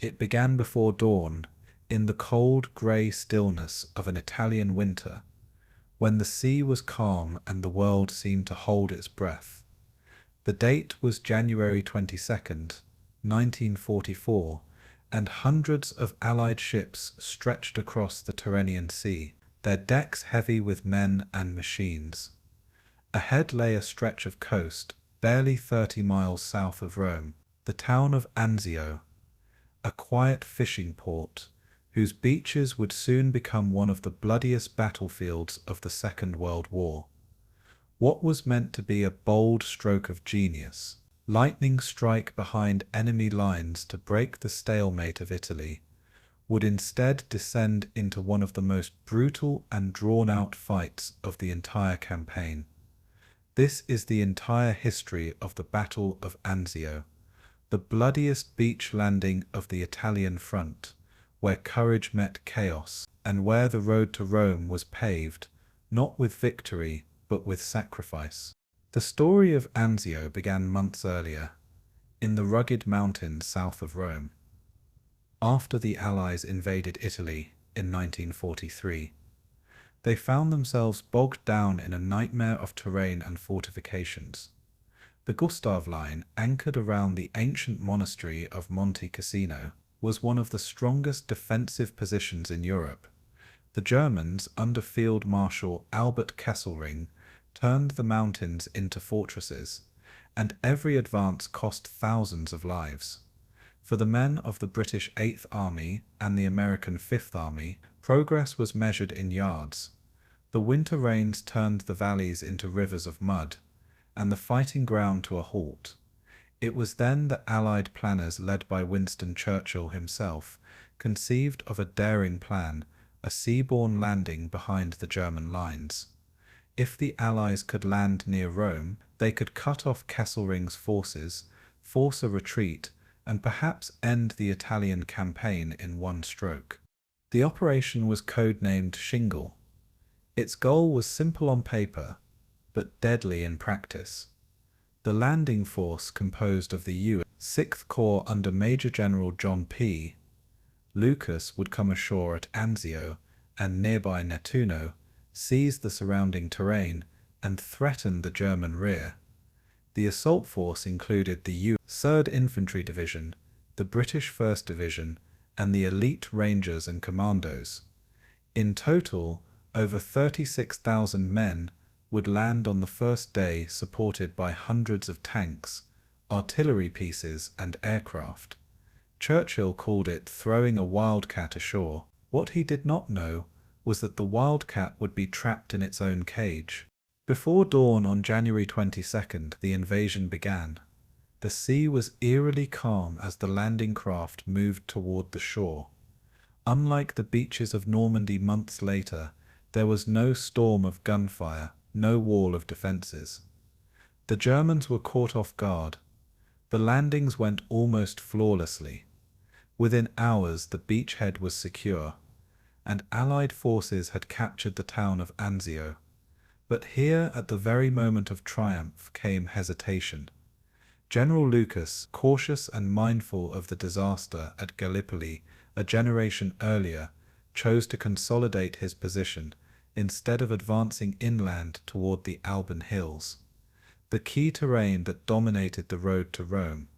It began before dawn, in the cold grey stillness of an Italian winter, when the sea was calm and the world seemed to hold its breath. The date was January 22nd, 1944, and hundreds of Allied ships stretched across the Tyrrhenian Sea, their decks heavy with men and machines. Ahead lay a stretch of coast, barely 30 miles south of Rome, the town of Anzio, a quiet fishing port, whose beaches would soon become one of the bloodiest battlefields of the Second World War. What was meant to be a bold stroke of genius, lightning strike behind enemy lines to break the stalemate of Italy, would instead descend into one of the most brutal and drawn-out fights of the entire campaign. This is the entire history of the Battle of Anzio, the bloodiest beach landing of the Italian front, where courage met chaos, and where the road to Rome was paved, not with victory, but with sacrifice. The story of Anzio began months earlier, in the rugged mountains south of Rome. After the Allies invaded Italy in 1943, they found themselves bogged down in a nightmare of terrain and fortifications. The Gustav Line, anchored around the ancient monastery of Monte Cassino, was one of the strongest defensive positions in Europe. The Germans, under Field Marshal Albert Kesselring, turned the mountains into fortresses, and every advance cost thousands of lives. For the men of the British 8th Army and the American 5th Army, progress was measured in yards. The winter rains turned the valleys into rivers of mud, and the fighting ground to a halt. It was then that Allied planners led by Winston Churchill himself conceived of a daring plan, a seaborne landing behind the German lines. If the Allies could land near Rome, they could cut off Kesselring's forces, force a retreat, and perhaps end the Italian campaign in one stroke. The operation was codenamed Shingle. Its goal was simple on paper, but deadly in practice. The landing force, composed of the U.S. 6th Corps under Major General John P. Lucas, would come ashore at Anzio and nearby Nettuno, seize the surrounding terrain, and threaten the German rear. The assault force included the U.S. 3rd Infantry Division, the British 1st Division, and the elite Rangers and Commandos. In total, over 36,000 men would land on the first day, supported by hundreds of tanks, artillery pieces, and aircraft. Churchill called it throwing a Wildcat ashore. What he did not know was that the Wildcat would be trapped in its own cage. Before dawn on January 22nd, the invasion began. The sea was eerily calm as the landing craft moved toward the shore. Unlike the beaches of Normandy months later, there was no storm of gunfire, no wall of defenses. The Germans were caught off guard. The landings went almost flawlessly. Within hours, the beachhead was secure, and Allied forces had captured the town of Anzio. But here, at the very moment of triumph, came hesitation. General Lucas, cautious and mindful of the disaster at Gallipoli a generation earlier, chose to consolidate his position instead of advancing inland toward the Alban Hills, the key terrain that dominated the road to Rome.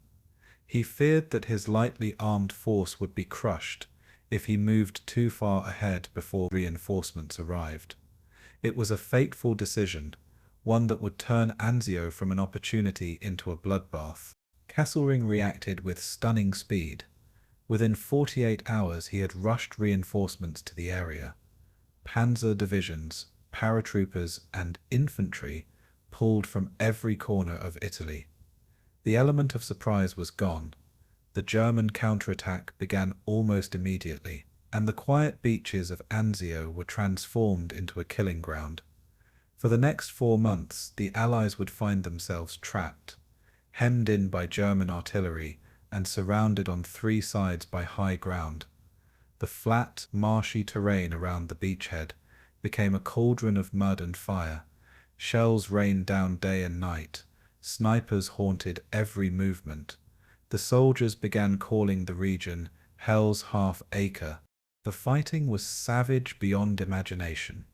He feared that his lightly armed force would be crushed if he moved too far ahead before reinforcements arrived. It was a fateful decision, one that would turn Anzio from an opportunity into a bloodbath. Kesselring reacted with stunning speed. Within 48 hours he had rushed reinforcements to the area. Panzer divisions, paratroopers, and infantry pulled from every corner of Italy. The element of surprise was gone. The German counterattack began almost immediately, and the quiet beaches of Anzio were transformed into a killing ground. For the next 4 months, the Allies would find themselves trapped, hemmed in by German artillery and surrounded on 3 sides by high ground. The flat, marshy terrain around the beachhead became a cauldron of mud and fire. Shells rained down day and night. Snipers haunted every movement. The soldiers began calling the region Hell's half acre. The fighting was savage beyond imagination.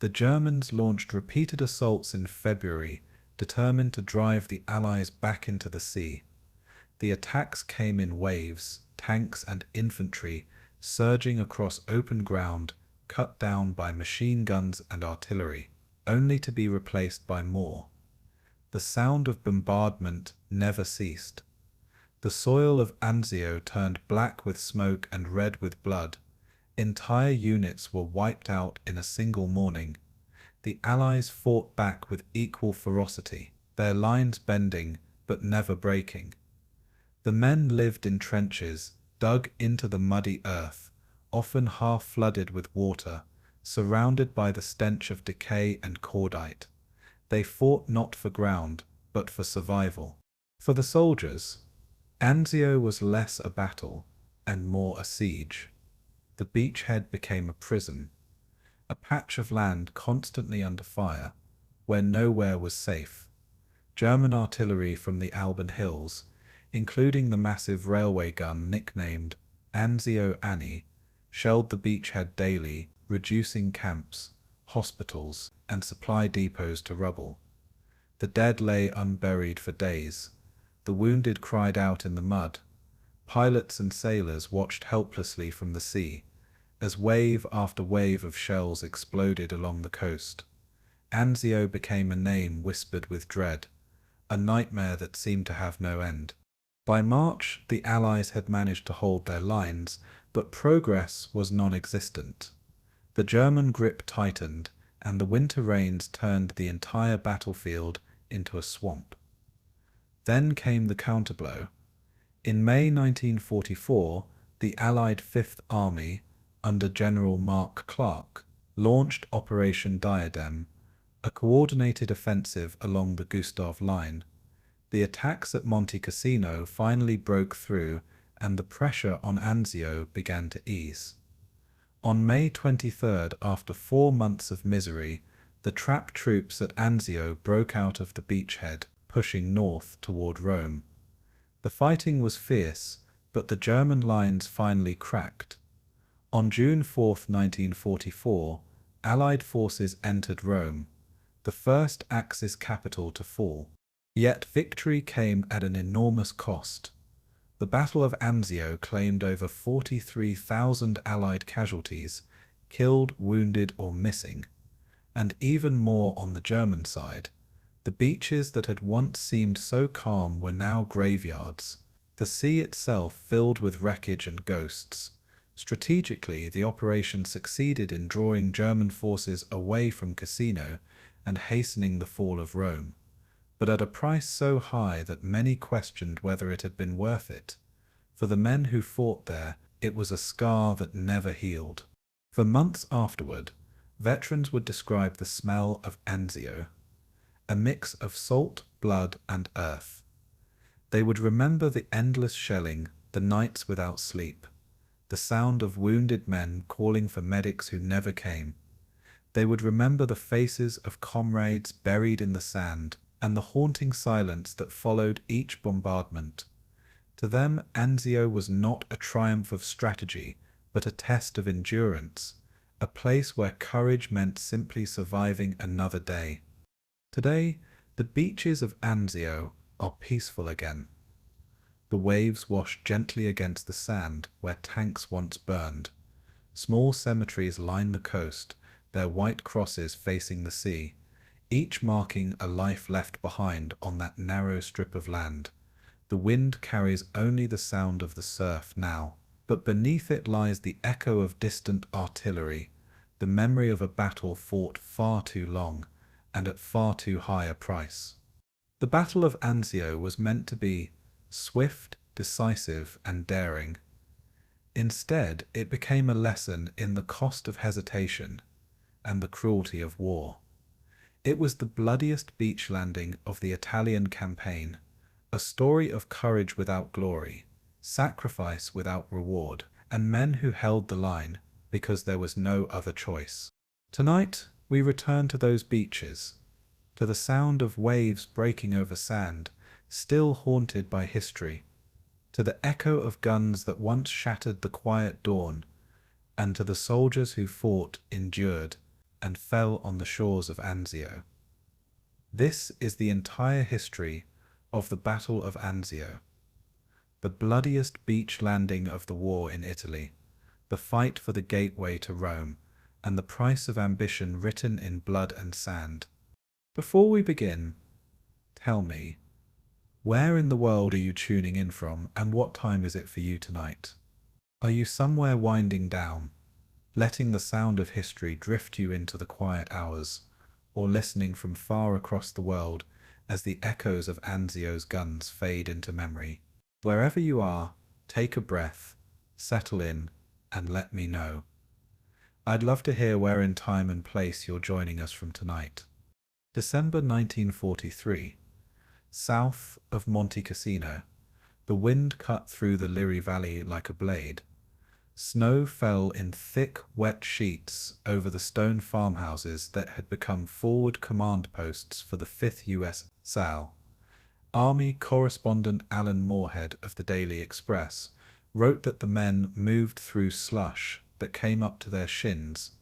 The Germans launched repeated assaults in February, determined to drive the Allies back into the sea. The attacks came in waves, tanks and infantry surging across open ground, cut down by machine guns and artillery, only to be replaced by more. The sound of bombardment never ceased. The soil of Anzio turned black with smoke and red with blood. Entire units were wiped out in a single morning. The Allies fought back with equal ferocity, their lines bending but never breaking. The men lived in trenches, dug into the muddy earth, often half flooded with water, surrounded by the stench of decay and cordite. They fought not for ground, but for survival. For the soldiers, Anzio was less a battle and more a siege. The beachhead became a prison, a patch of land constantly under fire, where nowhere was safe. German artillery from the Alban Hills, including the massive railway gun nicknamed Anzio Annie, shelled the beachhead daily, reducing camps, hospitals, and supply depots to rubble. The dead lay unburied for days. The wounded cried out in the mud. Pilots and sailors watched helplessly from the sea, as wave after wave of shells exploded along the coast. Anzio became a name whispered with dread, a nightmare that seemed to have no end. By March, the Allies had managed to hold their lines, but progress was non-existent. The German grip tightened, and the winter rains turned the entire battlefield into a swamp. Then came the counterblow. In May 1944, the Allied Fifth Army, under General Mark Clark, launched Operation Diadem, a coordinated offensive along the Gustav Line. The attacks at Monte Cassino finally broke through, and the pressure on Anzio began to ease. On May 23, after 4 months of misery, the trapped troops at Anzio broke out of the beachhead, pushing north toward Rome. The fighting was fierce, but the German lines finally cracked. On June 4, 1944, Allied forces entered Rome, the first Axis capital to fall. Yet victory came at an enormous cost. The Battle of Anzio claimed over 43,000 Allied casualties, killed, wounded, or missing, and even more on the German side. The beaches that had once seemed so calm were now graveyards, the sea itself filled with wreckage and ghosts. Strategically, the operation succeeded in drawing German forces away from Cassino and hastening the fall of Rome, but at a price so high that many questioned whether it had been worth it. For the men who fought there, it was a scar that never healed. For months afterward, veterans would describe the smell of Anzio, a mix of salt, blood, and earth. They would remember the endless shelling, the nights without sleep, the sound of wounded men calling for medics who never came. They would remember the faces of comrades buried in the sand, and the haunting silence that followed each bombardment. To them, Anzio was not a triumph of strategy, but a test of endurance, a place where courage meant simply surviving another day. Today, the beaches of Anzio are peaceful again. The waves wash gently against the sand where tanks once burned. Small cemeteries line the coast, their white crosses facing the sea, each marking a life left behind on that narrow strip of land. The wind carries only the sound of the surf now, but beneath it lies the echo of distant artillery, the memory of a battle fought far too long, and at far too high a price. The Battle of Anzio was meant to be swift, decisive, and daring. Instead, it became a lesson in the cost of hesitation and the cruelty of war. It was the bloodiest beach landing of the Italian campaign, a story of courage without glory, sacrifice without reward, and men who held the line because there was no other choice. Tonight, we return to those beaches, to the sound of waves breaking over sand, still haunted by history, to the echo of guns that once shattered the quiet dawn, and to the soldiers who fought, endured, and fell on the shores of Anzio. This is the entire history of the Battle of Anzio, the bloodiest beach landing of the war in Italy, the fight for the gateway to Rome, and the price of ambition written in blood and sand. Before we begin, tell me, where in the world are you tuning in from, and what time is it for you tonight? Are you somewhere winding down, letting the sound of history drift you into the quiet hours, or listening from far across the world as the echoes of Anzio's guns fade into memory? Wherever you are, take a breath, settle in, and let me know. I'd love to hear where in time and place you're joining us from tonight. December 1943. South of Monte Cassino, the wind cut through the Liri Valley like a blade. Snow fell in thick, wet sheets over the stone farmhouses that had become forward command posts for the 5th U.S. SAL. Army correspondent Alan Moorhead of the Daily Express wrote that the men moved through slush that came up to their shins,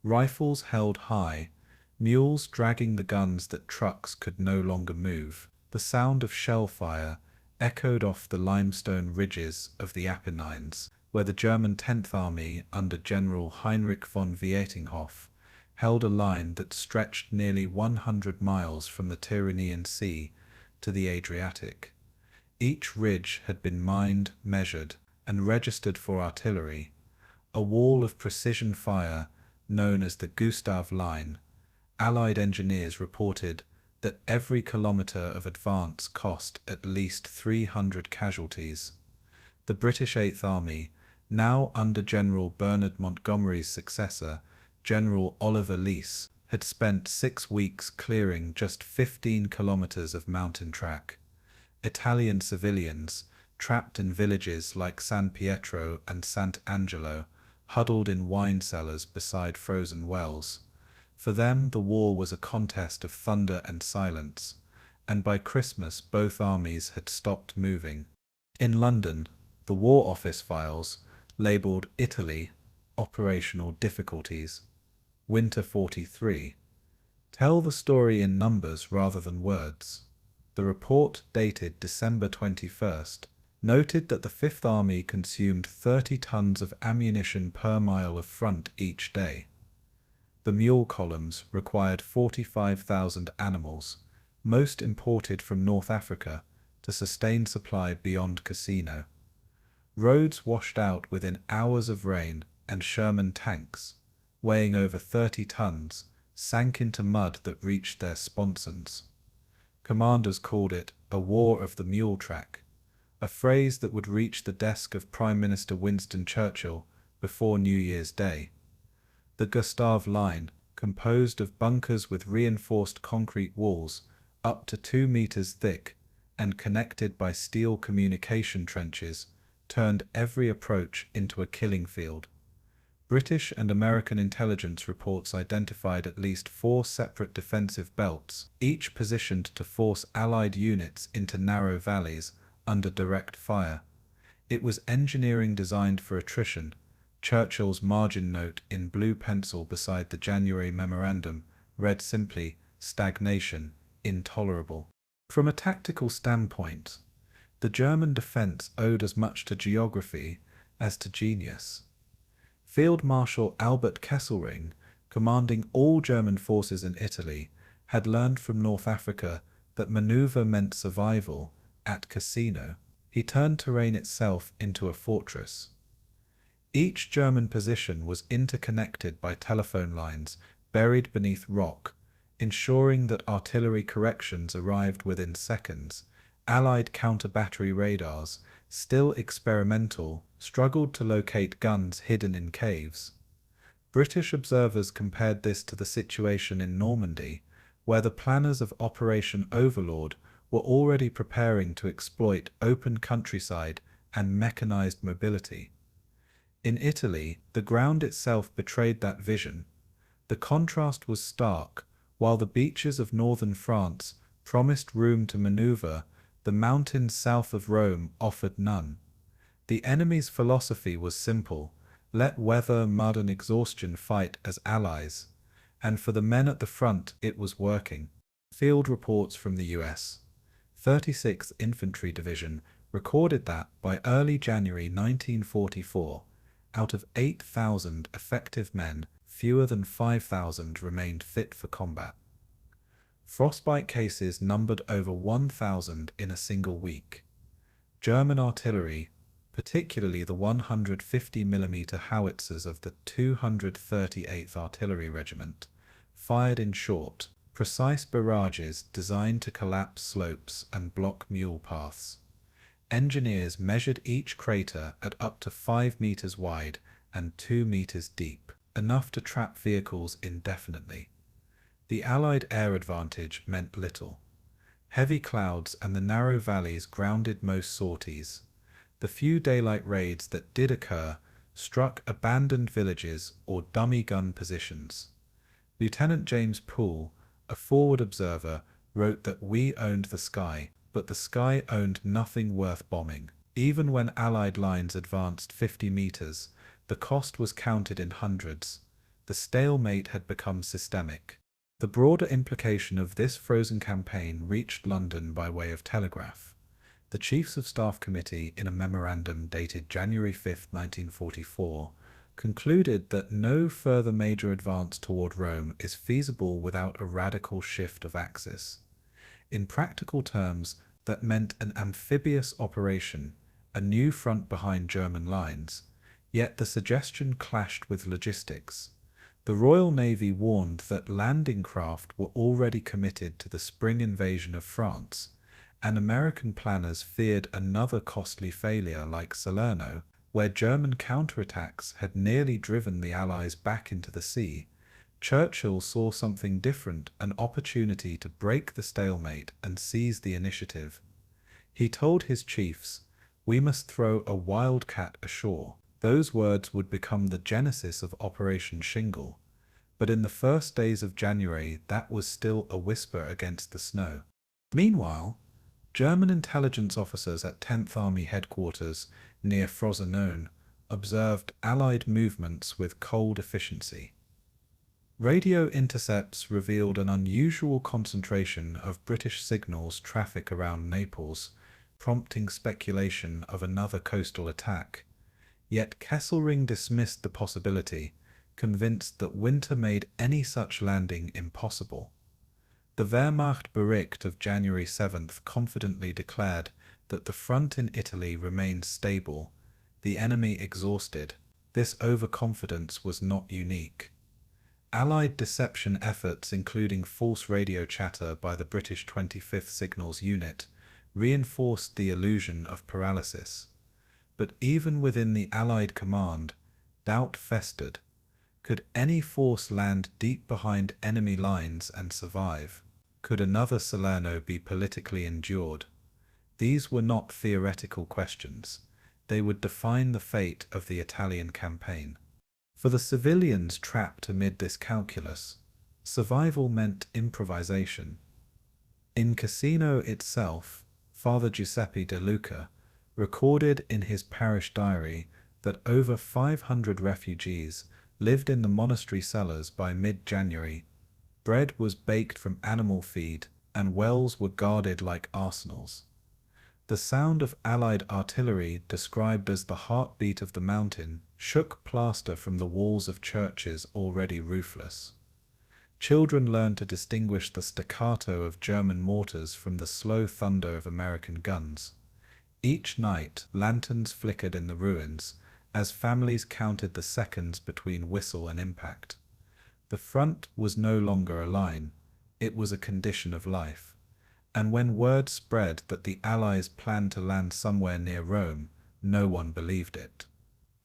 rifles held high, mules dragging the guns that trucks could no longer move. The sound of shell fire echoed off the limestone ridges of the Apennines, where the German 10th Army under General Heinrich von Vietinghoff held a line that stretched nearly 100 miles from the Tyrrhenian Sea to the Adriatic. Each ridge had been mined, measured, and registered for artillery, a wall of precision fire known as the Gustav Line. Allied engineers reported that every kilometre of advance cost at least 300 casualties. The British 8th Army, now under General Bernard Montgomery's successor, General Oliver Leese, had spent 6 weeks clearing just 15 kilometres of mountain track. Italian civilians, trapped in villages like San Pietro and Sant'Angelo, huddled in wine cellars beside frozen wells. For them, the war was a contest of thunder and silence, and by Christmas both armies had stopped moving. In London, the War Office files, labelled Italy, Operational Difficulties, Winter 43, tell the story in numbers rather than words. The report, dated December 21st, noted that the 5th Army consumed 30 tons of ammunition per mile of front each day. The mule columns required 45,000 animals, most imported from North Africa, to sustain supply beyond Cassino. Roads washed out within hours of rain, and Sherman tanks, weighing over 30 tons, sank into mud that reached their sponsons. Commanders called it a war of the mule track, a phrase that would reach the desk of Prime Minister Winston Churchill before New Year's Day. The Gustav Line, composed of bunkers with reinforced concrete walls up to 2 meters thick and connected by steel communication trenches, turned every approach into a killing field. British and American intelligence reports identified at least 4 separate defensive belts, each positioned to force Allied units into narrow valleys under direct fire. It was engineering designed for attrition. Churchill's margin note in blue pencil beside the January memorandum read simply, "Stagnation, intolerable." From a tactical standpoint, the German defense owed as much to geography as to genius. Field Marshal Albert Kesselring, commanding all German forces in Italy, had learned from North Africa that maneuver meant survival at Cassino. He turned terrain itself into a fortress. Each German position was interconnected by telephone lines buried beneath rock, ensuring that artillery corrections arrived within seconds. Allied counter-battery radars, still experimental, struggled to locate guns hidden in caves. British observers compared this to the situation in Normandy, where the planners of Operation Overlord were already preparing to exploit open countryside and mechanized mobility. In Italy, the ground itself betrayed that vision. The contrast was stark. While the beaches of northern France promised room to maneuver, The mountains south of Rome offered none. The enemy's philosophy was simple: let weather, mud, and exhaustion fight as allies. And for the men at the front, it was working. Field reports from the U.S. 36th Infantry Division recorded that by early January 1944, out of 8,000 effective men, fewer than 5,000 remained fit for combat. Frostbite cases numbered over 1,000 in a single week. German artillery, particularly the 150mm howitzers of the 238th Artillery Regiment, fired in short, precise barrages designed to collapse slopes and block mule paths. Engineers measured each crater at up to 5 meters wide and 2 meters deep, enough to trap vehicles indefinitely. The Allied air advantage meant little. Heavy clouds and the narrow valleys grounded most sorties. The few daylight raids that did occur struck abandoned villages or dummy gun positions. Lieutenant James Poole, a forward observer, wrote that we owned the sky, but the sky owned nothing worth bombing. Even when Allied lines advanced 50 meters, the cost was counted in hundreds. The stalemate had become systemic. The broader implication of this frozen campaign reached London by way of telegraph. The Chiefs of Staff Committee, in a memorandum dated January 5, 1944, concluded that no further major advance toward Rome is feasible without a radical shift of axis. In practical terms, that meant an amphibious operation, a new front behind German lines, yet the suggestion clashed with logistics. The Royal Navy warned that landing craft were already committed to the spring invasion of France, and American planners feared another costly failure like Salerno, where German counterattacks had nearly driven the Allies back into the sea. Churchill saw something different, an opportunity to break the stalemate and seize the initiative. He told his chiefs, "We must throw a Wildcat ashore." Those words would become the genesis of Operation Shingle, but in the first days of January that was still a whisper against the snow. Meanwhile, German intelligence officers at 10th Army headquarters near Frosinone observed Allied movements with cold efficiency. Radio intercepts revealed an unusual concentration of British signals traffic around Naples, prompting speculation of another coastal attack. Yet Kesselring dismissed the possibility, convinced that winter made any such landing impossible. The Wehrmacht Bericht of January 7th confidently declared that the front in Italy remained stable, the enemy exhausted. This overconfidence was not unique. Allied deception efforts, including false radio chatter by the British 25th Signals Unit, reinforced the illusion of paralysis. But even within the Allied command, doubt festered. Could any force land deep behind enemy lines and survive? Could another Salerno be politically endured? These were not theoretical questions. They would define the fate of the Italian campaign. For the civilians trapped amid this calculus, survival meant improvisation. In Cassino itself, Father Giuseppe De Luca recorded in his parish diary that over 500 refugees lived in the monastery cellars by mid-January. Bread was baked from animal feed, and wells were guarded like arsenals. The sound of Allied artillery, described as the heartbeat of the mountain, shook plaster from the walls of churches already roofless. Children learned to distinguish the staccato of German mortars from the slow thunder of American guns. Each night, lanterns flickered in the ruins, as families counted the seconds between whistle and impact. The front was no longer a line, it was a condition of life. And when word spread that the Allies planned to land somewhere near Rome, no one believed it.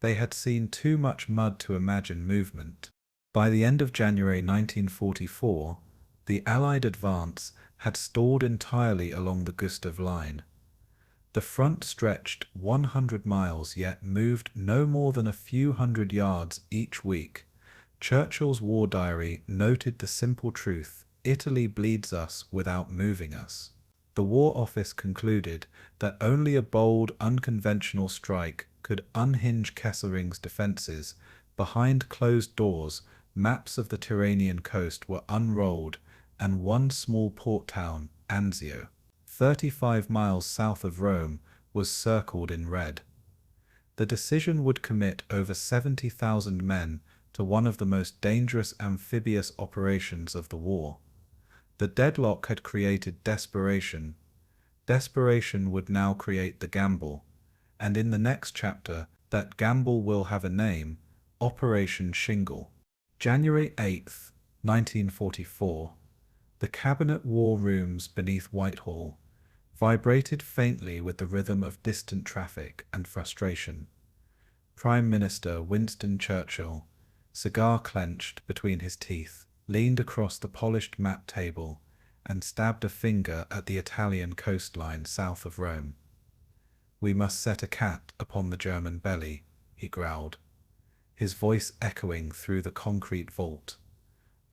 They had seen too much mud to imagine movement. By the end of January 1944, the Allied advance had stalled entirely along the Gustav Line. The front stretched 100 miles yet moved no more than a few hundred yards each week. Churchill's war diary noted the simple truth: Italy bleeds us without moving us. The War Office concluded that only a bold, unconventional strike could unhinge Kesselring's defences. Behind closed doors, maps of the Tyrrhenian coast were unrolled, and one small port town, Anzio, 35 miles south of Rome, was circled in red. The decision would commit over 70,000 men to one of the most dangerous amphibious operations of the war. The deadlock had created desperation. Desperation would now create the gamble, and in the next chapter, that gamble will have a name: Operation Shingle. January 8th, 1944. The Cabinet War Rooms beneath Whitehall vibrated faintly with the rhythm of distant traffic and frustration. Prime Minister Winston Churchill, cigar clenched between his teeth, leaned across the polished map table and stabbed a finger at the Italian coastline south of Rome. "We must set a cat upon the German belly," he growled, his voice echoing through the concrete vault.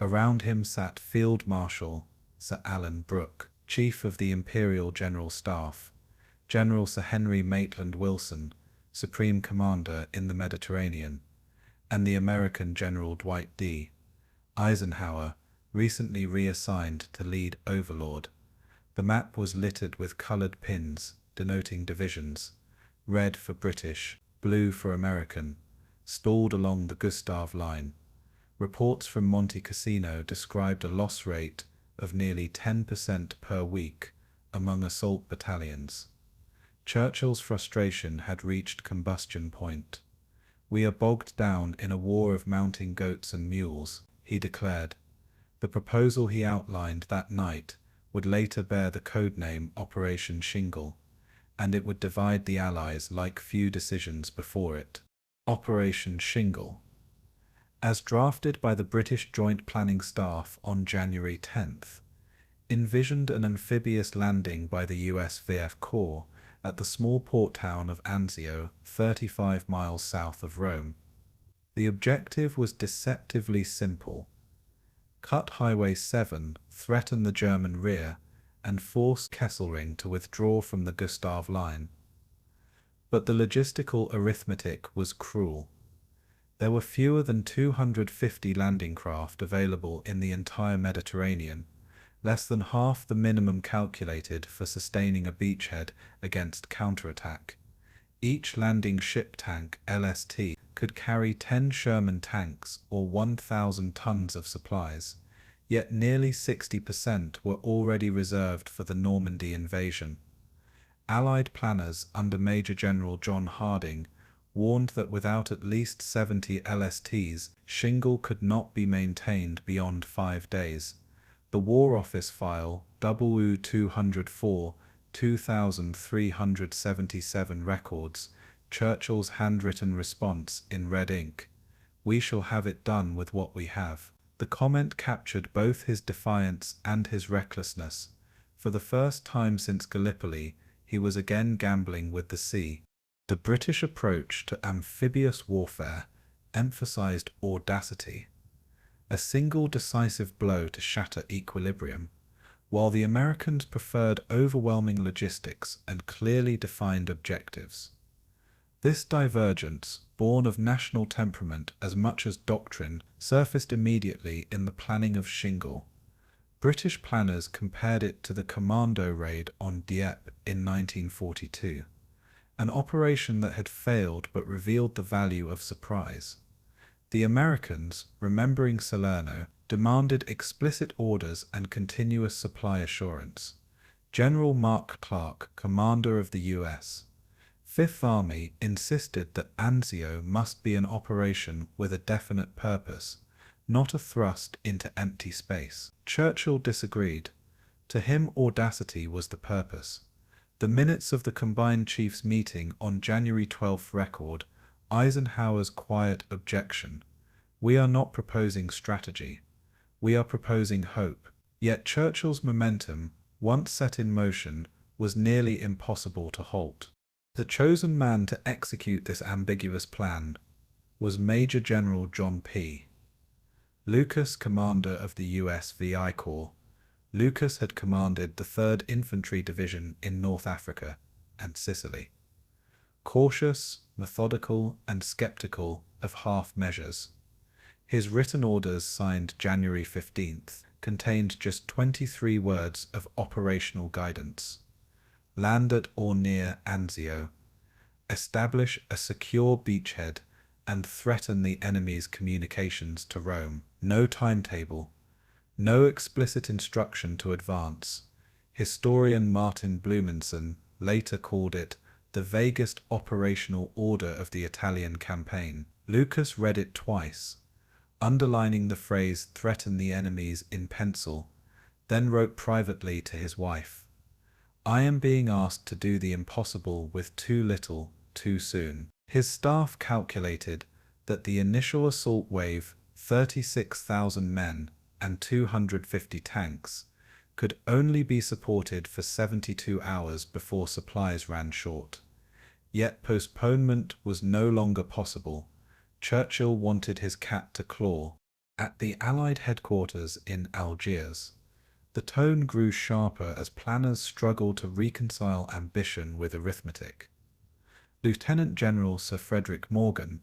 Around him sat Field Marshal Sir Alan Brooke, Chief of the Imperial General Staff, General Sir Henry Maitland Wilson, Supreme Commander in the Mediterranean, and the American General Dwight D. Eisenhower, recently reassigned to lead Overlord. The map was littered with coloured pins denoting divisions, red for British, blue for American, stalled along the Gustav Line. Reports from Monte Cassino described a loss rate of nearly 10% per week among assault battalions. Churchill's frustration had reached combustion point. "We are bogged down in a war of mounting goats and mules," he declared. The proposal he outlined that night would later bear the codename Operation Shingle, and it would divide the Allies like few decisions before it. Operation Shingle, as drafted by the British Joint Planning Staff on January 10th, envisioned an amphibious landing by the US VF Corps at the small port town of Anzio, 35 miles south of Rome. The objective was deceptively simple: cut Highway 7, threaten the German rear, and force Kesselring to withdraw from the Gustav Line. But the logistical arithmetic was cruel. There were fewer than 250 landing craft available in the entire Mediterranean, less than half the minimum calculated for sustaining a beachhead against counterattack. Each landing ship tank LST could carry 10 Sherman tanks or 1,000 tons of supplies, yet nearly 60% were already reserved for the Normandy invasion. Allied planners under Major General John Harding warned that without at least 70 LSTs, Shingle could not be maintained beyond 5 days. The War Office file WW2 2,377 records Churchill's handwritten response in red ink: "We shall have it done with what we have." The comment captured both his defiance and his recklessness. For the first time since Gallipoli, he was again gambling with the sea. The British approach to amphibious warfare emphasized audacity, a single decisive blow to shatter equilibrium, while the Americans preferred overwhelming logistics and clearly defined objectives. This divergence, born of national temperament as much as doctrine, surfaced immediately in the planning of Shingle. British planners compared it to the Commando raid on Dieppe in 1942, an operation that had failed but revealed the value of surprise. The Americans, remembering Salerno, demanded explicit orders and continuous supply assurance. General Mark Clark, commander of the U.S. Fifth Army, insisted that Anzio must be an operation with a definite purpose, not a thrust into empty space. Churchill disagreed. To him, audacity was the purpose. The minutes of the combined chiefs' meeting on January 12th record Eisenhower's quiet objection: "We are not proposing strategy. We are proposing hope." Yet Churchill's momentum, once set in motion, was nearly impossible to halt. The chosen man to execute this ambiguous plan was Major General John P. Lucas, commander of the US VI Corps, Lucas had commanded the 3rd Infantry Division in North Africa and Sicily. Cautious, methodical, and skeptical of half measures, his written orders signed January 15th contained just 23 words of operational guidance. Land at or near Anzio, establish a secure beachhead, and threaten the enemy's communications to Rome. No timetable, no explicit instruction to advance. Historian Martin Blumenson later called it the vaguest operational order of the Italian campaign. Lucas read it twice, underlining the phrase "threaten the enemies" in pencil, then wrote privately to his wife, "I am being asked to do the impossible with too little, too soon." His staff calculated that the initial assault wave, 36,000 men and 250 tanks, could only be supported for 72 hours before supplies ran short. Yet postponement was no longer possible. Churchill wanted his cat to claw. At the Allied headquarters in Algiers, the tone grew sharper as planners struggled to reconcile ambition with arithmetic. Lieutenant General Sir Frederick Morgan,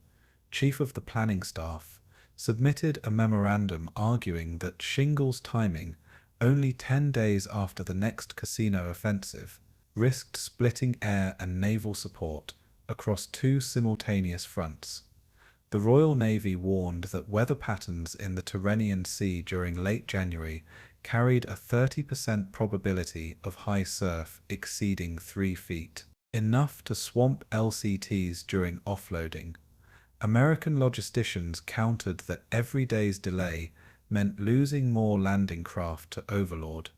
chief of the planning staff, submitted a memorandum arguing that Shingle's timing, only 10 days after the next Cassino offensive, risked splitting air and naval support across 2 simultaneous fronts. The Royal Navy warned that weather patterns in the Tyrrhenian Sea during late January carried a 30% probability of high surf exceeding 3 feet, enough to swamp LCTs during offloading. American logisticians countered that every day's delay meant losing more landing craft to Overlord.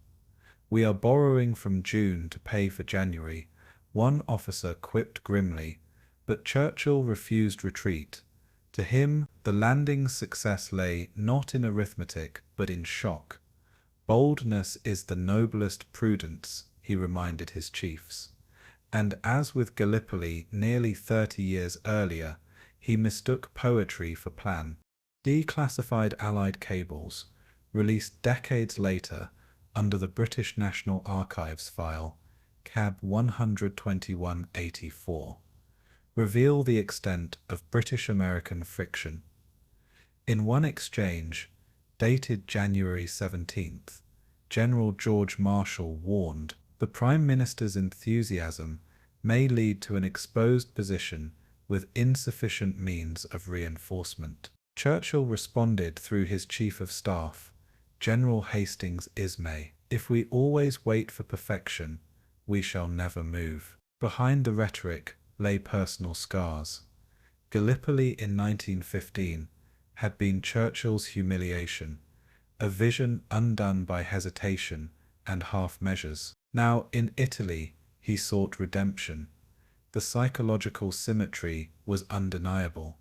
"We are borrowing from June to pay for January," one officer quipped grimly, but Churchill refused retreat. To him, the landing's success lay not in arithmetic, but in shock. "Boldness is the noblest prudence," he reminded his chiefs. And as with Gallipoli nearly 30 years earlier, he mistook poetry for plan. Declassified Allied cables, released decades later under the British National Archives file, CAB 12184, reveal the extent of British-American friction. In one exchange, dated January 17th, General George Marshall warned, "The Prime Minister's enthusiasm may lead to an exposed position with insufficient means of reinforcement." Churchill responded through his Chief of Staff, General Hastings Ismay, "If we always wait for perfection, we shall never move." Behind the rhetoric lay personal scars. Gallipoli in 1915 had been Churchill's humiliation, a vision undone by hesitation and half measures. Now in Italy he sought redemption. The psychological symmetry was undeniable.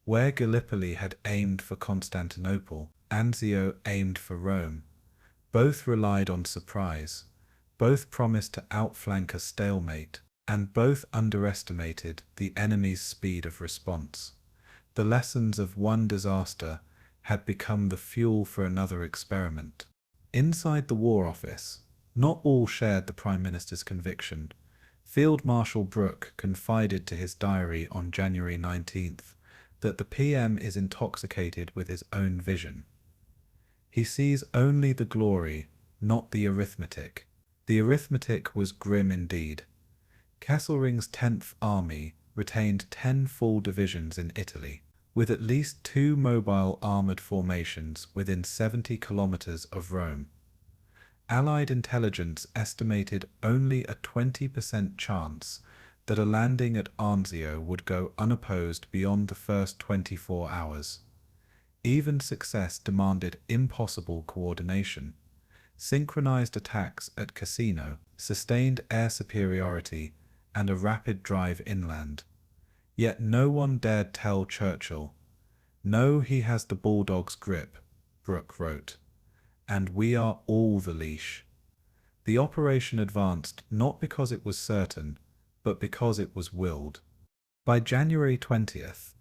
Where Gallipoli had aimed for Constantinople, Anzio aimed for Rome. Both relied on surprise, both promised to outflank a stalemate, and both underestimated the enemy's speed of response. The lessons of one disaster had become the fuel for another experiment. Inside the War Office, not all shared the Prime Minister's conviction. Field Marshal Brooke confided to his diary on January 19th that the PM is intoxicated with his own vision. He sees only the glory, not the arithmetic. The arithmetic was grim indeed. Kesselring's 10th Army retained 10 full divisions in Italy, with at least 2 mobile armoured formations within 70 kilometres of Rome. Allied intelligence estimated only a 20% chance that a landing at Anzio would go unopposed beyond the first 24 hours. Even success demanded impossible coordination. Synchronized attacks at Cassino, sustained air superiority, and a rapid drive inland. Yet no one dared tell Churchill, "No, he has the bulldog's grip," Brooke wrote, "and we are all the leash." The operation advanced not because it was certain, but because it was willed. By January 20th,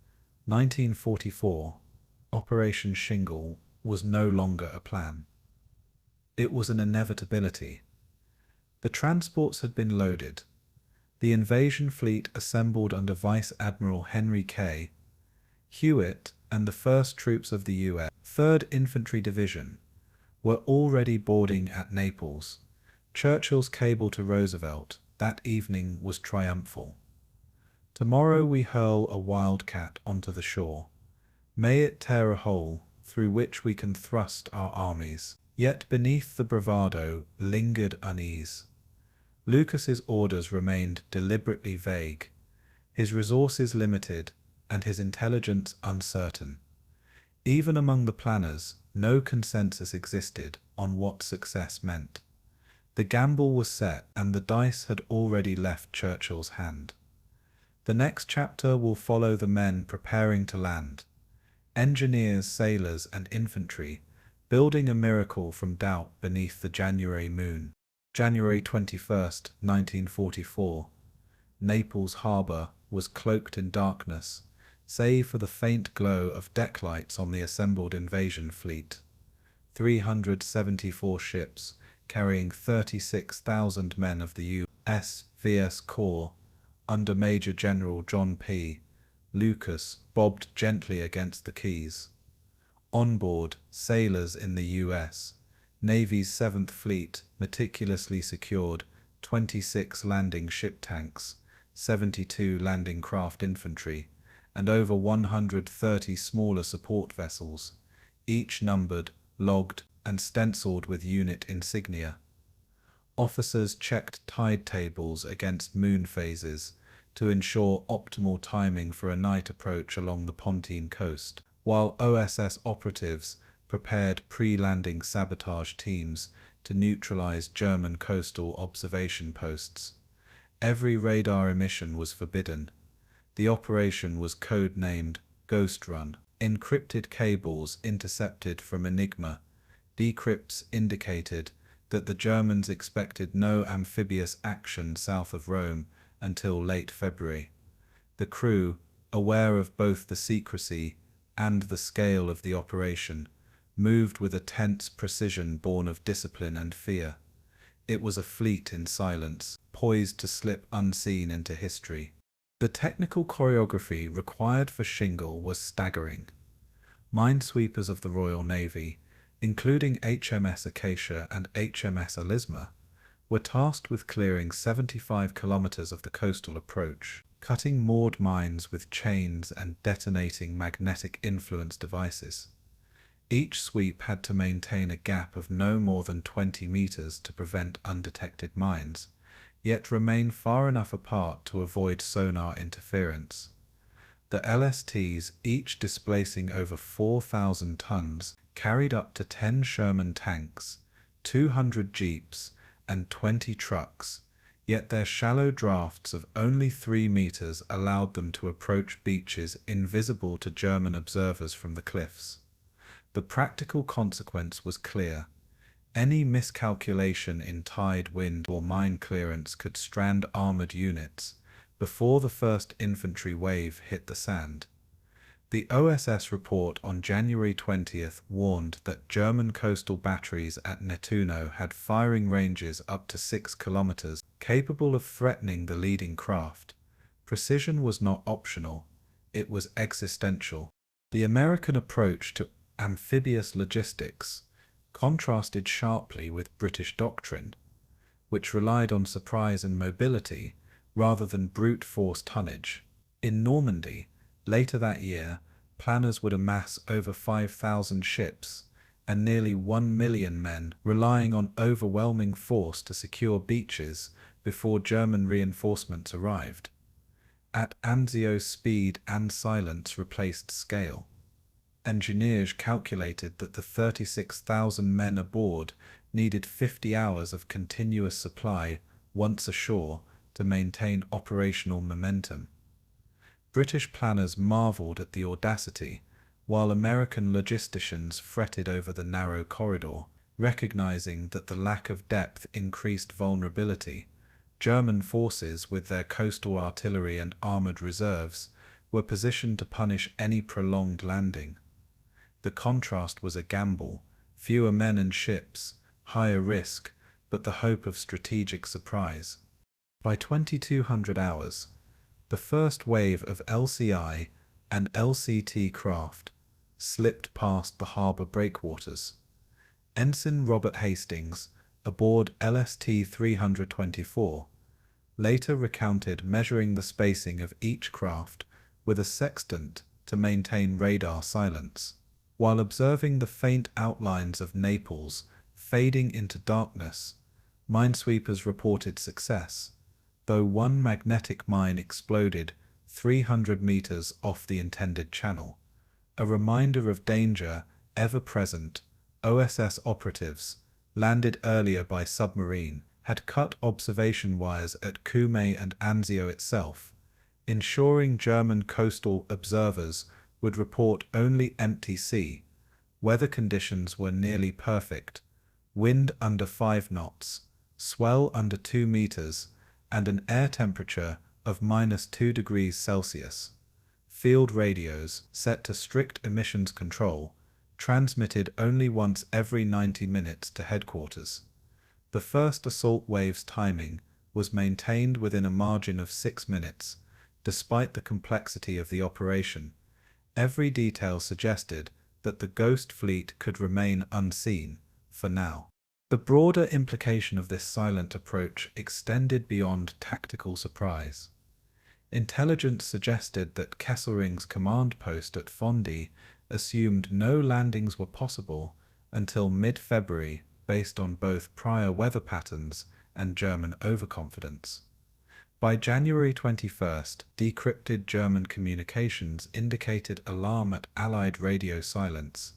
1944, Operation Shingle was no longer a plan. It was an inevitability. The transports had been loaded. The invasion fleet assembled under Vice Admiral Henry K. Hewitt and the 1st Troops of the U.S. 3rd Infantry Division were already boarding at Naples. Churchill's cable to Roosevelt that evening was triumphal. "Tomorrow we hurl a Wildcat onto the shore. May it tear a hole through which we can thrust our armies." Yet beneath the bravado lingered unease. Lucas's orders remained deliberately vague, his resources limited, and his intelligence uncertain. Even among the planners, no consensus existed on what success meant. The gamble was set, and the dice had already left Churchill's hand. The next chapter will follow the men preparing to land. Engineers, sailors, and infantry, building a miracle from doubt beneath the January moon. January 21st, 1944. Naples harbor was cloaked in darkness, save for the faint glow of deck lights on the assembled invasion fleet. 374 ships, carrying 36,000 men of the U.S. VS Corps, under Major General John P. Lucas, bobbed gently against the quays. On board, sailors in the U.S. Navy's 7th Fleet meticulously secured 26 landing ship tanks, 72 landing craft infantry, and over 130 smaller support vessels, each numbered, logged, and stenciled with unit insignia. Officers checked tide tables against moon phases to ensure optimal timing for a night approach along the Pontine coast, while OSS operatives prepared pre-landing sabotage teams to neutralize German coastal observation posts. Every radar emission was forbidden. The operation was code-named Ghost Run. Encrypted cables intercepted from Enigma. Decrypts indicated that the Germans expected no amphibious action south of Rome until late February. The crew, aware of both the secrecy and the scale of the operation, moved with a tense precision born of discipline and fear. It was a fleet in silence, poised to slip unseen into history. The technical choreography required for Shingle was staggering. Minesweepers of the Royal Navy, including HMS Acacia and HMS Alisma, were tasked with clearing 75 kilometers of the coastal approach, cutting moored mines with chains and detonating magnetic influence devices. Each sweep had to maintain a gap of no more than 20 meters to prevent undetected mines, yet remain far enough apart to avoid sonar interference. The LSTs, each displacing over 4,000 tons, carried up to 10 Sherman tanks, 200 jeeps, and 20 trucks, yet their shallow drafts of only 3 meters allowed them to approach beaches invisible to German observers from the cliffs. The practical consequence was clear. Any miscalculation in tide, wind, or mine clearance could strand armored units before the first infantry wave hit the sand. The OSS report on January 20th warned that German coastal batteries at Nettuno had firing ranges up to 6 kilometers, capable of threatening the leading craft. Precision was not optional, it was existential. The American approach to amphibious logistics contrasted sharply with British doctrine, which relied on surprise and mobility rather than brute force tonnage. In Normandy, later that year, planners would amass over 5,000 ships and nearly 1 million men, relying on overwhelming force to secure beaches before German reinforcements arrived. At Anzio, speed and silence replaced scale. Engineers calculated that the 36,000 men aboard needed 50 hours of continuous supply once ashore to maintain operational momentum. British planners marveled at the audacity, while American logisticians fretted over the narrow corridor, recognizing that the lack of depth increased vulnerability. German forces, with their coastal artillery and armored reserves, were positioned to punish any prolonged landing. The contrast was a gamble: fewer men and ships, higher risk, but the hope of strategic surprise. By 2200 hours, the first wave of LCI and LCT craft slipped past the harbour breakwaters. Ensign Robert Hastings, aboard LST-324, later recounted measuring the spacing of each craft with a sextant to maintain radar silence. While observing the faint outlines of Naples fading into darkness, minesweepers reported success, though one magnetic mine exploded 300 meters off the intended channel. A reminder of danger ever present. OSS operatives, landed earlier by submarine, had cut observation wires at Cumae and Anzio itself, ensuring German coastal observers would report only empty sea. Weather conditions were nearly perfect: wind under 5 knots, swell under 2 meters, and an air temperature of -2 degrees Celsius. Field radios, set to strict emissions control, transmitted only once every 90 minutes to headquarters. The first assault wave's timing was maintained within a margin of 6 minutes, despite the complexity of the operation. Every detail suggested that the Ghost Fleet could remain unseen, for now. The broader implication of this silent approach extended beyond tactical surprise. Intelligence suggested that Kesselring's command post at Fondi assumed no landings were possible until mid-February, based on both prior weather patterns and German overconfidence. By January 21st, decrypted German communications indicated alarm at Allied radio silence,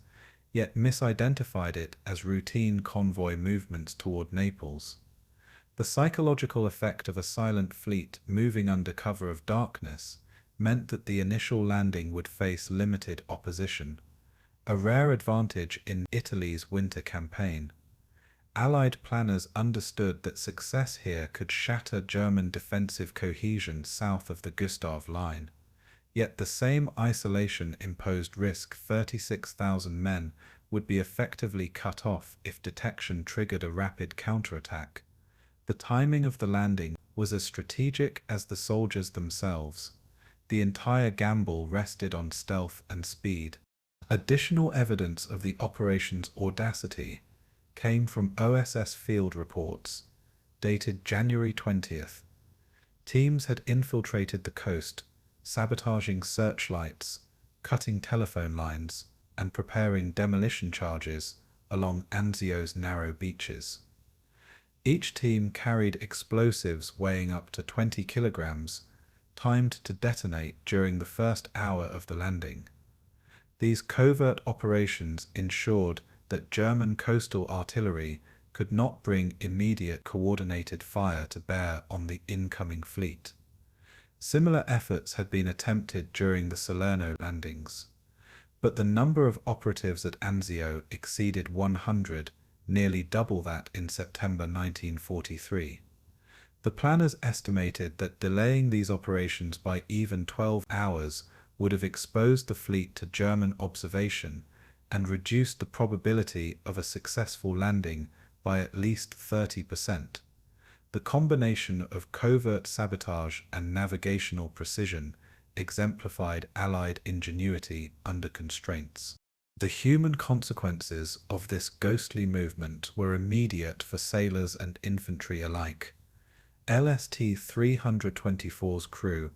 yet misidentified it as routine convoy movements toward Naples. The psychological effect of a silent fleet moving under cover of darkness meant that the initial landing would face limited opposition, a rare advantage in Italy's winter campaign. Allied planners understood that success here could shatter German defensive cohesion south of the Gustav Line. Yet the same isolation imposed risk. 36,000 men would be effectively cut off if detection triggered a rapid counterattack. The timing of the landing was as strategic as the soldiers themselves. The entire gamble rested on stealth and speed. Additional evidence of the operation's audacity came from OSS field reports, dated January 20th. Teams had infiltrated the coast, sabotaging searchlights, cutting telephone lines, and preparing demolition charges along Anzio's narrow beaches. Each team carried explosives weighing up to 20 kilograms, timed to detonate during the first hour of the landing. These covert operations ensured that German coastal artillery could not bring immediate coordinated fire to bear on the incoming fleet. Similar efforts had been attempted during the Salerno landings, but the number of operatives at Anzio exceeded 100, nearly double that in September 1943. The planners estimated that delaying these operations by even 12 hours would have exposed the fleet to German observation and reduced the probability of a successful landing by at least 30%. The combination of covert sabotage and navigational precision exemplified Allied ingenuity under constraints. The human consequences of this ghostly movement were immediate for sailors and infantry alike. LST-324's crew,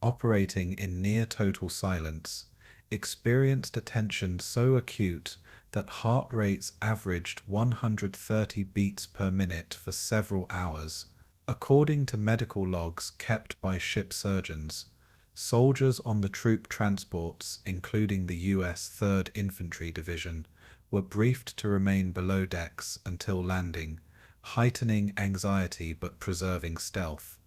operating in near-total silence, experienced a tension so acute that heart rates averaged 130 beats per minute for several hours. According to medical logs kept by ship surgeons, soldiers on the troop transports, including the U.S. 3rd Infantry Division, were briefed to remain below decks until landing, heightening anxiety but preserving stealth.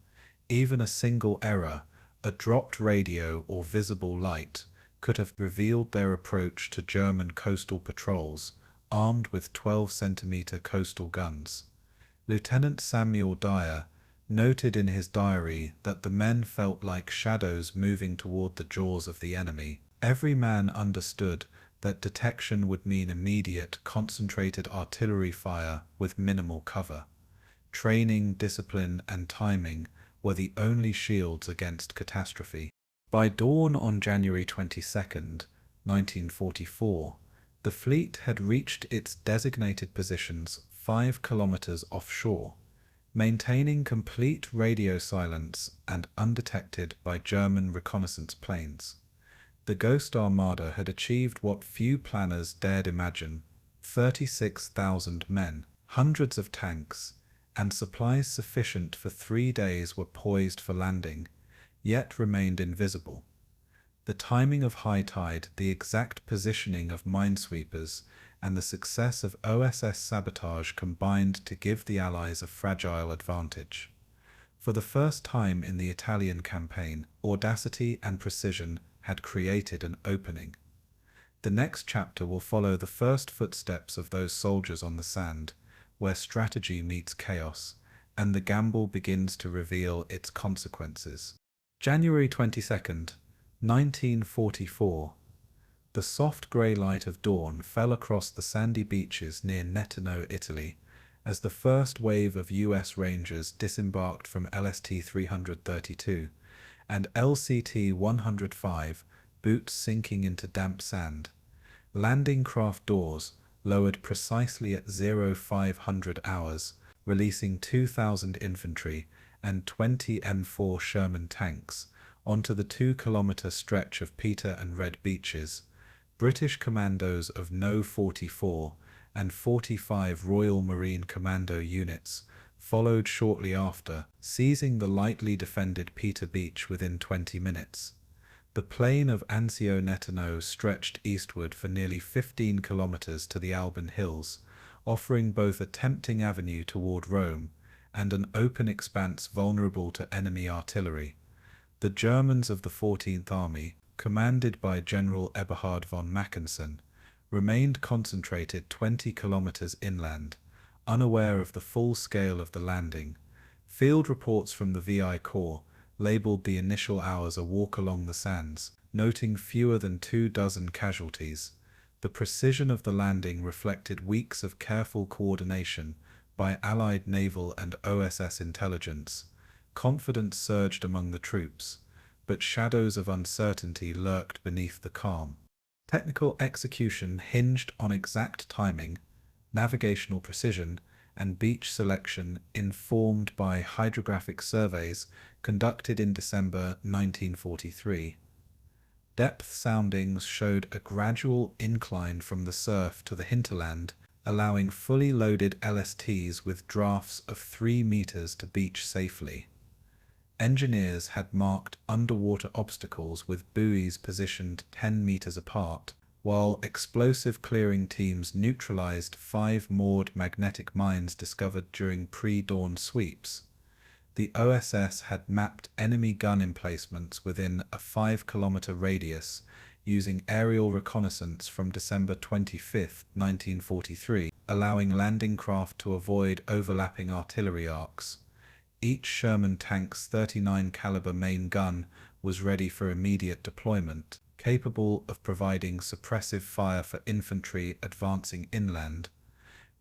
Even a single error, a dropped radio or visible light, could have revealed their approach to German coastal patrols, armed with 12-centimeter coastal guns. Lieutenant Samuel Dyer noted in his diary that the men felt like shadows moving toward the jaws of the enemy. Every man understood that detection would mean immediate, concentrated artillery fire with minimal cover. Training, discipline, and timing were the only shields against catastrophe. By dawn on January 22nd, 1944, the fleet had reached its designated positions 5 kilometers offshore, maintaining complete radio silence and undetected by German reconnaissance planes. The Ghost Armada had achieved what few planners dared imagine: 36,000 men, hundreds of tanks, and supplies sufficient for 3 days were poised for landing, yet remained invisible. The timing of high tide, the exact positioning of minesweepers, and the success of OSS sabotage combined to give the Allies a fragile advantage. For the first time in the Italian campaign, audacity and precision had created an opening. The next chapter will follow the first footsteps of those soldiers on the sand, where strategy meets chaos, and the gamble begins to reveal its consequences. January 22nd, 1944. The soft grey light of dawn fell across the sandy beaches near Nettuno, Italy, as the first wave of US Rangers disembarked from LST-332 and LCT-105, boots sinking into damp sand. Landing craft doors lowered precisely at 0500 hours, releasing 2,000 infantry and 20 M4 Sherman tanks onto the 2-kilometer stretch of Peter and Red Beaches. British commandos of No. 44 and 45 Royal Marine Commando units followed shortly after, seizing the lightly defended Peter Beach within 20 minutes. The plain of Anzio Annie stretched eastward for nearly 15 kilometers to the Alban Hills, offering both a tempting avenue toward Rome and an open expanse vulnerable to enemy artillery. The Germans of the 14th Army, commanded by General Eberhard von Mackensen, remained concentrated 20 kilometers inland, unaware of the full scale of the landing. Field reports from the VI Corps labeled the initial hours a walk along the sands, noting fewer than 24 casualties. The precision of the landing reflected weeks of careful coordination by Allied naval and OSS intelligence. Confidence surged among the troops, but shadows of uncertainty lurked beneath the calm. Technical execution hinged on exact timing, navigational precision, and beach selection informed by hydrographic surveys conducted in December 1943. Depth soundings showed a gradual incline from the surf to the hinterland, allowing fully loaded LSTs with drafts of 3 meters to beach safely. Engineers had marked underwater obstacles with buoys positioned 10 meters apart, while explosive clearing teams neutralized 5 moored magnetic mines discovered during pre-dawn sweeps. The OSS had mapped enemy gun emplacements within a 5-kilometer radius using aerial reconnaissance from December 25, 1943, allowing landing craft to avoid overlapping artillery arcs. Each Sherman tank's 39 caliber main gun was ready for immediate deployment, capable of providing suppressive fire for infantry advancing inland.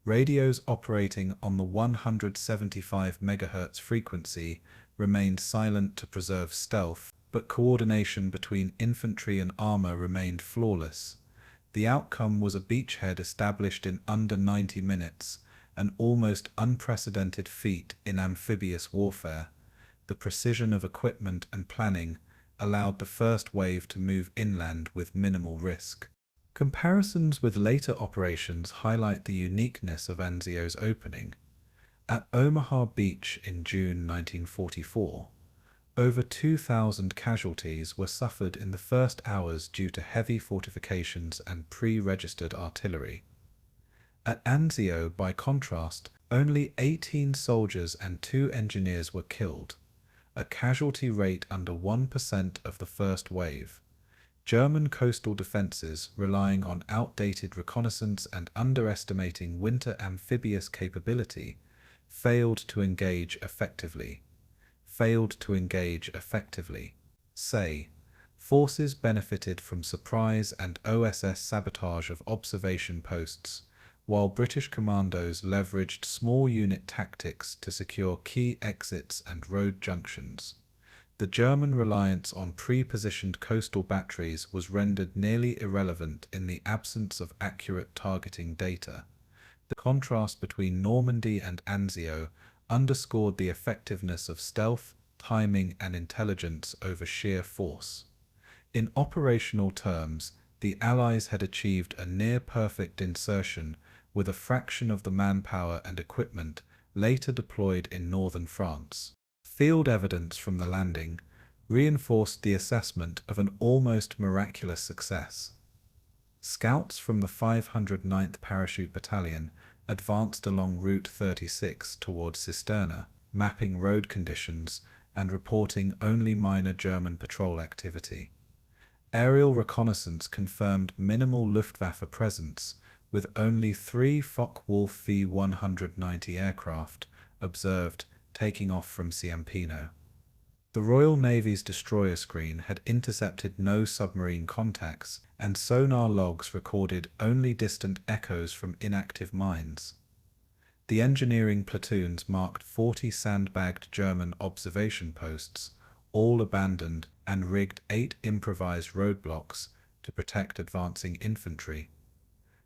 Radios operating on the 175 MHz frequency remained silent to preserve stealth, but coordination between infantry and armor remained flawless. The outcome was a beachhead established in under 90 minutes, an almost unprecedented feat in amphibious warfare. The precision of equipment and planning allowed the first wave to move inland with minimal risk. Comparisons with later operations highlight the uniqueness of Anzio's opening. At Omaha Beach in June 1944, over 2,000 casualties were suffered in the first hours due to heavy fortifications and pre-registered artillery. At Anzio, by contrast, only 18 soldiers and 2 engineers were killed, a casualty rate under 1% of the first wave. German coastal defenses, relying on outdated reconnaissance and underestimating winter amphibious capability, failed to engage effectively. Say, Forces benefited from surprise and OSS sabotage of observation posts, while British commandos leveraged small unit tactics to secure key exits and road junctions. The German reliance on pre-positioned coastal batteries was rendered nearly irrelevant in the absence of accurate targeting data. The contrast between Normandy and Anzio underscored the effectiveness of stealth, timing, and intelligence over sheer force. In operational terms, the Allies had achieved a near-perfect insertion with a fraction of the manpower and equipment later deployed in northern France. Field evidence from the landing reinforced the assessment of an almost miraculous success. Scouts from the 509th Parachute Battalion advanced along Route 36 towards Cisterna, mapping road conditions and reporting only minor German patrol activity. Aerial reconnaissance confirmed minimal Luftwaffe presence, with only 3 Focke-Wulf V-190 aircraft observed taking off from Ciampino. The Royal Navy's destroyer screen had intercepted no submarine contacts, and sonar logs recorded only distant echoes from inactive mines. The engineering platoons marked 40 sandbagged German observation posts, all abandoned, and rigged 8 improvised roadblocks to protect advancing infantry.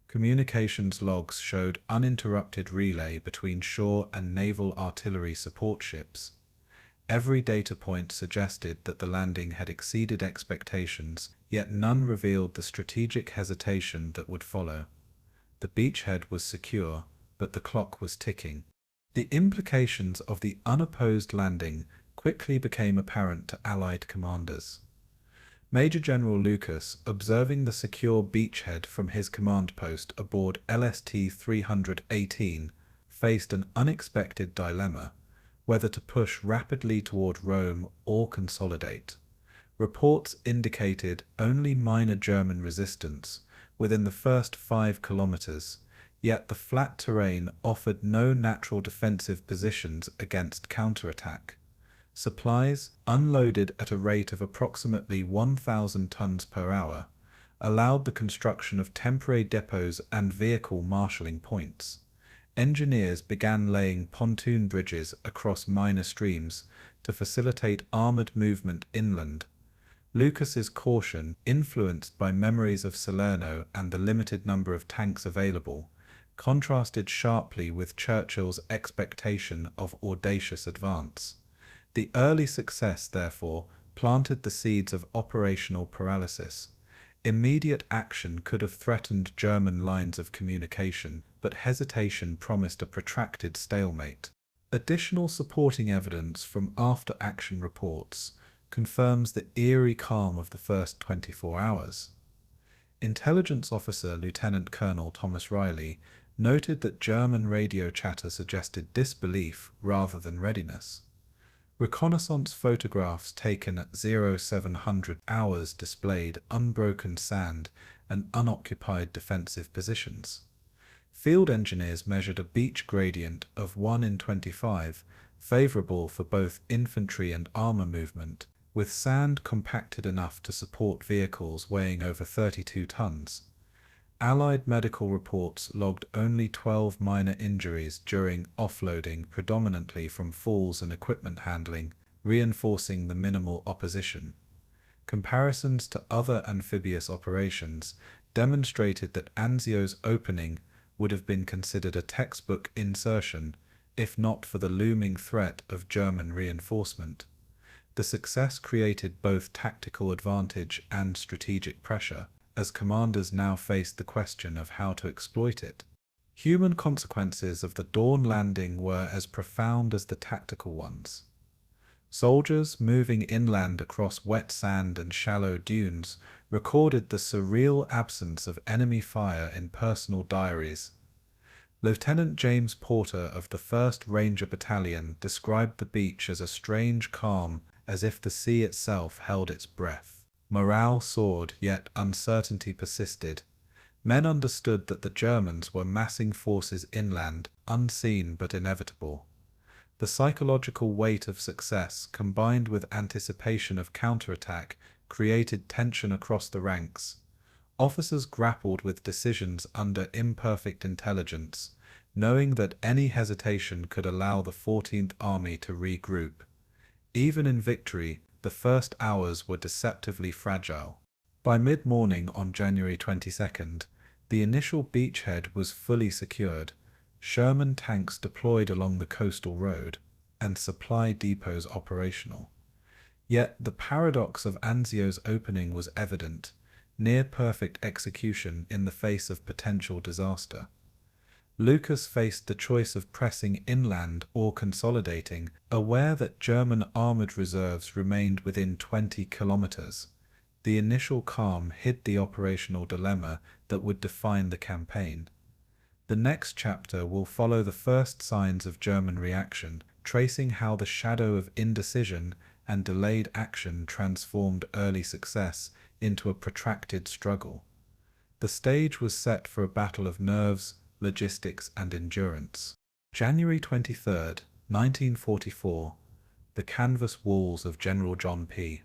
Communications logs showed uninterrupted relay between shore and naval artillery support ships. Every data point suggested that the landing had exceeded expectations, yet none revealed the strategic hesitation that would follow. The beachhead was secure, but the clock was ticking. The implications of the unopposed landing quickly became apparent to Allied commanders. Major General Lucas, observing the secure beachhead from his command post aboard LST-318, faced an unexpected dilemma: whether to push rapidly toward Rome or consolidate. Reports indicated only minor German resistance within the first 5 kilometers, yet the flat terrain offered no natural defensive positions against counterattack. Supplies, unloaded at a rate of approximately 1,000 tons per hour, allowed the construction of temporary depots and vehicle marshalling points. Engineers began laying pontoon bridges across minor streams to facilitate armored movement inland. Lucas's caution, influenced by memories of Salerno and the limited number of tanks available, contrasted sharply with Churchill's expectation of audacious advance. The early success, therefore, planted the seeds of operational paralysis. Immediate action could have threatened German lines of communication, but hesitation promised a protracted stalemate. Additional supporting evidence from after-action reports confirms the eerie calm of the first 24 hours. Intelligence officer Lieutenant Colonel Thomas Riley noted that German radio chatter suggested disbelief rather than readiness. Reconnaissance photographs taken at 0700 hours displayed unbroken sand and unoccupied defensive positions. Field engineers measured a beach gradient of 1 in 25, favorable for both infantry and armor movement, with sand compacted enough to support vehicles weighing over 32 tons. Allied medical reports logged only 12 minor injuries during offloading, predominantly from falls and equipment handling, reinforcing the minimal opposition. Comparisons to other amphibious operations demonstrated that Anzio's opening would have been considered a textbook insertion, if not for the looming threat of German reinforcement. The success created both tactical advantage and strategic pressure, as commanders now faced the question of how to exploit it. Human consequences of the dawn landing were as profound as the tactical ones. Soldiers moving inland across wet sand and shallow dunes recorded the surreal absence of enemy fire in personal diaries. Lieutenant James Porter of the 1st Ranger Battalion described the beach as a strange calm, as if the sea itself held its breath. Morale soared, yet uncertainty persisted. Men understood that the Germans were massing forces inland, unseen but inevitable. The psychological weight of success, combined with anticipation of counterattack, created tension across the ranks. Officers grappled with decisions under imperfect intelligence, knowing that any hesitation could allow the 14th Army to regroup. Even in victory, the first hours were deceptively fragile. By mid-morning on January 22nd, the initial beachhead was fully secured, Sherman tanks deployed along the coastal road, and supply depots operational. Yet the paradox of Anzio's opening was evident, near-perfect execution in the face of potential disaster. Lucas faced the choice of pressing inland or consolidating, aware that German armored reserves remained within 20 kilometers. The initial calm hid the operational dilemma that would define the campaign. The next chapter will follow the first signs of German reaction, tracing how the shadow of indecision and delayed action transformed early success into a protracted struggle. The stage was set for a battle of nerves, logistics, and endurance. January 23, 1944, the canvas walls of General John P.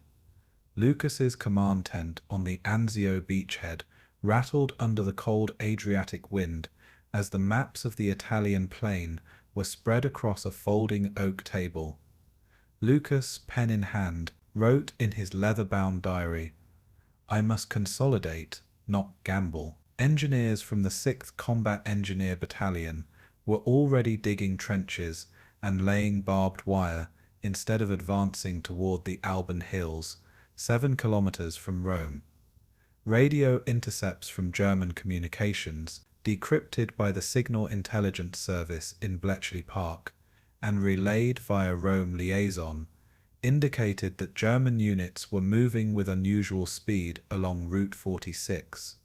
Lucas's command tent on the Anzio beachhead rattled under the cold Adriatic wind as the maps of the Italian plain were spread across a folding oak table. Lucas, pen in hand, wrote in his leather-bound diary, "I must consolidate, not gamble." Engineers from the 6th Combat Engineer Battalion were already digging trenches and laying barbed wire instead of advancing toward the Alban Hills, 7 kilometers from Rome. Radio intercepts from German communications, decrypted by the Signal Intelligence Service in Bletchley Park, and relayed via Rome liaison, indicated that German units were moving with unusual speed along Route 46.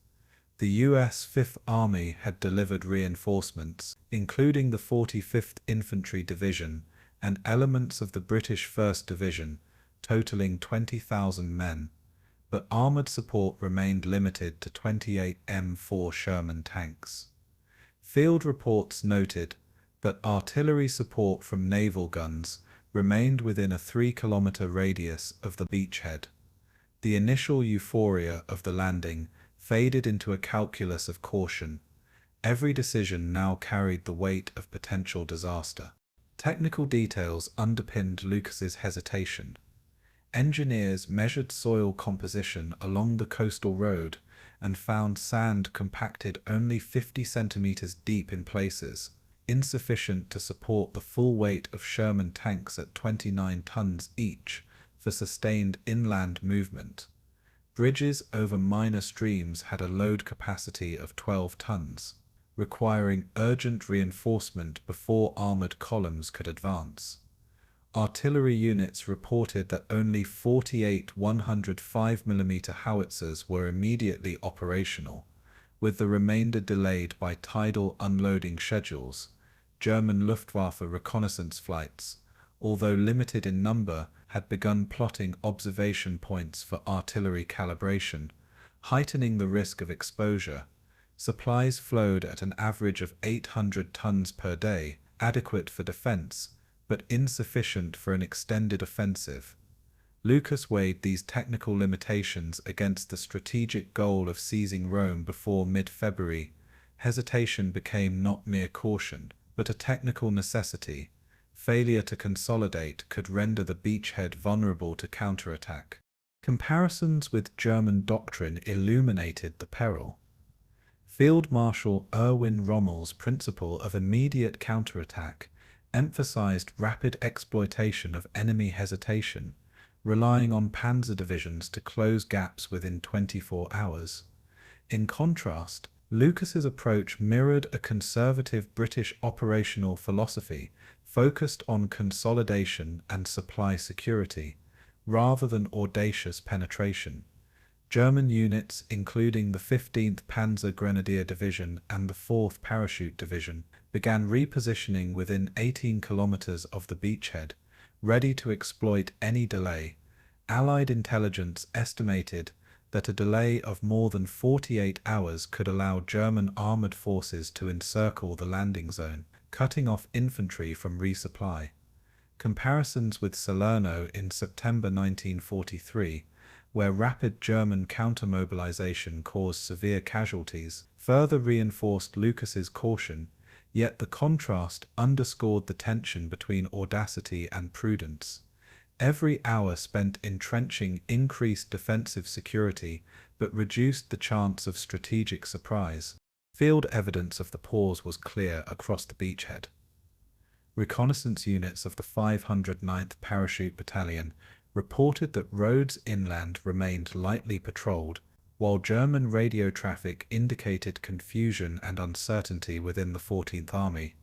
The U.S. Fifth Army had delivered reinforcements, including the 45th Infantry Division and elements of the British 1st Division, totaling 20,000 men, but armored support remained limited to 28 M4 Sherman tanks. Field reports noted that artillery support from naval guns remained within a 3-kilometer radius of the beachhead. The initial euphoria of the landing faded into a calculus of caution. Every decision now carried the weight of potential disaster. Technical details underpinned Lucas's hesitation. Engineers measured soil composition along the coastal road and found sand compacted only 50 centimeters deep in places, insufficient to support the full weight of Sherman tanks at 29 tons each for sustained inland movement. Bridges over minor streams had a load capacity of 12 tons, requiring urgent reinforcement before armored columns could advance. Artillery units reported that only 48 105mm howitzers were immediately operational, with the remainder delayed by tidal unloading schedules. German Luftwaffe reconnaissance flights, although limited in number, had begun plotting observation points for artillery calibration, heightening the risk of exposure. Supplies flowed at an average of 800 tons per day, adequate for defense, but insufficient for an extended offensive. Lucas weighed these technical limitations against the strategic goal of seizing Rome before mid-February. Hesitation became not mere caution, but a technical necessity. Failure to consolidate could render the beachhead vulnerable to counterattack. Comparisons with German doctrine illuminated the peril. Field Marshal Erwin Rommel's principle of immediate counterattack emphasized rapid exploitation of enemy hesitation, relying on panzer divisions to close gaps within 24 hours. In contrast, Lucas's approach mirrored a conservative British operational philosophy focused on consolidation and supply security, rather than audacious penetration. German units, including the 15th Panzer Grenadier Division and the 4th Parachute Division, began repositioning within 18 kilometers of the beachhead, ready to exploit any delay. Allied intelligence estimated that a delay of more than 48 hours could allow German armored forces to encircle the landing zone, cutting off infantry from resupply. Comparisons with Salerno in September 1943 where rapid German counter-mobilization caused severe casualties, further reinforced Lucas's caution, yet the contrast underscored the tension between audacity and prudence. Every hour spent entrenching increased defensive security, but reduced the chance of strategic surprise. Field evidence of the pause was clear across the beachhead. Reconnaissance units of the 509th Parachute Battalion reported that roads inland remained lightly patrolled, while German radio traffic indicated confusion and uncertainty within the 14th Army.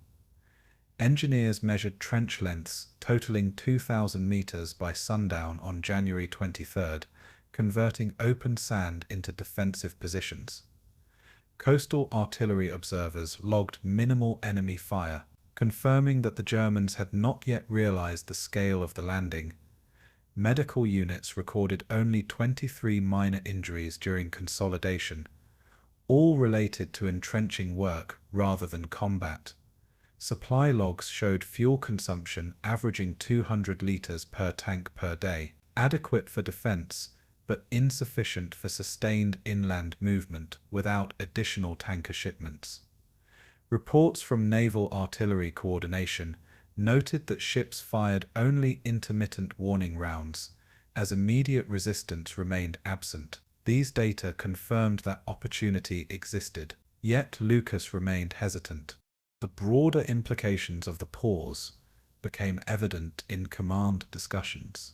Engineers measured trench lengths totaling 2,000 meters by sundown on January 23rd, converting open sand into defensive positions. Coastal artillery observers logged minimal enemy fire, confirming that the Germans had not yet realized the scale of the landing. Medical units recorded only 23 minor injuries during consolidation, all related to entrenching work rather than combat. Supply logs showed fuel consumption averaging 200 liters per tank per day, adequate for defense, but insufficient for sustained inland movement without additional tanker shipments. Reports from Naval Artillery Coordination noted that ships fired only intermittent warning rounds, as immediate resistance remained absent. These data confirmed that opportunity existed, yet Lucas remained hesitant. The broader implications of the pause became evident in command discussions.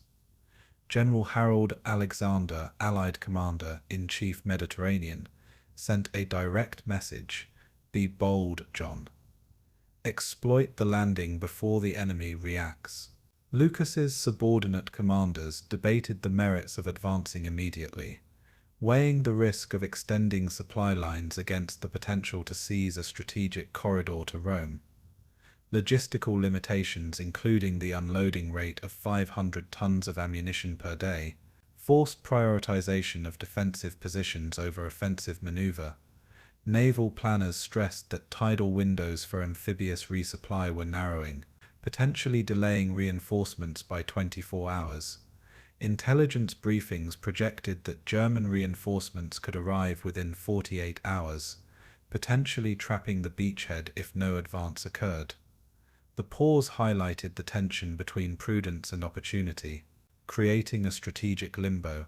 General Harold Alexander, Allied Commander-in-Chief Mediterranean, sent a direct message: "Be bold, John. Exploit the landing before the enemy reacts." Lucas's subordinate commanders debated the merits of advancing immediately, weighing the risk of extending supply lines against the potential to seize a strategic corridor to Rome. Logistical limitations, including the unloading rate of 500 tons of ammunition per day, forced prioritization of defensive positions over offensive maneuver. Naval planners stressed that tidal windows for amphibious resupply were narrowing, potentially delaying reinforcements by 24 hours. Intelligence briefings projected that German reinforcements could arrive within 48 hours, potentially trapping the beachhead if no advance occurred. The pause highlighted the tension between prudence and opportunity, creating a strategic limbo.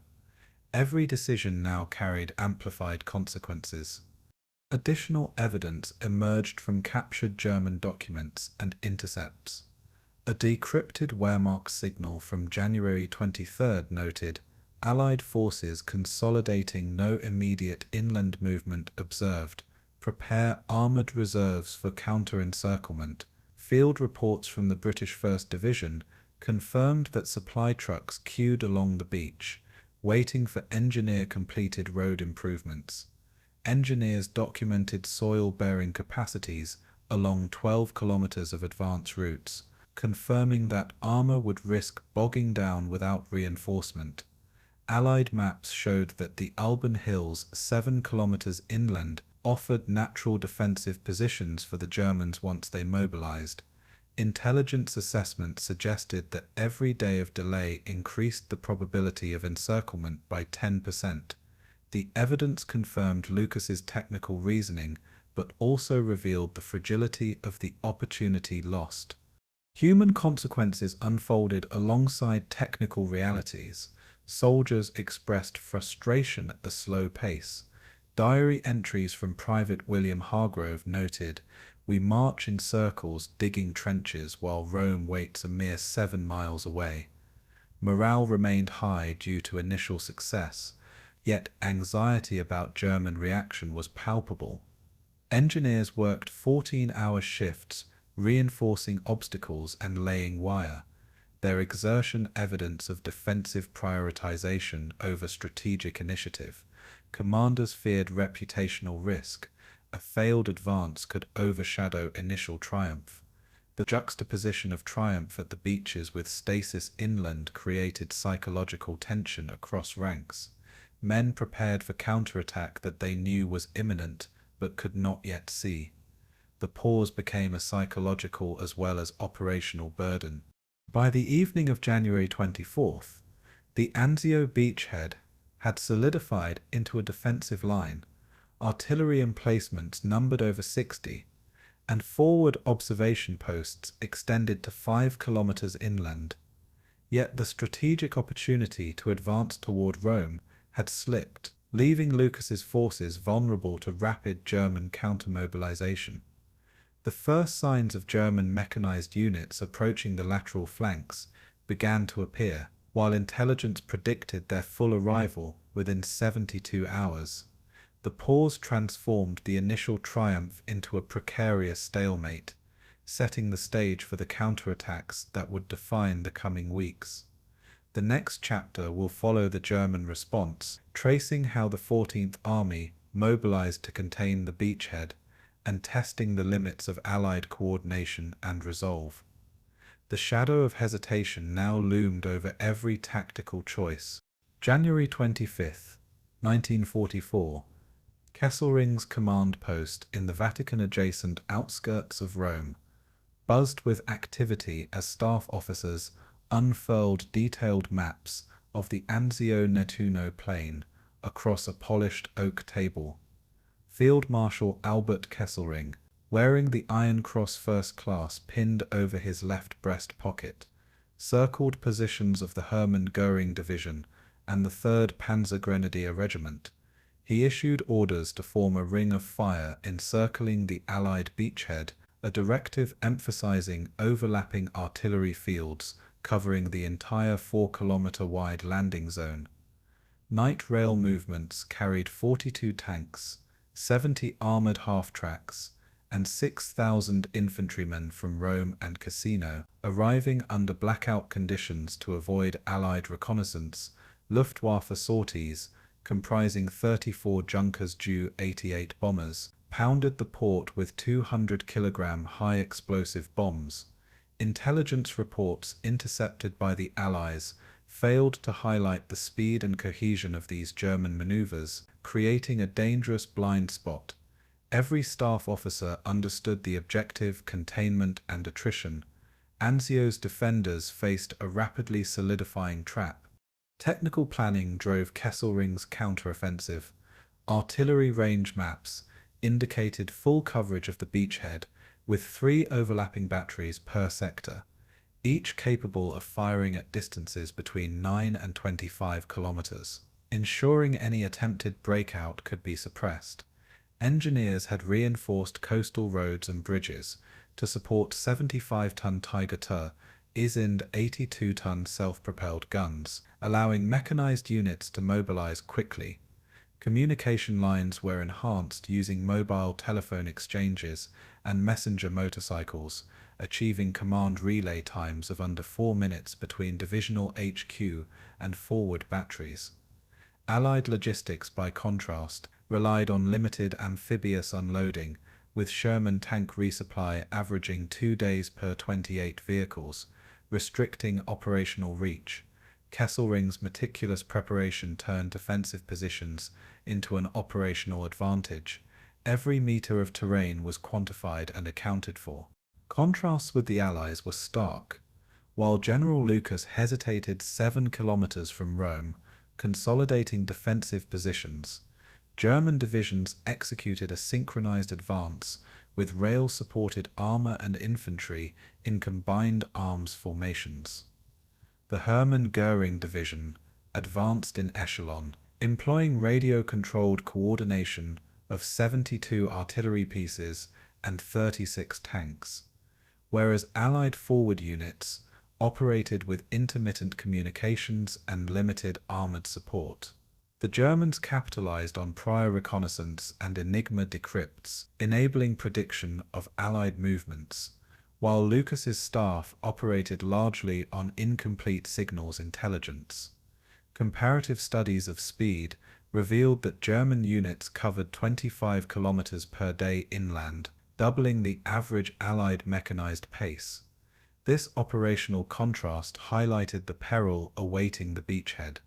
Every decision now carried amplified consequences. Additional evidence emerged from captured German documents and intercepts. A decrypted Wehrmacht signal from January 23 noted, "Allied forces consolidating, no immediate inland movement observed. Prepare armoured reserves for counter-encirclement." Field reports from the British 1st Division confirmed that supply trucks queued along the beach, waiting for engineer-completed road improvements. Engineers documented soil-bearing capacities along 12 kilometers of advance routes, confirming that armor would risk bogging down without reinforcement. Allied maps showed that the Alban Hills, 7 kilometers inland, offered natural defensive positions for the Germans once they mobilized. Intelligence assessment suggested that every day of delay increased the probability of encirclement by 10%. The evidence confirmed Lucas's technical reasoning, but also revealed the fragility of the opportunity lost. Human consequences unfolded alongside technical realities. Soldiers expressed frustration at the slow pace. Diary entries from Private William Hargrove noted, "We march in circles digging trenches while Rome waits a mere 7 miles away." Morale remained high due to initial success, yet anxiety about German reaction was palpable. Engineers worked 14-hour shifts, reinforcing obstacles and laying wire, their exertion evidence of defensive prioritization over strategic initiative. Commanders feared reputational risk. A failed advance could overshadow initial triumph. The juxtaposition of triumph at the beaches with stasis inland created psychological tension across ranks. Men prepared for counterattack that they knew was imminent but could not yet see. The pause became a psychological as well as operational burden. By the evening of January 24th, the Anzio beachhead had solidified into a defensive line. Artillery emplacements numbered over 60, and forward observation posts extended to 5 kilometers inland. Yet the strategic opportunity to advance toward Rome had slipped, leaving Lucas's forces vulnerable to rapid German counter-mobilization. The first signs of German mechanized units approaching the lateral flanks began to appear, while intelligence predicted their full arrival within 72 hours. The pause transformed the initial triumph into a precarious stalemate, setting the stage for the counterattacks that would define the coming weeks. The next chapter will follow the German response, tracing how the 14th Army mobilized to contain the beachhead and testing the limits of Allied coordination and resolve. The shadow of hesitation now loomed over every tactical choice. January 25th, 1944. Kesselring's command post in the Vatican-adjacent outskirts of Rome buzzed with activity as staff officers unfurled detailed maps of the Anzio Annie plain across a polished oak table. Field Marshal Albert Kesselring, wearing the Iron Cross First Class pinned over his left breast pocket, circled positions of the Hermann Goering Division and the 3rd Panzer Grenadier Regiment. He issued orders to form a ring of fire encircling the Allied beachhead, a directive emphasizing overlapping artillery fields covering the entire 4-kilometer-wide landing zone. Night rail movements carried 42 tanks, 70 armored half-tracks, and 6,000 infantrymen from Rome and Cassino, arriving under blackout conditions to avoid Allied reconnaissance. Luftwaffe sorties, comprising 34 Junkers Ju-88 bombers, pounded the port with 200-kilogram high-explosive bombs. Intelligence reports intercepted by the Allies failed to highlight the speed and cohesion of these German maneuvers, creating a dangerous blind spot. Every staff officer understood the objective: containment and attrition. Anzio's defenders faced a rapidly solidifying trap. Technical planning drove Kesselring's counteroffensive. Artillery range maps indicated full coverage of the beachhead, with 3 overlapping batteries per sector, each capable of firing at distances between 9 and 25 kilometers, ensuring any attempted breakout could be suppressed. Engineers had reinforced coastal roads and bridges to support 75-ton Tiger II and 82-ton self-propelled guns, allowing mechanized units to mobilize quickly. Communication lines were enhanced using mobile telephone exchanges and messenger motorcycles, achieving command relay times of under 4 minutes between divisional HQ and forward batteries. Allied logistics, by contrast, relied on limited amphibious unloading, with Sherman tank resupply averaging 2 days per 28 vehicles, restricting operational reach. Kesselring's meticulous preparation turned defensive positions into an operational advantage. Every meter of terrain was quantified and accounted for. Contrasts with the Allies were stark. While General Lucas hesitated 7 kilometers from Rome, consolidating defensive positions, German divisions executed a synchronized advance with rail-supported armor and infantry in combined arms formations. The Hermann Goering Division advanced in echelon, employing radio-controlled coordination of 72 artillery pieces and 36 tanks, whereas Allied forward units operated with intermittent communications and limited armored support. The Germans capitalized on prior reconnaissance and Enigma decrypts, enabling prediction of Allied movements, while Lucas's staff operated largely on incomplete signals intelligence. Comparative studies of speed revealed that German units covered 25 kilometers per day inland, doubling the average Allied mechanized pace. This operational contrast highlighted the peril awaiting the beachhead.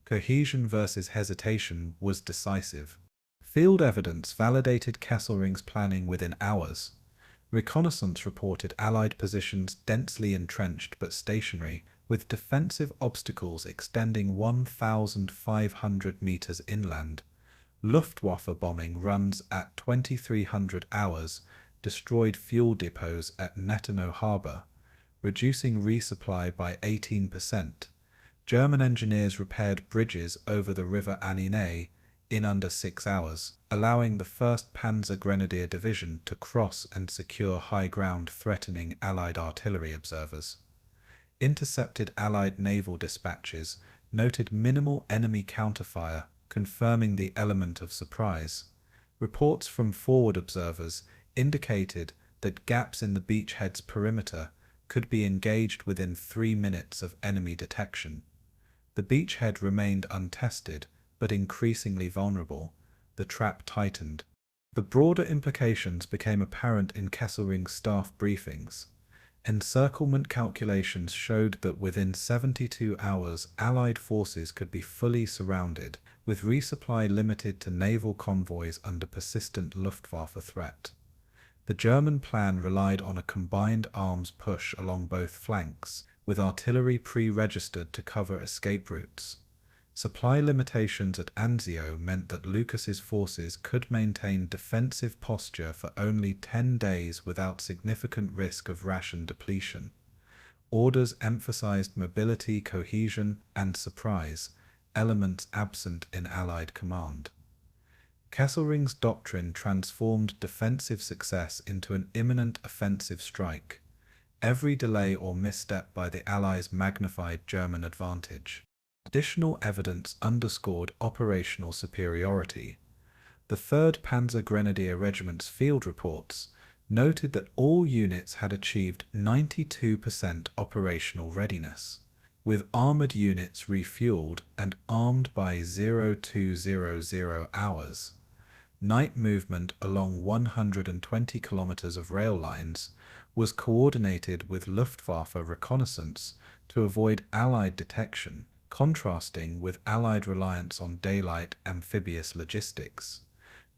Cohesion versus hesitation was decisive. Field evidence validated Kesselring's planning within hours. Reconnaissance reported Allied positions densely entrenched but stationary, with defensive obstacles extending 1,500 meters inland. Luftwaffe bombing runs at 2,300 hours destroyed fuel depots at Netano Harbour, reducing resupply by 18%. German engineers repaired bridges over the River Annie in under 6 hours, allowing the 1st Panzer Grenadier Division to cross and secure high ground threatening Allied artillery observers. Intercepted Allied naval dispatches noted minimal enemy counterfire, confirming the element of surprise. Reports from forward observers indicated that gaps in the beachhead's perimeter could be engaged within 3 minutes of enemy detection. The beachhead remained untested, but increasingly vulnerable. The trap tightened. The broader implications became apparent in Kesselring's staff briefings. Encirclement calculations showed that within 72 hours Allied forces could be fully surrounded, with resupply limited to naval convoys under persistent Luftwaffe threat. The German plan relied on a combined arms push along both flanks, with artillery pre-registered to cover escape routes. Supply limitations at Anzio meant that Lucas's forces could maintain defensive posture for only 10 days without significant risk of ration depletion. Orders emphasized mobility, cohesion, and surprise, elements absent in Allied command. Kesselring's doctrine transformed defensive success into an imminent offensive strike. Every delay or misstep by the Allies magnified German advantage. Additional evidence underscored operational superiority. The 3rd Panzer Grenadier Regiment's field reports noted that all units had achieved 92% operational readiness, with armored units refueled and armed by 0200 hours. Night movement along 120 kilometers of rail lines was coordinated with Luftwaffe reconnaissance to avoid Allied detection, contrasting with Allied reliance on daylight amphibious logistics.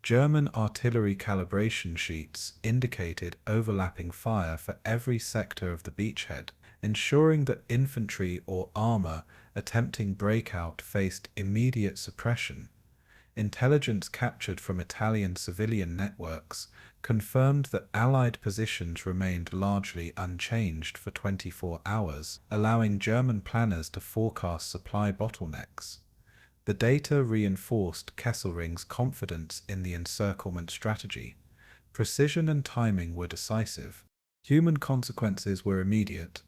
German artillery calibration sheets indicated overlapping fire for every sector of the beachhead, ensuring that infantry or armor attempting breakout faced immediate suppression. Intelligence captured from Italian civilian networks confirmed that Allied positions remained largely unchanged for 24 hours, allowing German planners to forecast supply bottlenecks. The data reinforced Kesselring's confidence in the encirclement strategy. Precision and timing were decisive. Human consequences were immediate.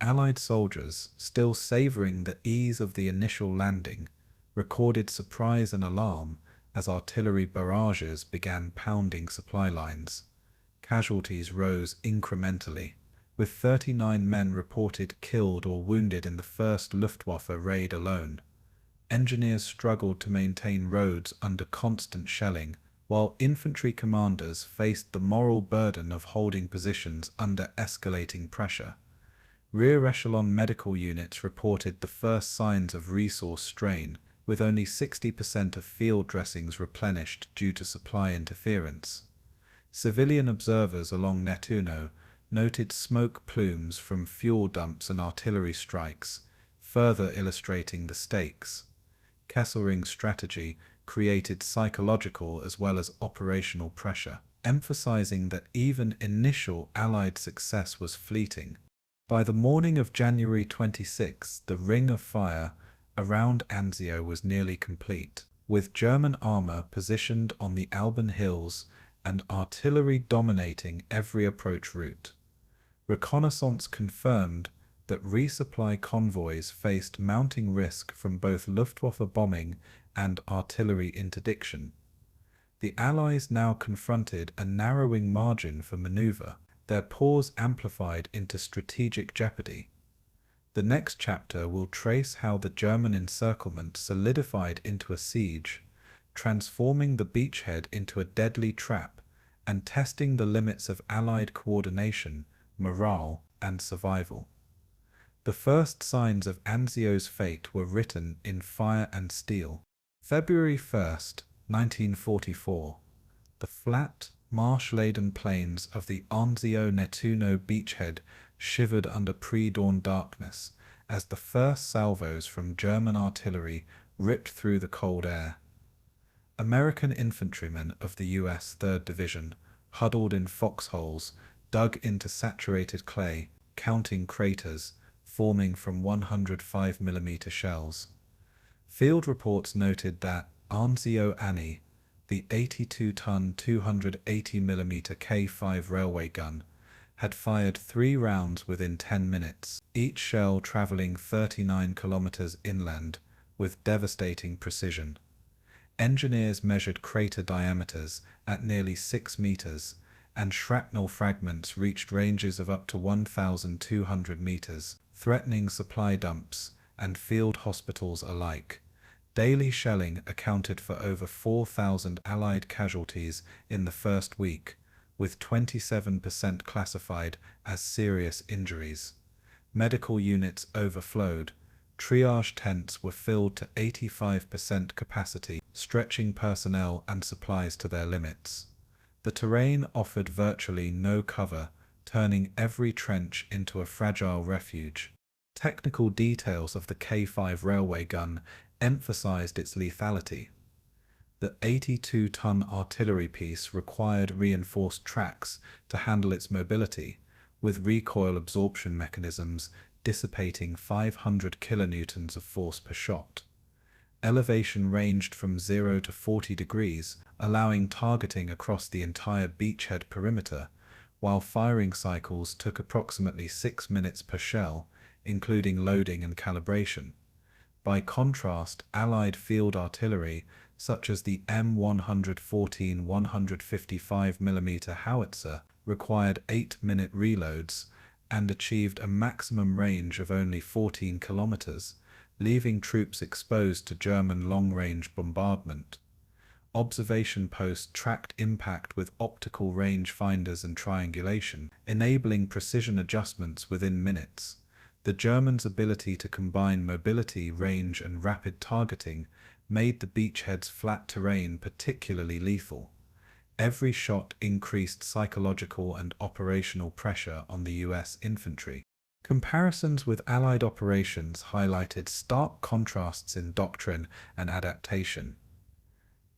Allied soldiers, still savoring the ease of the initial landing, recorded surprise and alarm as artillery barrages began pounding supply lines. Casualties rose incrementally, with 39 men reported killed or wounded in the first Luftwaffe raid alone. Engineers struggled to maintain roads under constant shelling, while infantry commanders faced the moral burden of holding positions under escalating pressure. Rear echelon medical units reported the first signs of resource strain, with only 60% of field dressings replenished due to supply interference. Civilian observers along Nettuno noted smoke plumes from fuel dumps and artillery strikes, further illustrating the stakes. Kesselring's strategy created psychological as well as operational pressure, emphasizing that even initial Allied success was fleeting. By the morning of January 26, the ring of fire around Anzio was nearly complete, with German armor positioned on the Alban Hills and artillery dominating every approach route. Reconnaissance confirmed that resupply convoys faced mounting risk from both Luftwaffe bombing and artillery interdiction. The Allies now confronted a narrowing margin for maneuver, their pause amplified into strategic jeopardy. The next chapter will trace how the German encirclement solidified into a siege, transforming the beachhead into a deadly trap and testing the limits of Allied coordination, morale, and survival. The first signs of Anzio's fate were written in fire and steel. February 1st, 1944. The flat, marsh-laden plains of the Anzio Nettuno beachhead shivered under pre-dawn darkness as the first salvos from German artillery ripped through the cold air. American infantrymen of the U.S. 3rd Division, huddled in foxholes, dug into saturated clay, counting craters, forming from 105mm shells. Field reports noted that Anzio Annie, the 82-ton 280mm K5 railway gun, had fired 3 rounds within 10 minutes, each shell traveling 39 kilometers inland with devastating precision. Engineers measured crater diameters at nearly 6 meters, and shrapnel fragments reached ranges of up to 1,200 meters, threatening supply dumps and field hospitals alike. Daily shelling accounted for over 4,000 Allied casualties in the first week, with 27% classified as serious injuries. Medical units overflowed. Triage tents were filled to 85% capacity, stretching personnel and supplies to their limits. The terrain offered virtually no cover, turning every trench into a fragile refuge. Technical details of the K5 railway gun emphasized its lethality. The 82-ton artillery piece required reinforced tracks to handle its mobility, with recoil absorption mechanisms dissipating 500 kilonewtons of force per shot. Elevation ranged from 0 to 40 degrees, allowing targeting across the entire beachhead perimeter, while firing cycles took approximately 6 minutes per shell, including loading and calibration. By contrast, Allied field artillery, such as the M114 155mm howitzer, required 8-minute reloads and achieved a maximum range of only 14 kilometers, leaving troops exposed to German long-range bombardment. Observation posts tracked impact with optical range finders and triangulation, enabling precision adjustments within minutes. The Germans' ability to combine mobility, range, and rapid targeting made the beachhead's flat terrain particularly lethal. Every shot increased psychological and operational pressure on the U.S. infantry. Comparisons with Allied operations highlighted stark contrasts in doctrine and adaptation.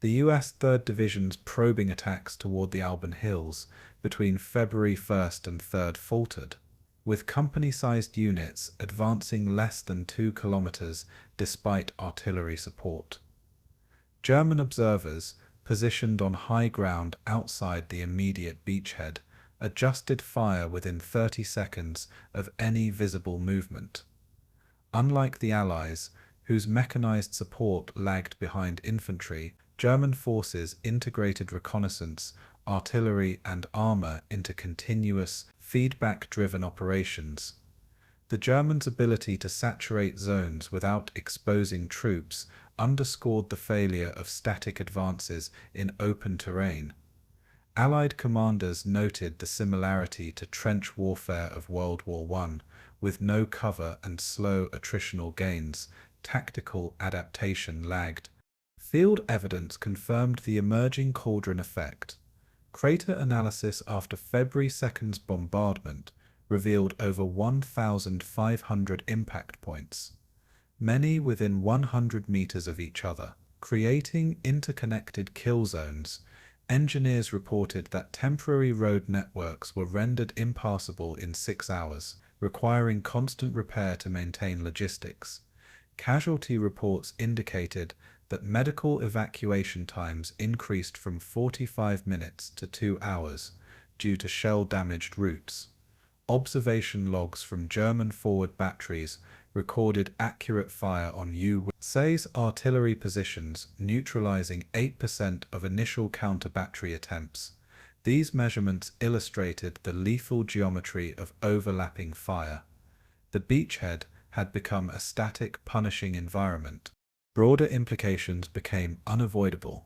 The U.S. 3rd Division's probing attacks toward the Alban Hills between February 1st and 3rd faltered, with company-sized units advancing less than 2 kilometers despite artillery support. German observers, positioned on high ground outside the immediate beachhead, adjusted fire within 30 seconds of any visible movement. Unlike the Allies, whose mechanized support lagged behind infantry, German forces integrated reconnaissance, artillery, and armor into continuous, feedback-driven operations. The Germans' ability to saturate zones without exposing troops underscored the failure of static advances in open terrain. Allied commanders noted the similarity to trench warfare of World War I, with no cover and slow attritional gains. Tactical adaptation lagged. Field evidence confirmed the emerging Cauldron effect. Crater analysis after February 2nd's bombardment revealed over 1,500 impact points, many within 100 meters of each other, creating interconnected kill zones. Engineers reported that temporary road networks were rendered impassable in 6 hours, requiring constant repair to maintain logistics. Casualty reports indicated that medical evacuation times increased from 45 minutes to 2 hours due to shell-damaged routes. Observation logs from German forward batteries recorded accurate fire on U.S. artillery positions, neutralizing 8% of initial counter-battery attempts. These measurements illustrated the lethal geometry of overlapping fire. The beachhead had become a static, punishing environment. Broader implications became unavoidable.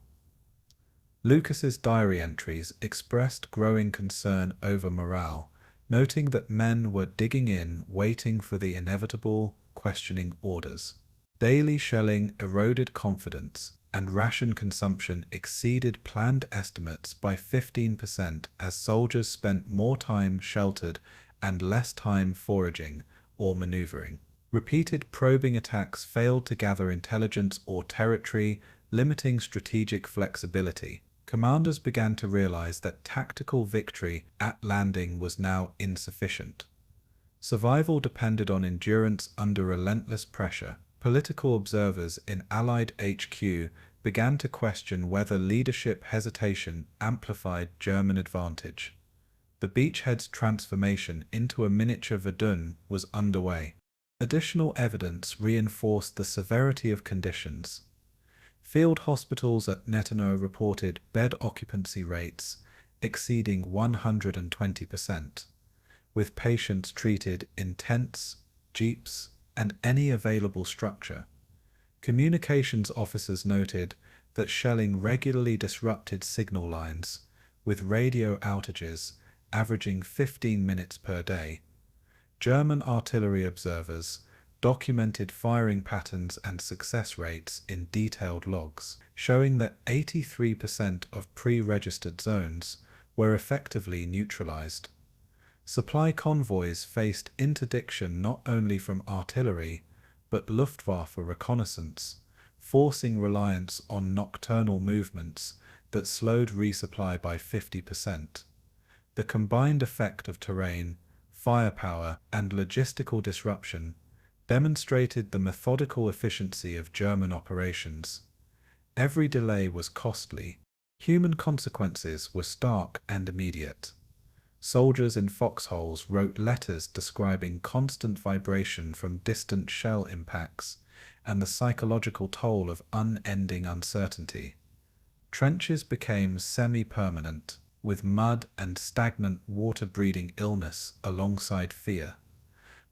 Lucas's diary entries expressed growing concern over morale, noting that men were digging in, waiting for the inevitable, questioning orders. Daily shelling eroded confidence, and ration consumption exceeded planned estimates by 15% as soldiers spent more time sheltered and less time foraging or maneuvering. Repeated probing attacks failed to gather intelligence or territory, limiting strategic flexibility. Commanders began to realize that tactical victory at landing was now insufficient. Survival depended on endurance under relentless pressure. Political observers in Allied HQ began to question whether leadership hesitation amplified German advantage. The beachhead's transformation into a miniature Verdun was underway. Additional evidence reinforced the severity of conditions. Field hospitals at Netanel reported bed occupancy rates exceeding 120%, with patients treated in tents, jeeps, and any available structure. Communications officers noted that shelling regularly disrupted signal lines, with radio outages averaging 15 minutes per day. German artillery observers documented firing patterns and success rates in detailed logs, showing that 83% of pre-registered zones were effectively neutralized. Supply convoys faced interdiction not only from artillery, but Luftwaffe reconnaissance, forcing reliance on nocturnal movements that slowed resupply by 50%. The combined effect of terrain, firepower, and logistical disruption demonstrated the methodical efficiency of German operations. Every delay was costly. Human consequences were stark and immediate. Soldiers in foxholes wrote letters describing constant vibration from distant shell impacts and the psychological toll of unending uncertainty. Trenches became semi-permanent, with mud and stagnant water breeding illness alongside fear.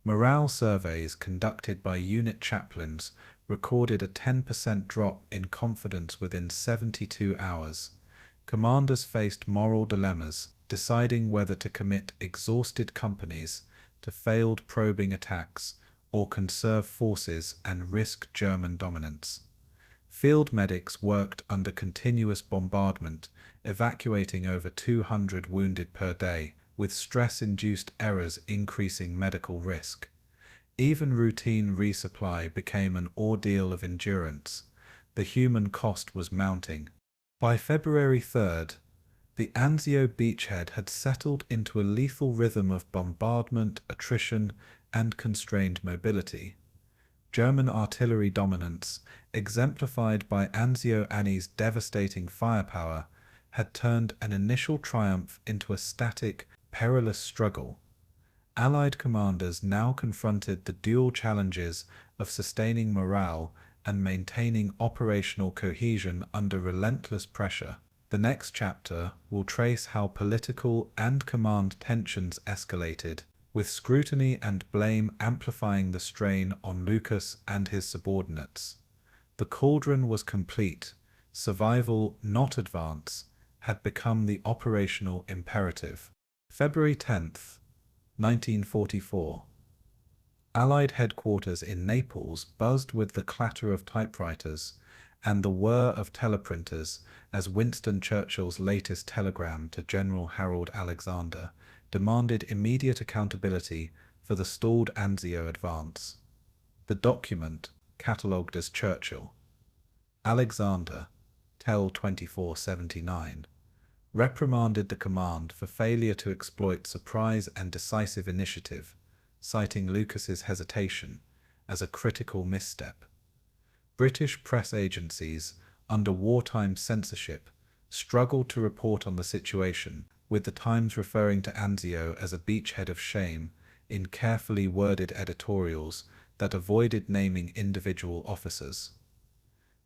Morale surveys conducted by unit chaplains recorded a 10% drop in confidence within 72 hours. Commanders faced moral dilemmas, deciding whether to commit exhausted companies to failed probing attacks or conserve forces and risk German dominance. Field medics worked under continuous bombardment, evacuating over 200 wounded per day, with stress-induced errors increasing medical risk. Even routine resupply became an ordeal of endurance. The human cost was mounting. By February 3rd, the Anzio beachhead had settled into a lethal rhythm of bombardment, attrition, and constrained mobility. German artillery dominance, exemplified by Anzio Annie's devastating firepower, had turned an initial triumph into a static, perilous struggle. Allied commanders now confronted the dual challenges of sustaining morale and maintaining operational cohesion under relentless pressure. The next chapter will trace how political and command tensions escalated, with scrutiny and blame amplifying the strain on Lucas and his subordinates. The Cauldron was complete. Survival, not advance, had become the operational imperative. February 10th, 1944. Allied headquarters in Naples buzzed with the clatter of typewriters and the whir of teleprinters as Winston Churchill's latest telegram to General Harold Alexander demanded immediate accountability for the stalled Anzio advance. The document, catalogued as Churchill, Alexander, Tel 2479, reprimanded the command for failure to exploit surprise and decisive initiative, citing Lucas's hesitation as a critical misstep. British press agencies, under wartime censorship, struggled to report on the situation, with the Times referring to Anzio as a beachhead of shame in carefully worded editorials that avoided naming individual officers.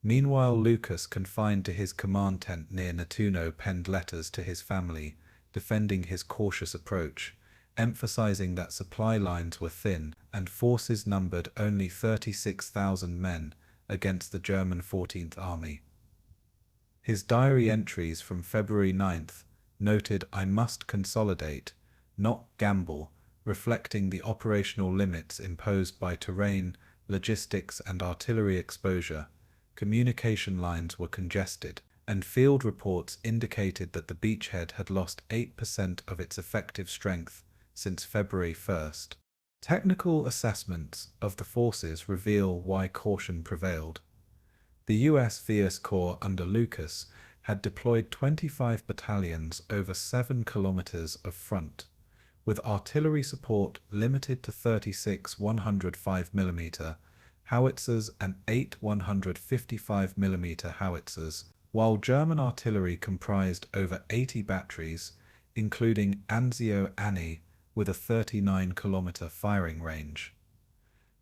Meanwhile, Lucas, confined to his command tent near Nettuno, penned letters to his family, defending his cautious approach, emphasizing that supply lines were thin and forces numbered only 36,000 men against the German 14th Army. His diary entries from February 9th noted, "I must consolidate, not gamble," reflecting the operational limits imposed by terrain, logistics, and artillery exposure. Communication lines were congested, and field reports indicated that the beachhead had lost 8% of its effective strength since February 1st. Technical assessments of the forces reveal why caution prevailed. The U.S. VS Corps under Lucas had deployed 25 battalions over 7 kilometers of front, with artillery support limited to 36 105mm howitzers and 8 155mm howitzers, while German artillery comprised over 80 batteries, including Anzio Annie with a 39-kilometer firing range.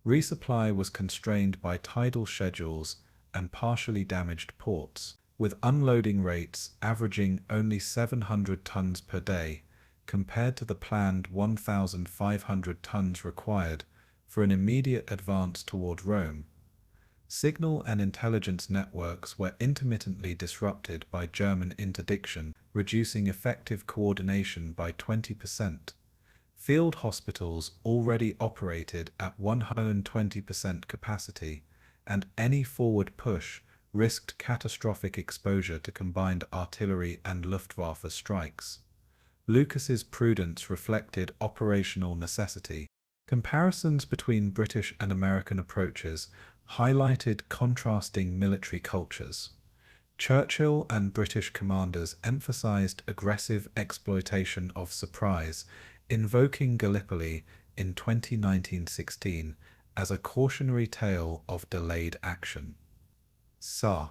Resupply was constrained by tidal schedules and partially damaged ports, with unloading rates averaging only 700 tons per day, compared to the planned 1,500 tons required for an immediate advance toward Rome. Signal and intelligence networks were intermittently disrupted by German interdiction, reducing effective coordination by 20%. Field hospitals already operated at 120% capacity, and any forward push risked catastrophic exposure to combined artillery and Luftwaffe strikes. Lucas's prudence reflected operational necessity. Comparisons between British and American approaches highlighted contrasting military cultures. Churchill and British commanders emphasized aggressive exploitation of surprise, invoking Gallipoli in 2019-16 as a cautionary tale of delayed action. SA.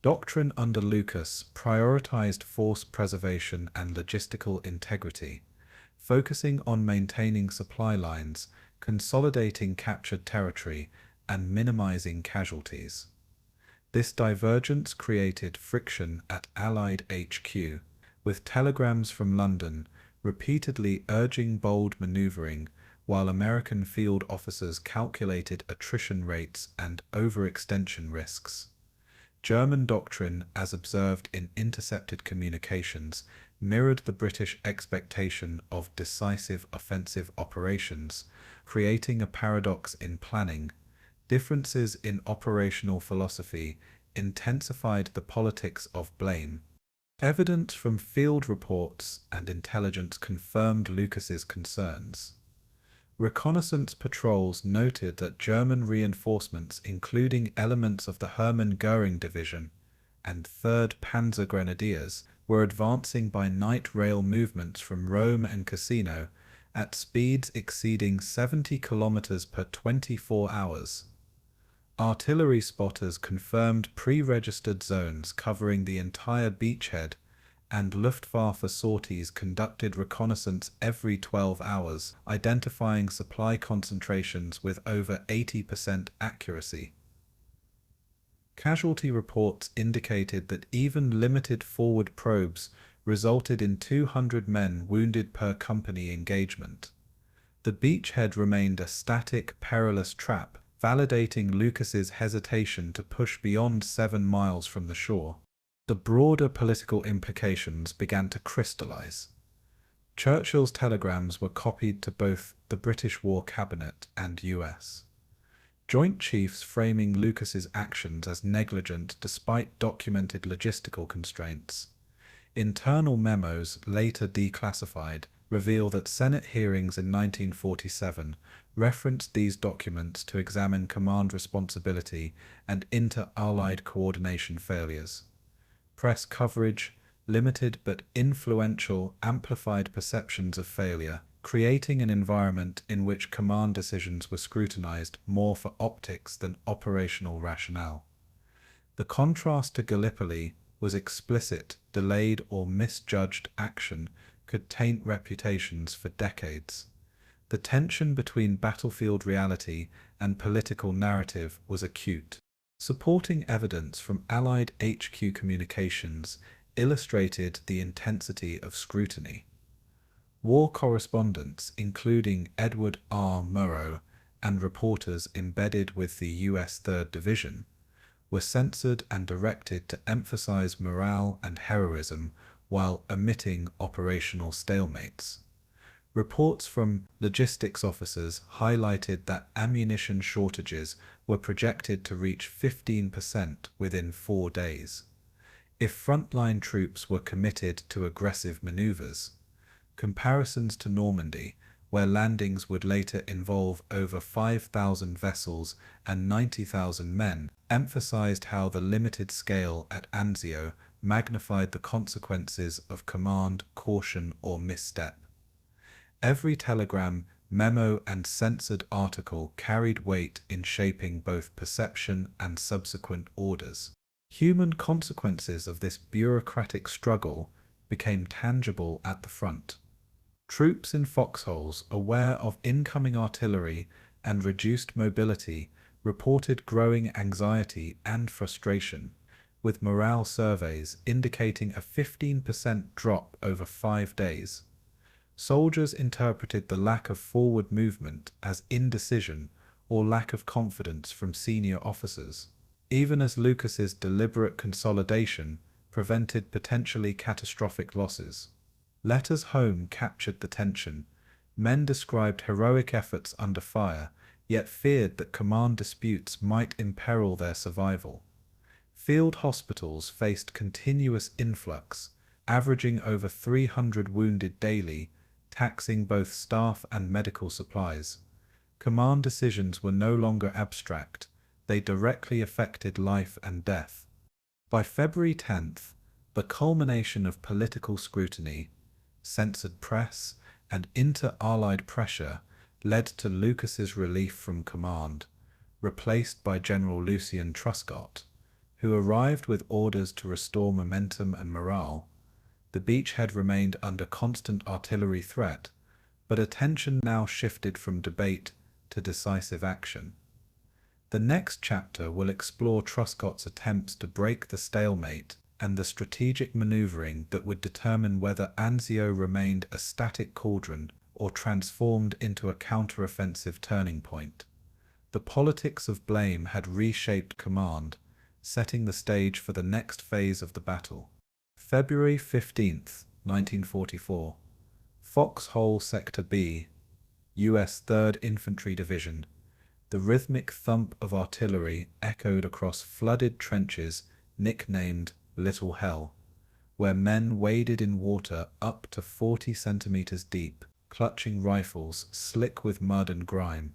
Doctrine under Lucas prioritized force preservation and logistical integrity, focusing on maintaining supply lines, consolidating captured territory, and minimizing casualties. This divergence created friction at Allied HQ, with telegrams from London repeatedly urging bold maneuvering, while American field officers calculated attrition rates and overextension risks. German doctrine, as observed in intercepted communications, mirrored the British expectation of decisive offensive operations, creating a paradox in planning. Differences in operational philosophy intensified the politics of blame. Evidence from field reports and intelligence confirmed Lucas's concerns. Reconnaissance patrols noted that German reinforcements, including elements of the Hermann Göring Division and 3rd Panzer Grenadiers, were advancing by night rail movements from Rome and Cassino at speeds exceeding 70 kilometers per 24 hours. Artillery spotters confirmed pre-registered zones covering the entire beachhead, and Luftwaffe sorties conducted reconnaissance every 12 hours, identifying supply concentrations with over 80% accuracy. Casualty reports indicated that even limited forward probes resulted in 200 men wounded per company engagement. The beachhead remained a static, perilous trap, validating Lucas's hesitation to push beyond 7 miles from the shore. The broader political implications began to crystallize. Churchill's telegrams were copied to both the British War Cabinet and US. Joint Chiefs framing Lucas's actions as negligent despite documented logistical constraints. Internal memos, later declassified, reveal that Senate hearings in 1947 referenced these documents to examine command responsibility and inter-Allied coordination failures. Press coverage, limited but influential, amplified perceptions of failure, creating an environment in which command decisions were scrutinized more for optics than operational rationale. The contrast to Gallipoli was explicit. Delayed or misjudged action could taint reputations for decades. The tension between battlefield reality and political narrative was acute. Supporting evidence from Allied HQ communications illustrated the intensity of scrutiny. War correspondents, including Edward R. Murrow, and reporters embedded with the U.S. 3rd Division, were censored and directed to emphasize morale and heroism while omitting operational stalemates. Reports from logistics officers highlighted that ammunition shortages were projected to reach 15% within 4 days. If frontline troops were committed to aggressive maneuvers, comparisons to Normandy, where landings would later involve over 5,000 vessels and 90,000 men, emphasized how the limited scale at Anzio magnified the consequences of command, caution, or misstep. Every telegram, memo, and censored article carried weight in shaping both perception and subsequent orders. Human consequences of this bureaucratic struggle became tangible at the front. Troops in foxholes, aware of incoming artillery and reduced mobility, reported growing anxiety and frustration, with morale surveys indicating a 15% drop over 5 days. Soldiers interpreted the lack of forward movement as indecision or lack of confidence from senior officers, even as Lucas's deliberate consolidation prevented potentially catastrophic losses. Letters home captured the tension. Men described heroic efforts under fire, yet feared that command disputes might imperil their survival. Field hospitals faced continuous influx, averaging over 300 wounded daily, taxing both staff and medical supplies. Command decisions were no longer abstract, they directly affected life and death. By February 10th, the culmination of political scrutiny, censored press, and inter-allied pressure led to Lucas's relief from command, replaced by General Lucien Truscott, who arrived with orders to restore momentum and morale. The beachhead remained under constant artillery threat, but attention now shifted from debate to decisive action. The next chapter will explore Truscott's attempts to break the stalemate and the strategic maneuvering that would determine whether Anzio remained a static cauldron or transformed into a counteroffensive turning point. The politics of blame had reshaped command, setting the stage for the next phase of the battle. February 15th, 1944. Foxhole Sector B, U.S. 3rd Infantry Division. The rhythmic thump of artillery echoed across flooded trenches nicknamed Little Hell, where men waded in water up to 40 centimeters deep, clutching rifles slick with mud and grime.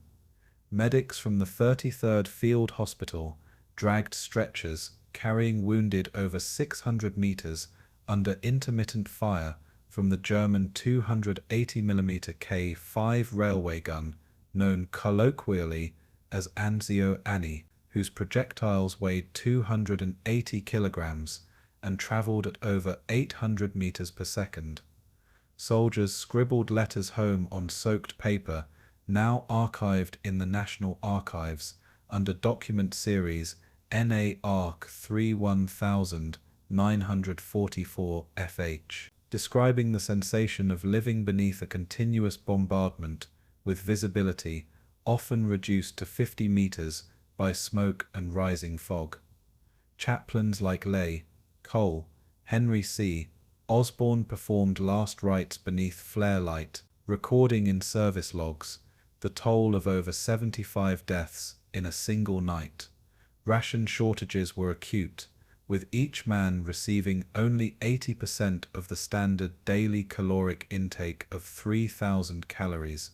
Medics from the 33rd Field Hospital dragged stretchers carrying wounded over 600 meters under intermittent fire from the German 280mm K5 railway gun, known colloquially as Anzio Annie, whose projectiles weighed 280 kilograms and traveled at over 800 meters per second. Soldiers scribbled letters home on soaked paper, now archived in the National Archives under document series NA ARC 31944 FH, describing the sensation of living beneath a continuous bombardment with visibility often reduced to 50 meters by smoke and rising fog. Chaplains like Lay, Cole, Henry C. Osborne performed last rites beneath flare light, recording in service logs the toll of over 75 deaths in a single night. Ration shortages were acute, with each man receiving only 80% of the standard daily caloric intake of 3,000 calories.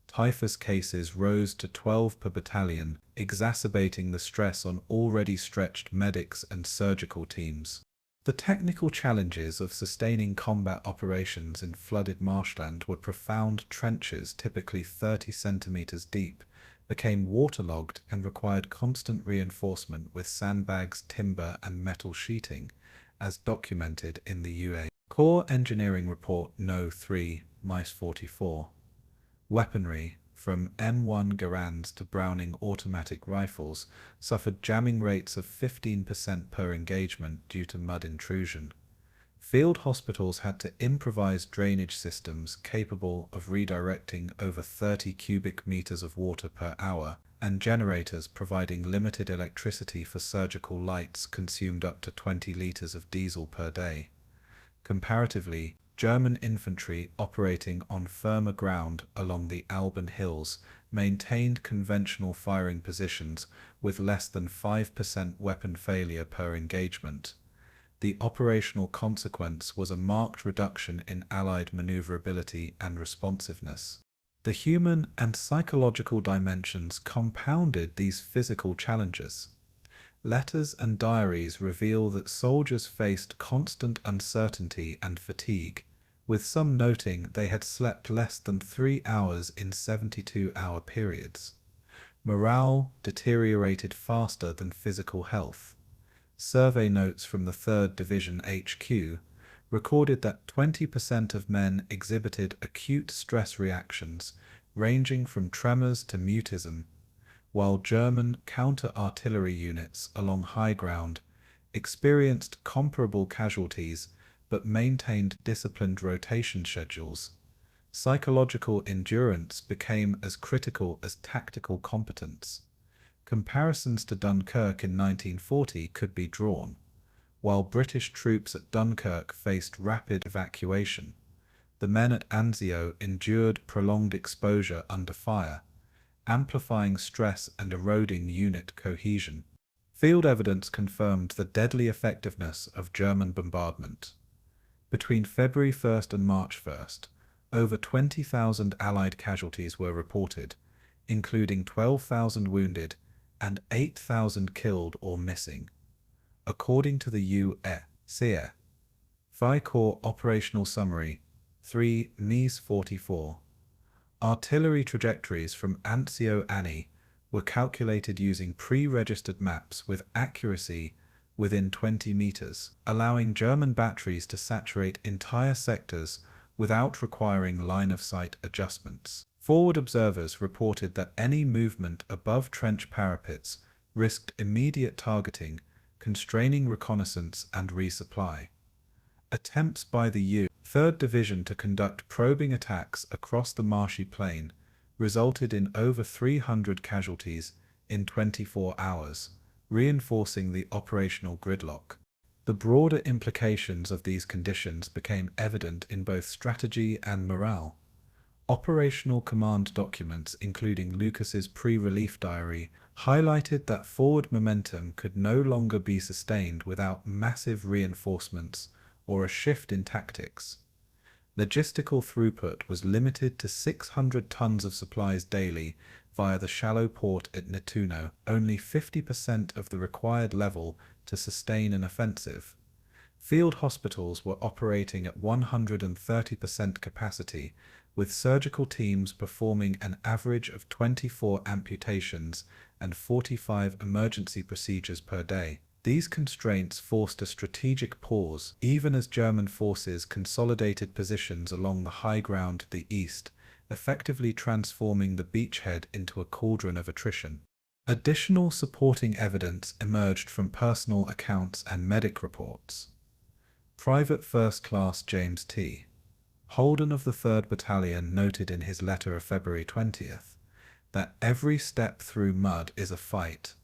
Typhus cases rose to 12 per battalion, exacerbating the stress on already stretched medics and surgical teams. The technical challenges of sustaining combat operations in flooded marshland were profound. Trenches, typically 30 centimeters deep, became waterlogged and required constant reinforcement with sandbags, timber, and metal sheeting, as documented in the UA Corps Engineering Report No. 3, MICE 44. Weaponry, from M1 Garands to Browning automatic rifles, suffered jamming rates of 15% per engagement due to mud intrusion. Field hospitals had to improvise drainage systems capable of redirecting over 30 cubic meters of water per hour, and generators providing limited electricity for surgical lights consumed up to 20 liters of diesel per day. Comparatively, German infantry operating on firmer ground along the Alban Hills maintained conventional firing positions with less than 5% weapon failure per engagement. The operational consequence was a marked reduction in Allied maneuverability and responsiveness. The human and psychological dimensions compounded these physical challenges. Letters and diaries reveal that soldiers faced constant uncertainty and fatigue, with some noting they had slept less than 3 hours in 72-hour periods. Morale deteriorated faster than physical health. Survey notes from the 3rd Division HQ recorded that 20% of men exhibited acute stress reactions ranging from tremors to mutism, while German counter-artillery units along high ground experienced comparable casualties but maintained disciplined rotation schedules. Psychological endurance became as critical as tactical competence. Comparisons to Dunkirk in 1940 could be drawn. While British troops at Dunkirk faced rapid evacuation, the men at Anzio endured prolonged exposure under fire, amplifying stress and eroding unit cohesion. Field evidence confirmed the deadly effectiveness of German bombardment. Between February 1st and March 1st, over 20,000 Allied casualties were reported, including 12,000 wounded and 8,000 killed or missing. According to the U.S. Corps Operational Summary 3 Mies 44, artillery trajectories from Anzio Annie were calculated using pre-registered maps with accuracy within 20 meters, allowing German batteries to saturate entire sectors without requiring line-of-sight adjustments. Forward observers reported that any movement above trench parapets risked immediate targeting, constraining reconnaissance and resupply. Attempts by the 3rd Division to conduct probing attacks across the marshy plain resulted in over 300 casualties in 24 hours, reinforcing the operational gridlock. The broader implications of these conditions became evident in both strategy and morale. Operational command documents, including Lucas's pre-relief diary, highlighted that forward momentum could no longer be sustained without massive reinforcements or a shift in tactics. Logistical throughput was limited to 600 tons of supplies daily via the shallow port at Nettuno, only 50% of the required level to sustain an offensive. Field hospitals were operating at 130% capacity, with surgical teams performing an average of 24 amputations and 45 emergency procedures per day. These constraints forced a strategic pause, even as German forces consolidated positions along the high ground to the east, effectively transforming the beachhead into a cauldron of attrition. Additional supporting evidence emerged from personal accounts and medic reports. Private First Class James T. Holden of the 3rd Battalion noted in his letter of February 20th that every step through mud is a fight,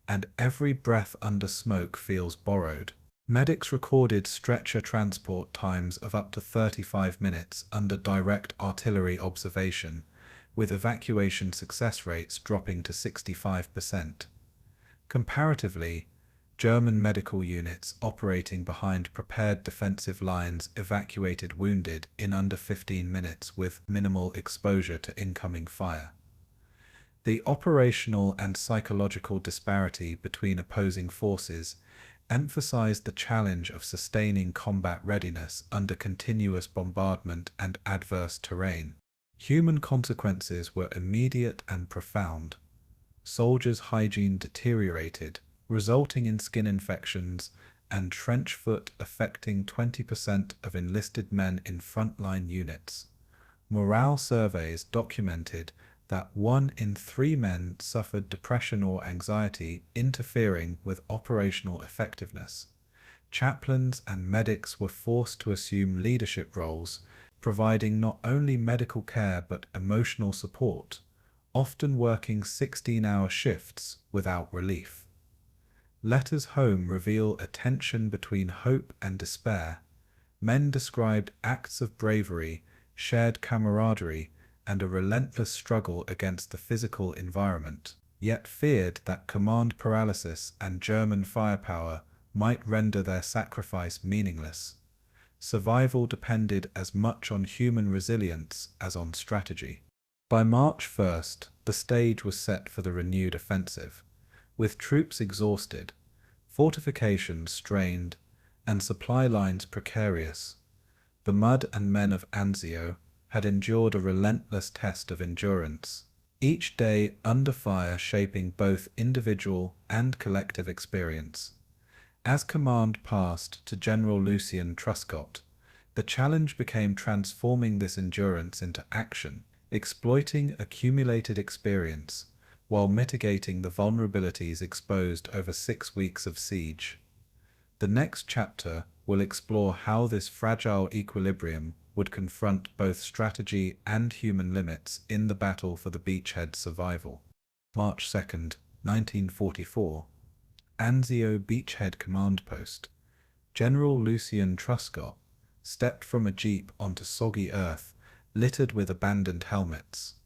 and every breath under smoke feels borrowed. Medics recorded stretcher transport times of up to 35 minutes under direct artillery observation, with evacuation success rates dropping to 65%. Comparatively, German medical units operating behind prepared defensive lines evacuated wounded in under 15 minutes with minimal exposure to incoming fire. The operational and psychological disparity between opposing forces emphasized the challenge of sustaining combat readiness under continuous bombardment and adverse terrain. Human consequences were immediate and profound. Soldiers' hygiene deteriorated, resulting in skin infections and trench foot affecting 20% of enlisted men in frontline units. Morale surveys documented that 1 in 3 men suffered depression or anxiety, interfering with operational effectiveness. Chaplains and medics were forced to assume leadership roles, providing not only medical care but emotional support, often working 16-hour shifts without relief. Letters home reveal a tension between hope and despair. Men described acts of bravery, shared camaraderie, and a relentless struggle against the physical environment, yet feared that command paralysis and German firepower might render their sacrifice meaningless. Survival depended as much on human resilience as on strategy. By March 1st, the stage was set for the renewed offensive, with troops exhausted, fortifications strained, and supply lines precarious. The mud and men of Anzio had endured a relentless test of endurance, each day under fire shaping both individual and collective experience. As command passed to General Lucien Truscott, the challenge became transforming this endurance into action, exploiting accumulated experience, while mitigating the vulnerabilities exposed over 6 weeks of siege. The next chapter will explore how this fragile equilibrium would confront both strategy and human limits in the battle for the beachhead's survival. March 2nd, 1944. Anzio Beachhead Command Post. General Lucien Truscott stepped from a jeep onto soggy earth littered with abandoned helmets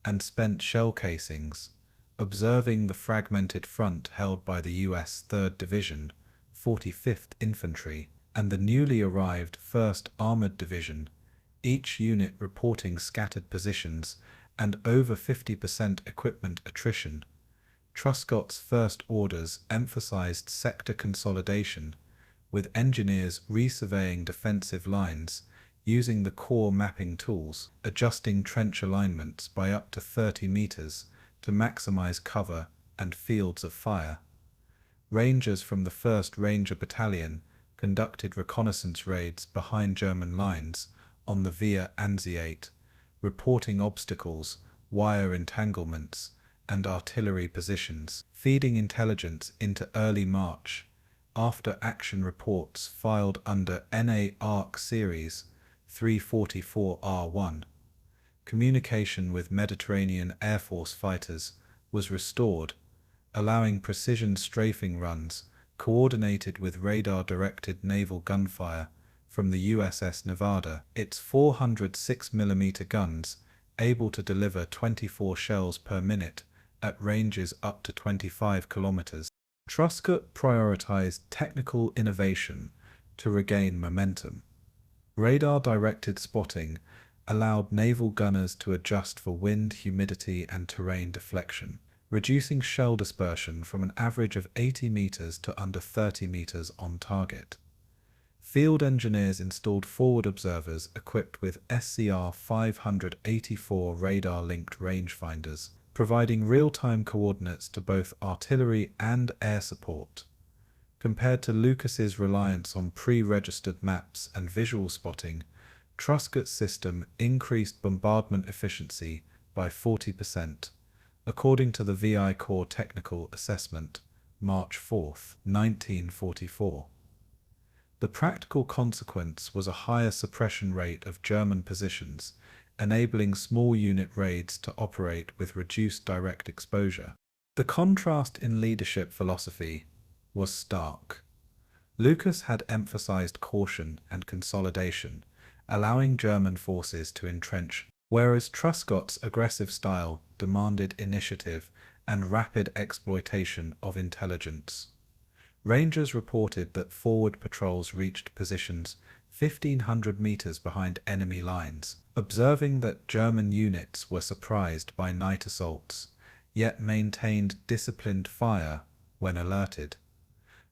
and spent shell casings, observing the fragmented front held by the U.S. 3rd Division, 45th Infantry, and the newly arrived 1st Armored Division, each unit reporting scattered positions and over 50% equipment attrition. Truscott's first orders emphasized sector consolidation, with engineers resurveying defensive lines, using the core mapping tools, adjusting trench alignments by up to 30 meters to maximize cover and fields of fire. Rangers from the 1st Ranger Battalion conducted reconnaissance raids behind German lines on the Via Anziate, reporting obstacles, wire entanglements, and artillery positions, feeding intelligence into early March, after action reports filed under NA ARC Series 344R1. Communication with Mediterranean Air Force fighters was restored, allowing precision strafing runs coordinated with radar-directed naval gunfire from the USS Nevada, its 406mm guns able to deliver 24 shells per minute at ranges up to 25 kilometers. Truscott prioritized technical innovation to regain momentum. Radar-directed spotting allowed naval gunners to adjust for wind, humidity, and terrain deflection, reducing shell dispersion from an average of 80 meters to under 30 meters on target. Field engineers installed forward observers equipped with SCR 584 radar-linked rangefinders, providing real-time coordinates to both artillery and air support. Compared to Lucas's reliance on pre-registered maps and visual spotting, Truscott's system increased bombardment efficiency by 40%, according to the VI Corps Technical Assessment, March 4, 1944. The practical consequence was a higher suppression rate of German positions, enabling small unit raids to operate with reduced direct exposure. The contrast in leadership philosophy was stark. Lucas had emphasized caution and consolidation, allowing German forces to entrench, whereas Truscott's aggressive style demanded initiative and rapid exploitation of intelligence. Rangers reported that forward patrols reached positions 1,500 meters behind enemy lines, observing that German units were surprised by night assaults, yet maintained disciplined fire when alerted.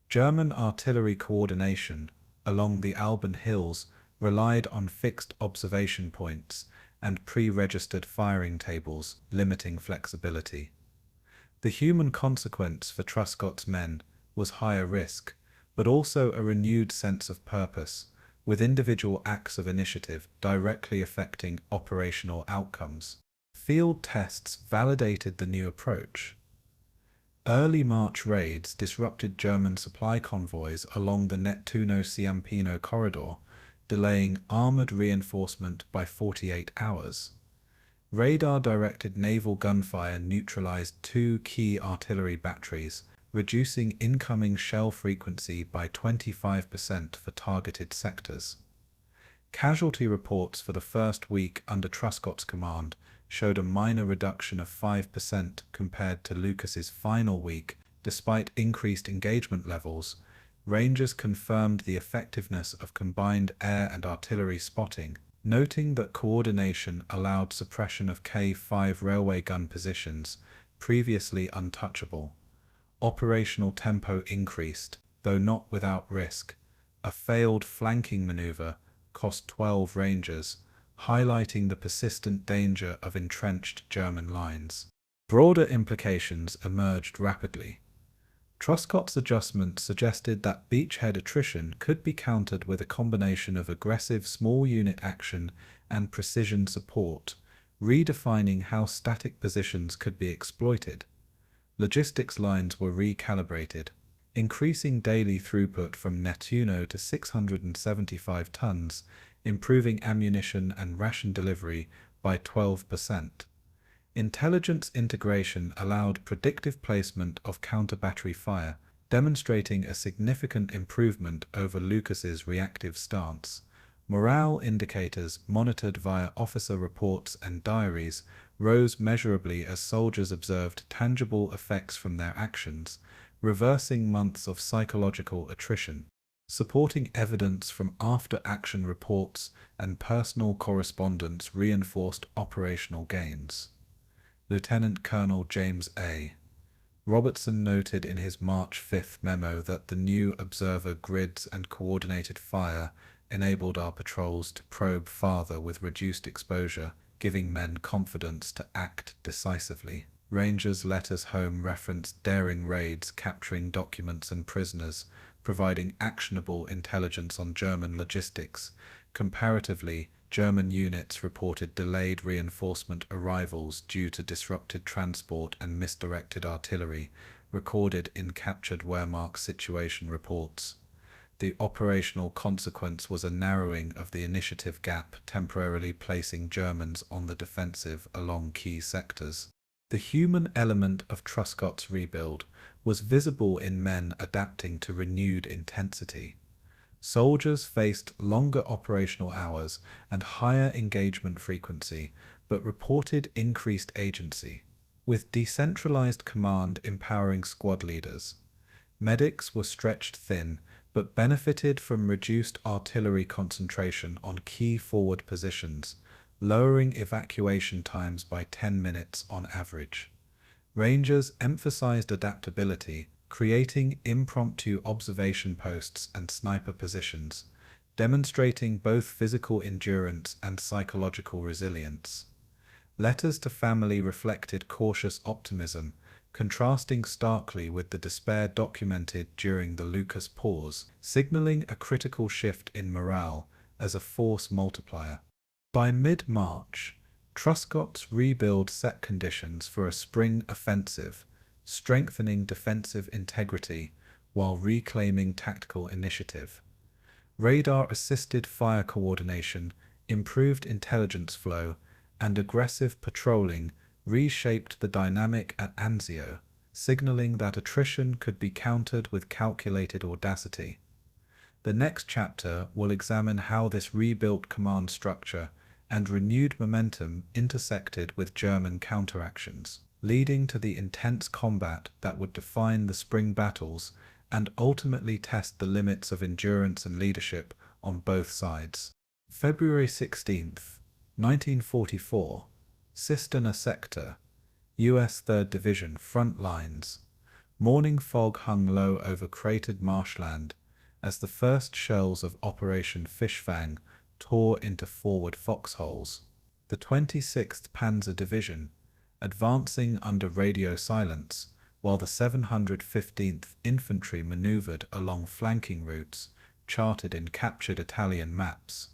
German artillery coordination along the Alban Hills relied on fixed observation points and pre-registered firing tables, limiting flexibility. The human consequence for Truscott's men was higher risk, but also a renewed sense of purpose, with individual acts of initiative directly affecting operational outcomes. Field tests validated the new approach. Early March raids disrupted German supply convoys along the Nettuno-Ciampino corridor, delaying armored reinforcement by 48 hours. Radar-directed naval gunfire neutralized 2 key artillery batteries, reducing incoming shell frequency by 25% for targeted sectors. Casualty reports for the first week under Truscott's command showed a minor reduction of 5% compared to Lucas's final week. Despite increased engagement levels, Rangers confirmed the effectiveness of combined air and artillery spotting, noting that coordination allowed suppression of K5 railway gun positions, previously untouchable. Operational tempo increased, though not without risk. A failed flanking maneuver cost 12 Rangers, highlighting the persistent danger of entrenched German lines. Broader implications emerged rapidly. Truscott's adjustment suggested that beachhead attrition could be countered with a combination of aggressive small unit action and precision support, redefining how static positions could be exploited. Logistics lines were recalibrated, increasing daily throughput from Nettuno to 675 tons, improving ammunition and ration delivery by 12%. Intelligence integration allowed predictive placement of counter-battery fire, demonstrating a significant improvement over Lucas's reactive stance. Morale indicators monitored via officer reports and diaries rose measurably as soldiers observed tangible effects from their actions, reversing months of psychological attrition. Supporting evidence from after-action reports and personal correspondence reinforced operational gains. Lieutenant Colonel James A. Robertson noted in his March 5 memo that the new observer grids and coordinated fire enabled our patrols to probe farther with reduced exposure, giving men confidence to act decisively. Rangers' letters home referenced daring raids capturing documents and prisoners, providing actionable intelligence on German logistics. Comparatively, German units reported delayed reinforcement arrivals due to disrupted transport and misdirected artillery, recorded in captured Wehrmacht situation reports. The operational consequence was a narrowing of the initiative gap, temporarily placing Germans on the defensive along key sectors. The human element of Truscott's rebuild was visible in men adapting to renewed intensity. Soldiers faced longer operational hours and higher engagement frequency, but reported increased agency, with decentralized command empowering squad leaders. Medics were stretched thin, but benefited from reduced artillery concentration on key forward positions, lowering evacuation times by 10 minutes on average. Rangers emphasized adaptability, creating impromptu observation posts and sniper positions, demonstrating both physical endurance and psychological resilience. Letters to family reflected cautious optimism, contrasting starkly with the despair documented during the Lucas pause, signaling a critical shift in morale as a force multiplier. By mid-March, Truscott's rebuild set conditions for a spring offensive, strengthening defensive integrity while reclaiming tactical initiative. Radar-assisted fire coordination, improved intelligence flow, and aggressive patrolling reshaped the dynamic at Anzio, signaling that attrition could be countered with calculated audacity. The next chapter will examine how this rebuilt command structure and renewed momentum intersected with German counteractions, leading to the intense combat that would define the spring battles and ultimately test the limits of endurance and leadership on both sides. February 16th, 1944, Cistern Sector, U.S. 3rd Division front lines. Morning fog hung low over cratered marshland as the first shells of Operation Fischfang tore into forward foxholes. The 26th Panzer Division, advancing under radio silence, while the 715th Infantry maneuvered along flanking routes charted in captured Italian maps.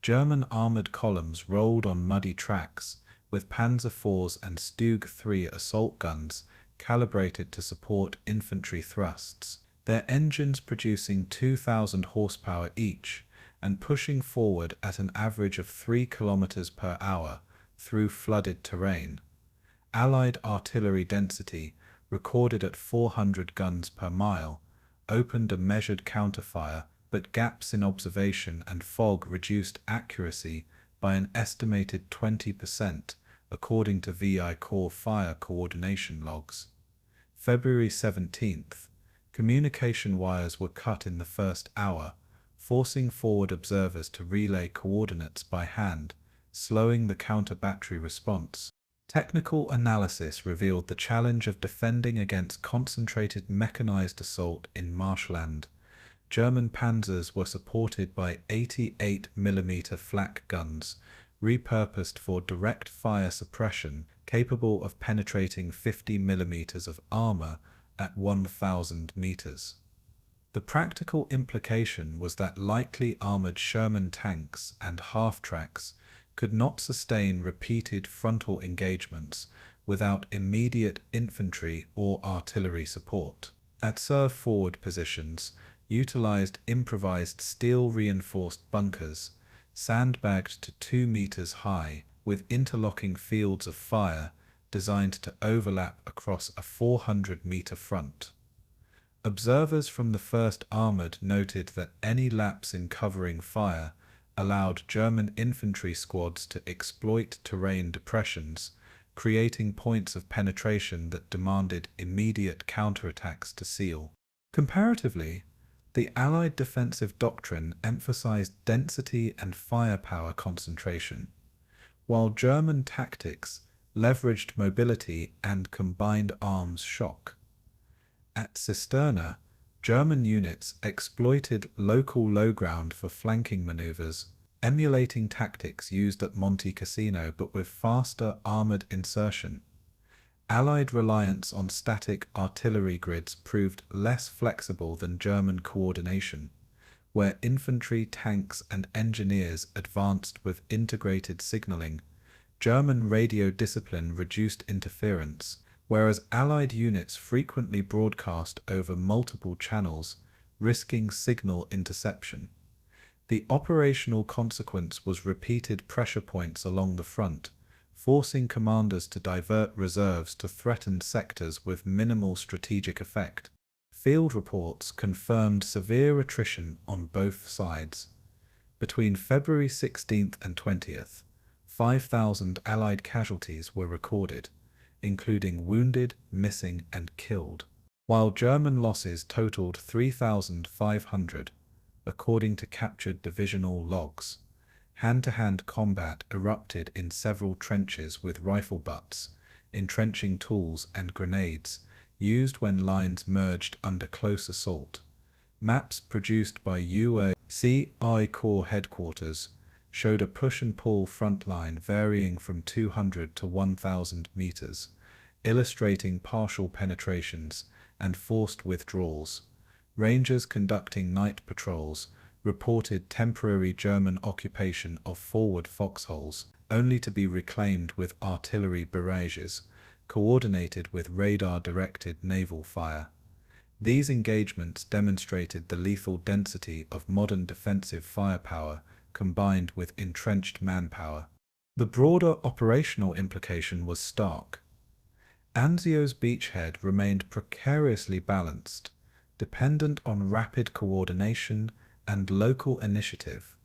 German armoured columns rolled on muddy tracks, with Panzer IVs and Stug 3 assault guns calibrated to support infantry thrusts, their engines producing 2,000 horsepower each and pushing forward at an average of 3 km per hour through flooded terrain. Allied artillery density, recorded at 400 guns per mile, opened a measured counterfire, but gaps in observation and fog reduced accuracy by an estimated 20%, according to VI Corps fire coordination logs. February 17th, communication wires were cut in the first hour, forcing forward observers to relay coordinates by hand, slowing the counter-battery response. Technical analysis revealed the challenge of defending against concentrated mechanized assault in marshland. German panzers were supported by 88mm flak guns, repurposed for direct fire suppression, capable of penetrating 50mm of armor at 1,000 meters. The practical implication was that lightly armored Sherman tanks and half-tracks could not sustain repeated frontal engagements without immediate infantry or artillery support. At serve-forward positions, utilized improvised steel-reinforced bunkers, sandbagged to 2 meters high, with interlocking fields of fire designed to overlap across a 400-meter front. Observers from the 1st Armored noted that any lapse in covering fire allowed German infantry squads to exploit terrain depressions, creating points of penetration that demanded immediate counterattacks to seal. Comparatively, the Allied defensive doctrine emphasized density and firepower concentration, while German tactics leveraged mobility and combined arms shock. At Cisterna, German units exploited local low ground for flanking maneuvers, emulating tactics used at Monte Cassino but with faster armored insertion. Allied reliance on static artillery grids proved less flexible than German coordination, where infantry, tanks, and engineers advanced with integrated signaling. German radio discipline reduced interference, whereas Allied units frequently broadcast over multiple channels, risking signal interception. The operational consequence was repeated pressure points along the front, forcing commanders to divert reserves to threatened sectors with minimal strategic effect. Field reports confirmed severe attrition on both sides. Between February 16th and 20th, 5,000 Allied casualties were recorded, including wounded, missing, and killed, while German losses totaled 3,500, according to captured divisional logs. Hand-to-hand combat erupted in several trenches with rifle butts, entrenching tools, and grenades, used when lines merged under close assault. Maps produced by UACI Corps headquarters showed a push-and-pull front line varying from 200 to 1,000 meters, illustrating partial penetrations and forced withdrawals. Rangers conducting night patrols reported temporary German occupation of forward foxholes, only to be reclaimed with artillery barrages, coordinated with radar-directed naval fire. These engagements demonstrated the lethal density of modern defensive firepower combined with entrenched manpower. The broader operational implication was stark. Anzio's beachhead remained precariously balanced, dependent on rapid coordination and local initiative.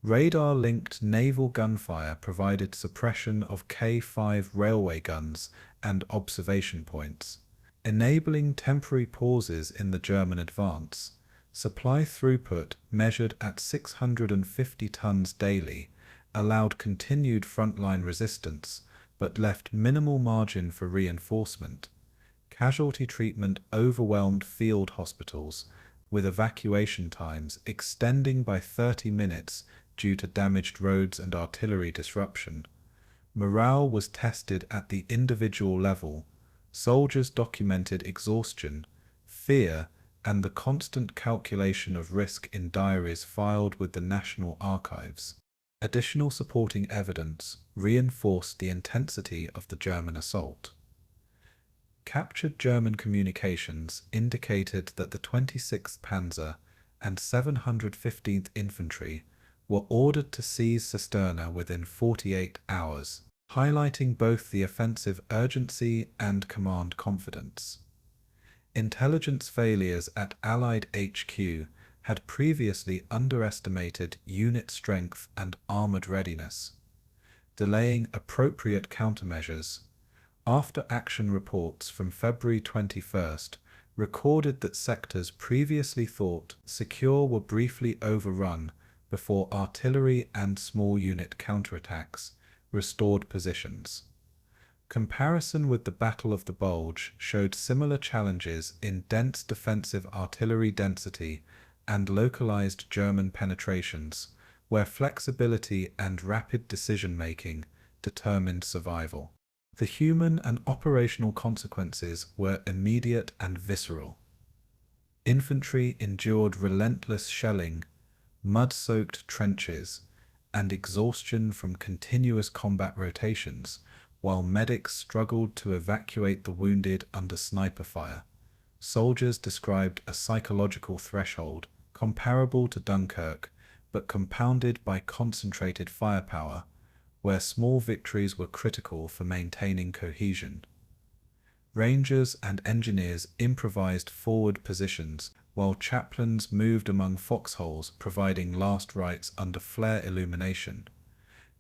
Radar-linked naval gunfire provided suppression of K5 railway guns and observation points, enabling temporary pauses in the German advance. Supply throughput, measured at 650 tons daily, allowed continued frontline resistance, but left minimal margin for reinforcement. Casualty treatment overwhelmed field hospitals, with evacuation times extending by 30 minutes due to damaged roads and artillery disruption. Morale was tested at the individual level. Soldiers documented exhaustion, fear, and the constant calculation of risk in diaries filed with the National Archives. Additional supporting evidence reinforced the intensity of the German assault. Captured German communications indicated that the 26th Panzer and 715th Infantry were ordered to seize Cisterna within 48 hours, highlighting both the offensive urgency and command confidence. Intelligence failures at Allied HQ had previously underestimated unit strength and armored readiness, delaying appropriate countermeasures. After-action reports from February 21st recorded that sectors previously thought secure were briefly overrun before artillery and small unit counterattacks restored positions. Comparison with the Battle of the Bulge showed similar challenges in dense defensive artillery density and localized German penetrations, where flexibility and rapid decision-making determined survival. The human and operational consequences were immediate and visceral. Infantry endured relentless shelling, mud-soaked trenches, and exhaustion from continuous combat rotations, while medics struggled to evacuate the wounded under sniper fire. Soldiers described a psychological threshold comparable to Dunkirk, but compounded by concentrated firepower, where small victories were critical for maintaining cohesion. Rangers and engineers improvised forward positions, while chaplains moved among foxholes providing last rites under flare illumination.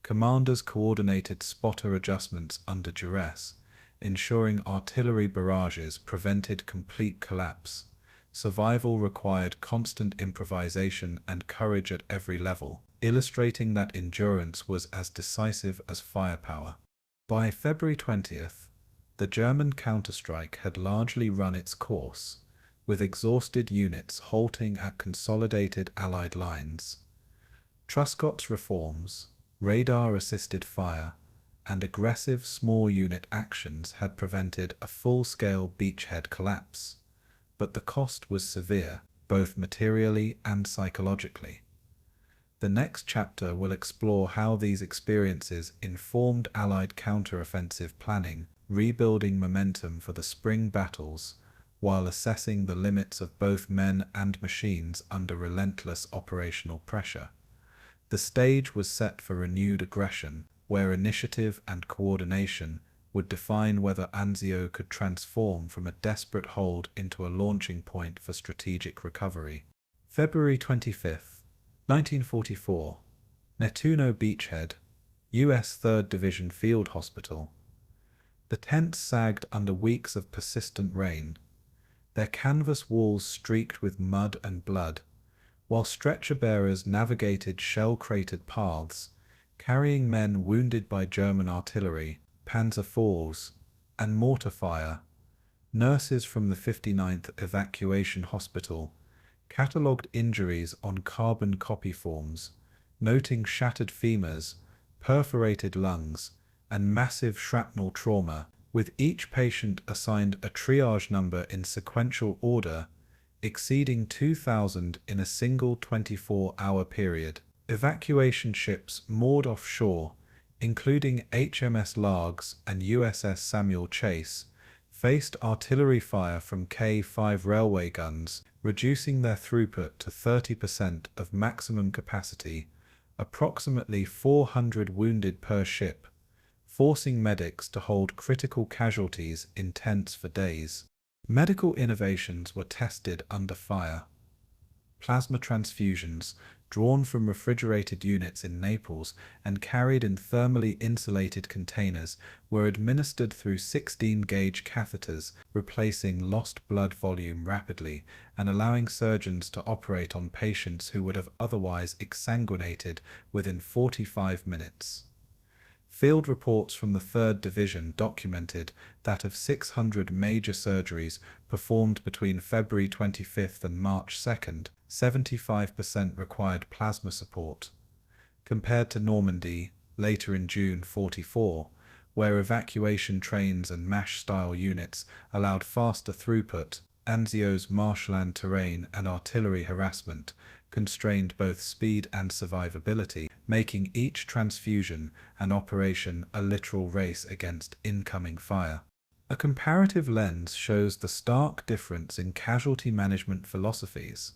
Commanders coordinated spotter adjustments under duress, ensuring artillery barrages prevented complete collapse. Survival required constant improvisation and courage at every level, illustrating that endurance was as decisive as firepower. By February 20th, the German counterstrike had largely run its course, with exhausted units halting at consolidated Allied lines. Truscott's reforms, radar-assisted fire, and aggressive small unit actions had prevented a full-scale beachhead collapse, but the cost was severe, both materially and psychologically. The next chapter will explore how these experiences informed Allied counteroffensive planning, rebuilding momentum for the spring battles, while assessing the limits of both men and machines under relentless operational pressure. The stage was set for renewed aggression, where initiative and coordination would define whether Anzio could transform from a desperate hold into a launching point for strategic recovery. February 25th, 1944. Nettuno Beachhead, U.S. 3rd Division Field Hospital. The tents sagged under weeks of persistent rain, their canvas walls streaked with mud and blood, while stretcher-bearers navigated shell-cratered paths, carrying men wounded by German artillery, Panzer IVs, and mortar fire. Nurses from the 59th Evacuation Hospital catalogued injuries on carbon copy forms, noting shattered femurs, perforated lungs, and massive shrapnel trauma, with each patient assigned a triage number in sequential order, exceeding 2,000 in a single 24-hour period. Evacuation ships moored offshore, including HMS Largs and USS Samuel Chase, faced artillery fire from K-5 railway guns, reducing their throughput to 30% of maximum capacity, approximately 400 wounded per ship, forcing medics to hold critical casualties in tents for days. Medical innovations were tested under fire. Plasma transfusions, drawn from refrigerated units in Naples and carried in thermally insulated containers, were administered through 16-gauge catheters, replacing lost blood volume rapidly and allowing surgeons to operate on patients who would have otherwise exsanguinated within 45 minutes. Field reports from the 3rd Division documented that of 600 major surgeries performed between February 25th and March 2nd, 75% required plasma support, compared to Normandy, later in June 44, where evacuation trains and MASH-style units allowed faster throughput. Anzio's marshland terrain and artillery harassment constrained both speed and survivability, making each transfusion and operation a literal race against incoming fire. A comparative lens shows the stark difference in casualty management philosophies.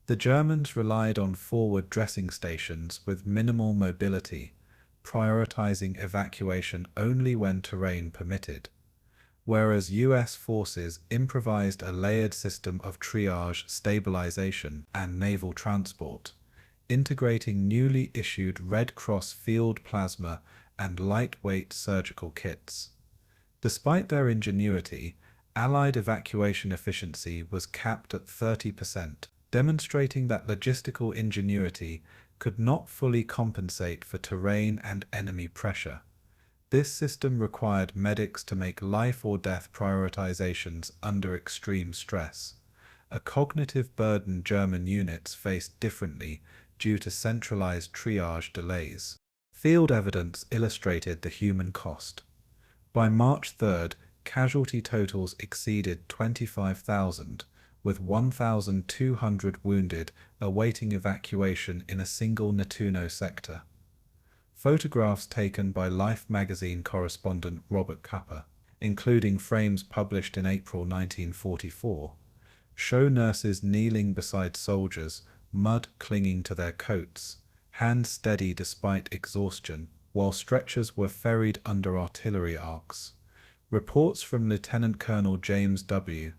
The Germans relied on forward dressing stations with minimal mobility, prioritizing evacuation only when terrain permitted, whereas US forces improvised a layered system of triage, stabilization, and naval transport, integrating newly issued Red Cross field plasma and lightweight surgical kits. Despite their ingenuity, Allied evacuation efficiency was capped at 30%, demonstrating that logistical ingenuity could not fully compensate for terrain and enemy pressure. This system required medics to make life or death prioritizations under extreme stress, a cognitive burden German units faced differently due to centralized triage delays. Field evidence illustrated the human cost. By March 3rd, casualty totals exceeded 25,000, with 1,200 wounded awaiting evacuation in a single Nettuno sector. Photographs taken by Life magazine correspondent Robert Cupper, including frames published in April 1944, show nurses kneeling beside soldiers, mud clinging to their coats, hands steady despite exhaustion, while stretchers were ferried under artillery arcs. Reports from Lieutenant Colonel James W.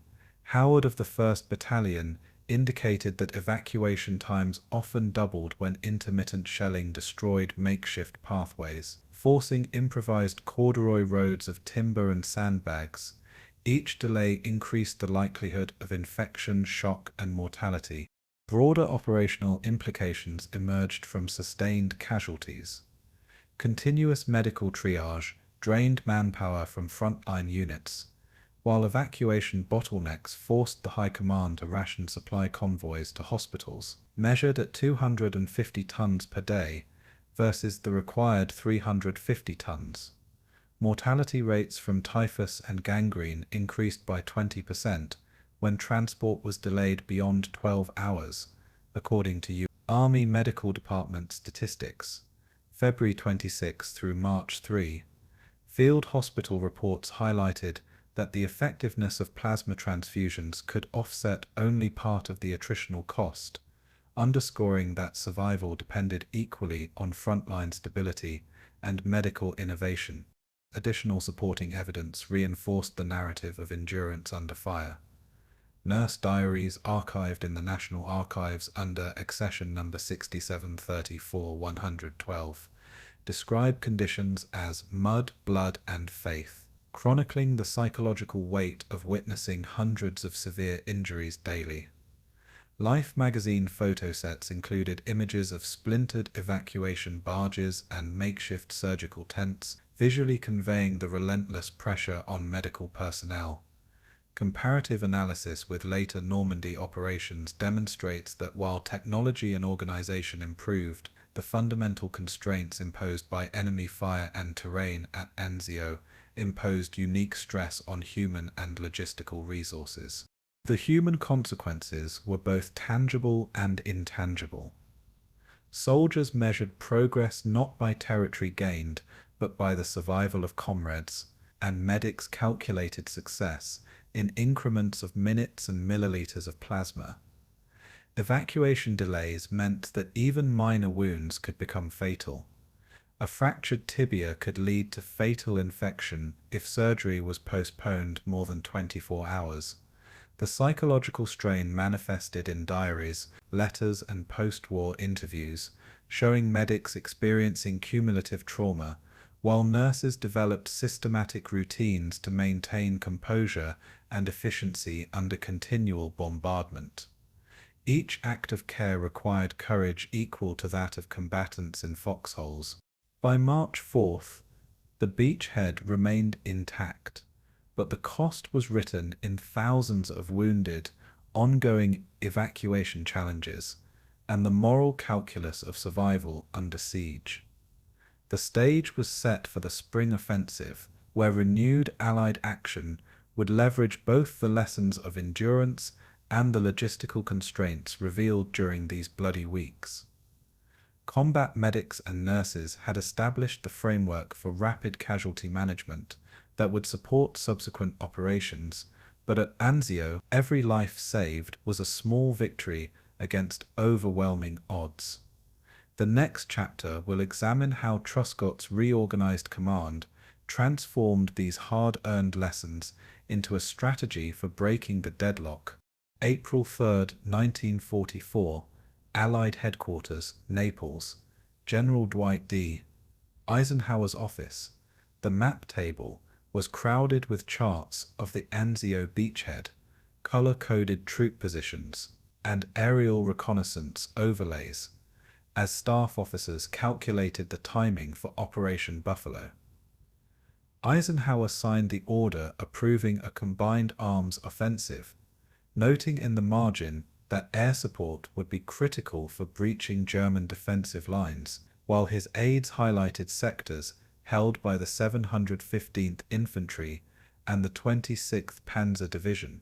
Howard of the 1st Battalion indicated that evacuation times often doubled when intermittent shelling destroyed makeshift pathways, forcing improvised corduroy roads of timber and sandbags. Each delay increased the likelihood of infection, shock, and mortality. Broader operational implications emerged from sustained casualties. Continuous medical triage drained manpower from frontline units, while evacuation bottlenecks forced the High Command to ration supply convoys to hospitals, measured at 250 tons per day versus the required 350 tons. Mortality rates from typhus and gangrene increased by 20% when transport was delayed beyond 12 hours, according to U.S. Army Medical Department statistics, February 26 through March 3. Field hospital reports highlighted that the effectiveness of plasma transfusions could offset only part of the attritional cost, underscoring that survival depended equally on frontline stability and medical innovation. Additional supporting evidence reinforced the narrative of endurance under fire. Nurse diaries archived in the National Archives under Accession No. 6734-112 describe conditions as mud, blood, and faith, chronicling the psychological weight of witnessing hundreds of severe injuries daily. Life magazine photo sets included images of splintered evacuation barges and makeshift surgical tents, visually conveying the relentless pressure on medical personnel. Comparative analysis with later Normandy operations demonstrates that while technology and organization improved, the fundamental constraints imposed by enemy fire and terrain at Anzio imposed unique stress on human and logistical resources. The human consequences were both tangible and intangible. Soldiers measured progress not by territory gained, but by the survival of comrades, and medics calculated success in increments of minutes and milliliters of plasma. Evacuation delays meant that even minor wounds could become fatal. A fractured tibia could lead to fatal infection if surgery was postponed more than 24 hours. The psychological strain manifested in diaries, letters, and post-war interviews, showing medics experiencing cumulative trauma, while nurses developed systematic routines to maintain composure and efficiency under continual bombardment. Each act of care required courage equal to that of combatants in foxholes. By March 4th, the beachhead remained intact, but the cost was written in thousands of wounded, ongoing evacuation challenges, and the moral calculus of survival under siege. The stage was set for the spring offensive, where renewed Allied action would leverage both the lessons of endurance and the logistical constraints revealed during these bloody weeks. Combat medics and nurses had established the framework for rapid casualty management that would support subsequent operations, but at Anzio, every life saved was a small victory against overwhelming odds. The next chapter will examine how Truscott's reorganized command transformed these hard-earned lessons into a strategy for breaking the deadlock. April 3, 1944, Allied Headquarters, Naples, General Dwight D. Eisenhower's office. The map table, was crowded with charts of the Anzio beachhead, color-coded troop positions, and aerial reconnaissance overlays, as staff officers calculated the timing for Operation Buffalo. Eisenhower signed the order approving a combined arms offensive, noting in the margin that air support would be critical for breaching German defensive lines, while his aides highlighted sectors held by the 715th Infantry and the 26th Panzer Division.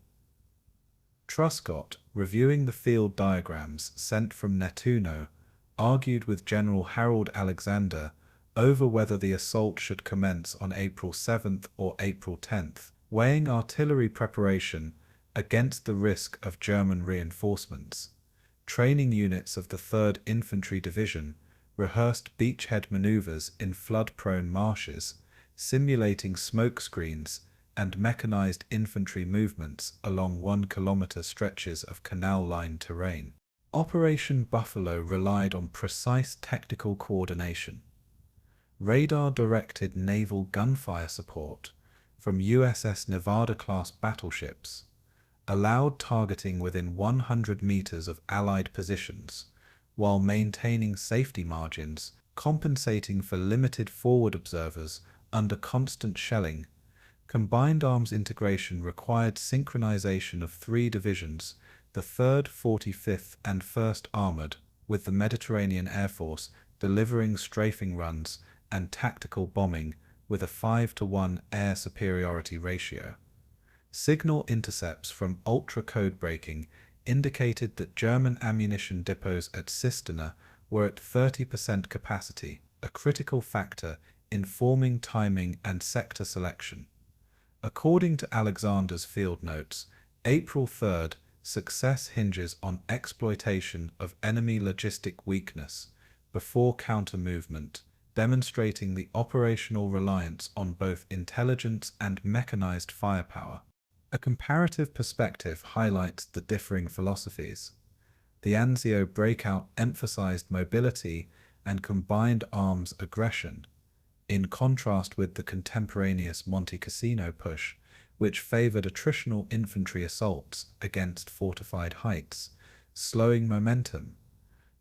Truscott, reviewing the field diagrams sent from Nettuno, argued with General Harold Alexander over whether the assault should commence on April 7th or April 10th, weighing artillery preparation against the risk of German reinforcements. Training units of the 3rd Infantry Division rehearsed beachhead maneuvers in flood-prone marshes, simulating smoke screens and mechanized infantry movements along 1-kilometer stretches of canal-line terrain. Operation Buffalo relied on precise technical coordination. Radar-directed naval gunfire support from USS Nevada-class battleships allowed targeting within 100 meters of Allied positions, while maintaining safety margins, compensating for limited forward observers under constant shelling. Combined arms integration required synchronization of 3 divisions, the 3rd, 45th, and 1st Armored, with the Mediterranean Air Force delivering strafing runs and tactical bombing with a 5-to-1 air superiority ratio. Signal intercepts from ultra-code breaking indicated that German ammunition depots at Cisternach were at 30% capacity, a critical factor in forming timing and sector selection. According to Alexander's field notes, April 3rd, success hinges on exploitation of enemy logistic weakness before counter-movement, demonstrating the operational reliance on both intelligence and mechanized firepower. A comparative perspective highlights the differing philosophies. The Anzio Breakout emphasized mobility and combined arms aggression, in contrast with the contemporaneous Monte Cassino push, which favored attritional infantry assaults against fortified heights, slowing momentum.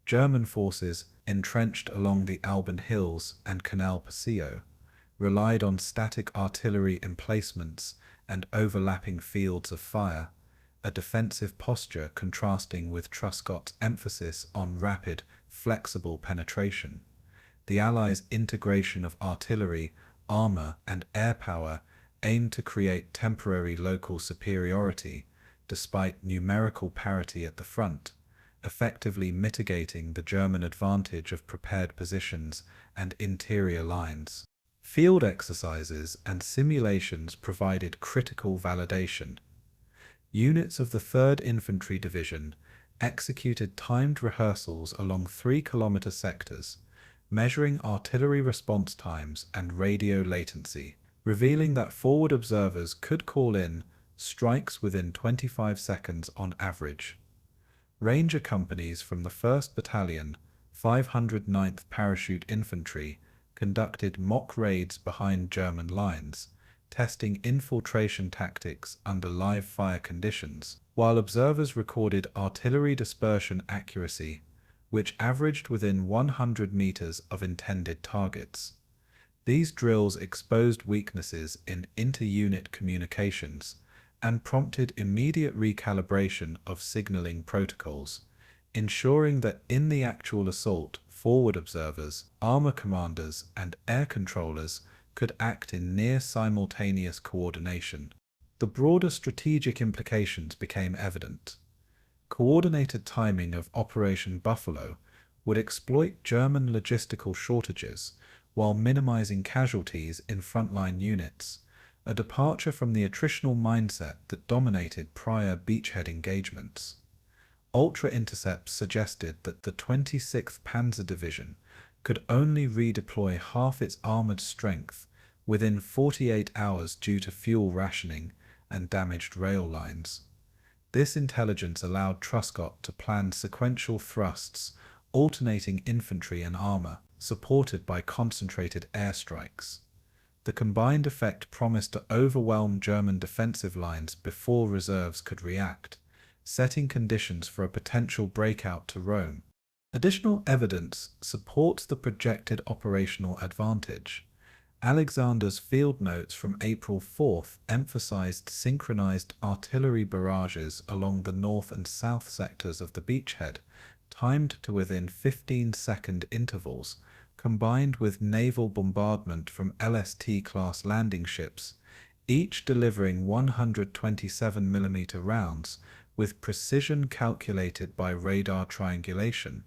German forces, entrenched along the Alban Hills and Canal Paseo, relied on static artillery emplacements and overlapping fields of fire, a defensive posture contrasting with Truscott's emphasis on rapid, flexible penetration. The Allies' integration of artillery, armor, and air power aimed to create temporary local superiority, despite numerical parity at the front, effectively mitigating the German advantage of prepared positions and interior lines. Field exercises and simulations provided critical validation. Units of the 3rd Infantry Division executed timed rehearsals along 3-kilometer sectors, measuring artillery response times and radio latency, revealing that forward observers could call in strikes within 25 seconds on average. Ranger companies from the 1st Battalion, 509th Parachute Infantry, conducted mock raids behind German lines, testing infiltration tactics under live fire conditions, while observers recorded artillery dispersion accuracy, which averaged within 100 meters of intended targets. These drills exposed weaknesses in inter-unit communications and prompted immediate recalibration of signaling protocols, ensuring that in the actual assault, forward observers, armor commanders, and air controllers could act in near-simultaneous coordination. The broader strategic implications became evident. Coordinated timing of Operation Buffalo would exploit German logistical shortages while minimizing casualties in frontline units, a departure from the attritional mindset that dominated prior beachhead engagements. Ultra-intercepts suggested that the 26th Panzer Division could only redeploy half its armored strength within 48 hours due to fuel rationing and damaged rail lines. This intelligence allowed Truscott to plan sequential thrusts, alternating infantry and armor, supported by concentrated airstrikes. The combined effect promised to overwhelm German defensive lines before reserves could react, setting conditions for a potential breakout to Rome. Additional evidence supports the projected operational advantage. Alexander's field notes from April 4th emphasized synchronized artillery barrages along the north and south sectors of the beachhead, timed to within 15-second intervals, combined with naval bombardment from LST-class landing ships, each delivering 127mm rounds with precision calculated by radar triangulation.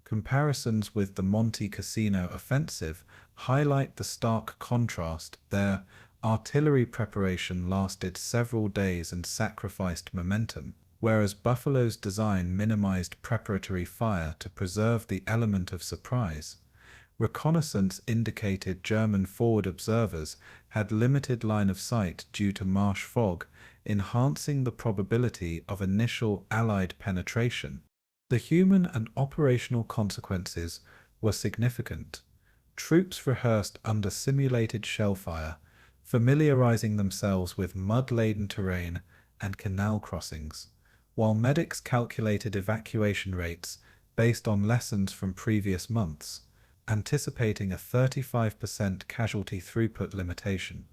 Comparisons with the Monte Cassino offensive highlight the stark contrast. Their artillery preparation lasted several days and sacrificed momentum, whereas Buffalo's design minimized preparatory fire to preserve the element of surprise. Reconnaissance indicated German forward observers had limited line of sight due to marsh fog, enhancing the probability of initial Allied penetration. The human and operational consequences were significant. Troops rehearsed under simulated shellfire, familiarizing themselves with mud-laden terrain and canal crossings, while medics calculated evacuation rates based on lessons from previous months, anticipating a 35% casualty throughput limitation.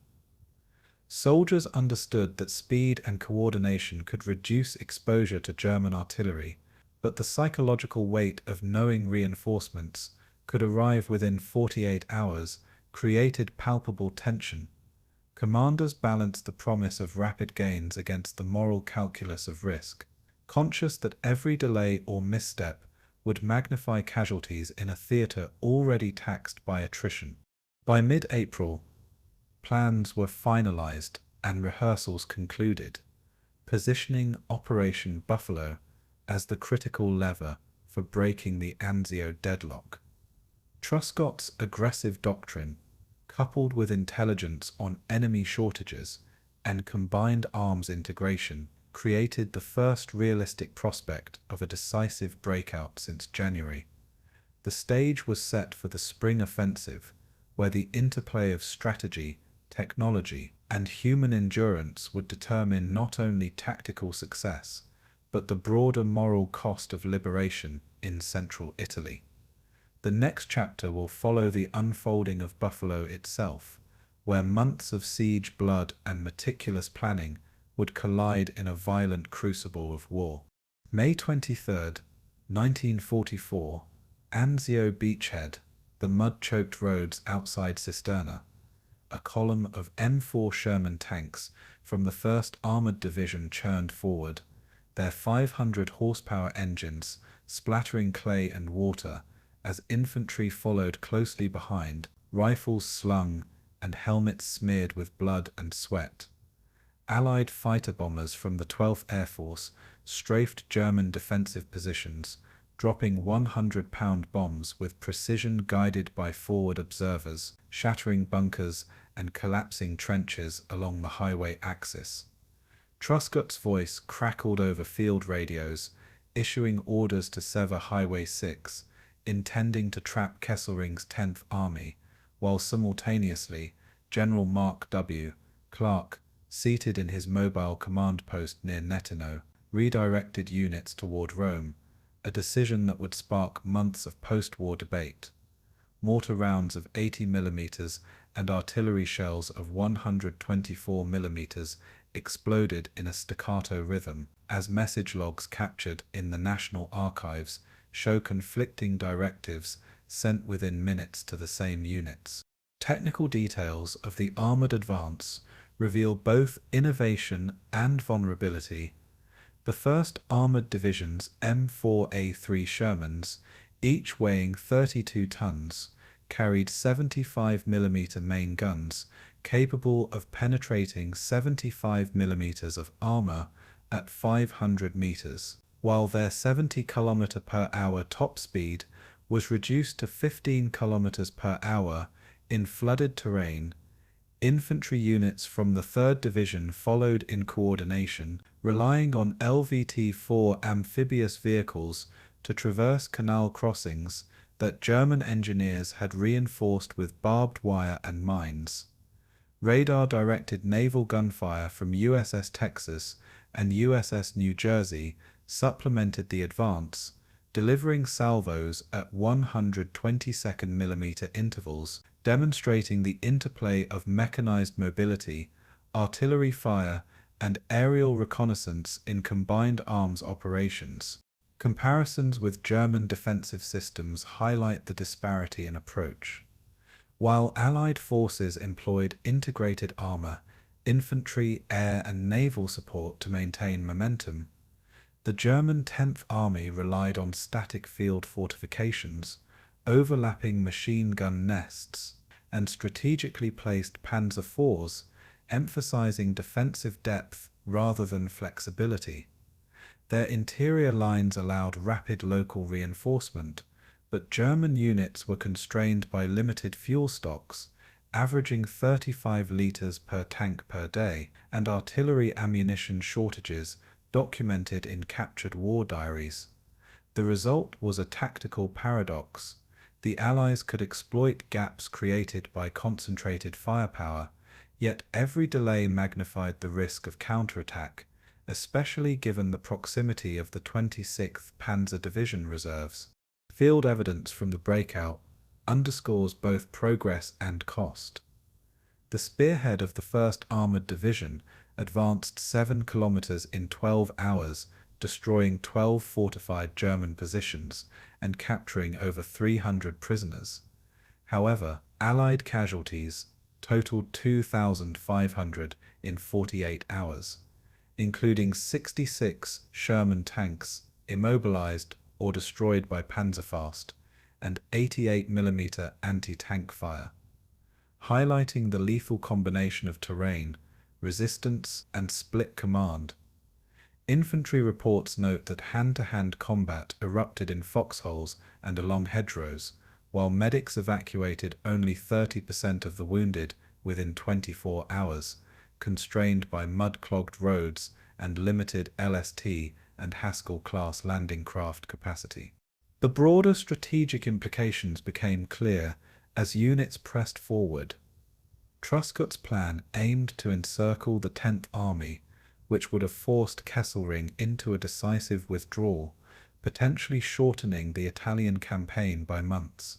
Soldiers understood that speed and coordination could reduce exposure to German artillery, but the psychological weight of knowing reinforcements could arrive within 48 hours created palpable tension. Commanders balanced the promise of rapid gains against the moral calculus of risk, conscious that every delay or misstep would magnify casualties in a theater already taxed by attrition. By mid-April, plans were finalized and rehearsals concluded, positioning Operation Buffalo as the critical lever for breaking the Anzio deadlock. Truscott's aggressive doctrine, coupled with intelligence on enemy shortages and combined arms integration, created the first realistic prospect of a decisive breakout since January. The stage was set for the spring offensive, where the interplay of strategy, technology, and human endurance would determine not only tactical success, but the broader moral cost of liberation in central Italy. The next chapter will follow the unfolding of Buffalo itself, where months of siege blood and meticulous planning would collide in a violent crucible of war. May 23, 1944, Anzio Beachhead, the mud-choked roads outside Cisterna. A column of M4 Sherman tanks from the 1st Armored Division churned forward, their 500-horsepower engines splattering clay and water as infantry followed closely behind, rifles slung and helmets smeared with blood and sweat. Allied fighter bombers from the 12th Air Force strafed German defensive positions, dropping 100-pound bombs with precision guided by forward observers, shattering bunkers and collapsing trenches along the highway axis. Truscott's voice crackled over field radios, issuing orders to sever Highway 6, intending to trap Kesselring's 10th Army, while simultaneously General Mark W. Clark, seated in his mobile command post near Nettino, redirected units toward Rome, a decision that would spark months of post-war debate. Mortar rounds of 80mm and artillery shells of 124mm exploded in a staccato rhythm, as message logs captured in the National Archives show conflicting directives sent within minutes to the same units. Technical details of the armored advance reveal both innovation and vulnerability. The 1st Armored Division's M4A3 Shermans, each weighing 32 tons, carried 75mm main guns capable of penetrating 75mm of armor at 500 meters, while their 70 km/h top speed was reduced to 15 km/h in flooded terrain. Infantry units from the 3rd Division followed in coordination, relying on LVT-4 amphibious vehicles to traverse canal crossings that German engineers had reinforced with barbed wire and mines. Radar-directed naval gunfire from USS Texas and USS New Jersey supplemented the advance, delivering salvos at 122nd-millimeter intervals, demonstrating the interplay of mechanized mobility, artillery fire, and aerial reconnaissance in combined arms operations. Comparisons with German defensive systems highlight the disparity in approach. While Allied forces employed integrated armor, infantry, air, and naval support to maintain momentum, the German 10th Army relied on static field fortifications, overlapping machine gun nests, and strategically placed Panzer IVs, emphasizing defensive depth rather than flexibility. Their interior lines allowed rapid local reinforcement, but German units were constrained by limited fuel stocks, averaging 35 liters per tank per day, and artillery ammunition shortages documented in captured war diaries. The result was a tactical paradox. The Allies could exploit gaps created by concentrated firepower, yet every delay magnified the risk of counterattack, especially given the proximity of the 26th Panzer Division reserves. Field evidence from the Breakout underscores both progress and cost. The spearhead of the 1st Armored Division advanced 7 kilometers in 12 hours, destroying 12 fortified German positions and capturing over 300 prisoners. However, Allied casualties totaled 2,500 in 48 hours, including 66 Sherman tanks immobilized or destroyed by Panzerfaust and 88mm anti-tank fire, highlighting the lethal combination of terrain, resistance, and split command. Infantry reports note that hand-to-hand combat erupted in foxholes and along hedgerows, while medics evacuated only 30% of the wounded within 24 hours, constrained by mud-clogged roads and limited LST and Haskell-class landing craft capacity. The broader strategic implications became clear as units pressed forward. Truscott's plan aimed to encircle the 10th Army, which would have forced Kesselring into a decisive withdrawal, potentially shortening the Italian campaign by months.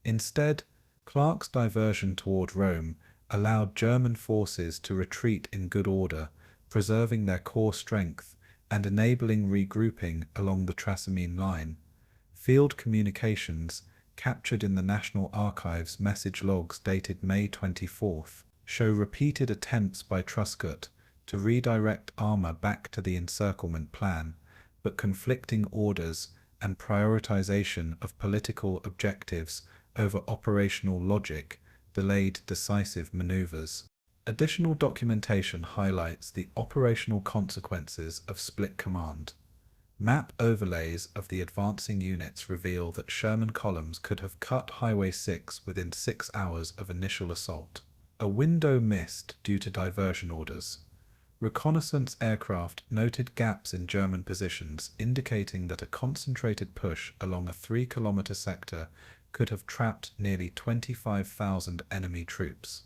Instead, Clark's diversion toward Rome allowed German forces to retreat in good order, preserving their core strength and enabling regrouping along the Trasimene line. Field communications, captured in the National Archives message logs dated May 24th, show repeated attempts by Truscott to redirect armor back to the encirclement plan, but conflicting orders and prioritization of political objectives over operational logic delayed decisive maneuvers. Additional documentation highlights the operational consequences of split command. Map overlays of the advancing units reveal that Sherman columns could have cut Highway 6 within 6 hours of initial assault. A window missed due to diversion orders. Reconnaissance aircraft noted gaps in German positions, indicating that a concentrated push along a 3-kilometer sector could have trapped nearly 25,000 enemy troops.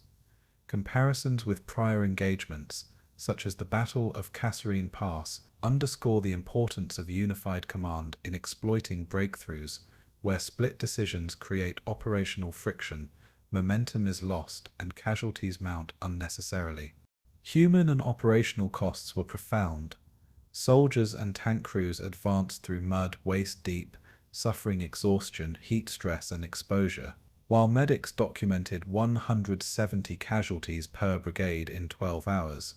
Comparisons with prior engagements, such as the Battle of Kasserine Pass, underscore the importance of unified command in exploiting breakthroughs, where split decisions create operational friction, momentum is lost, and casualties mount unnecessarily. Human and operational costs were profound. Soldiers and tank crews advanced through mud waist-deep, suffering exhaustion, heat stress, and exposure, while medics documented 170 casualties per brigade in 12 hours.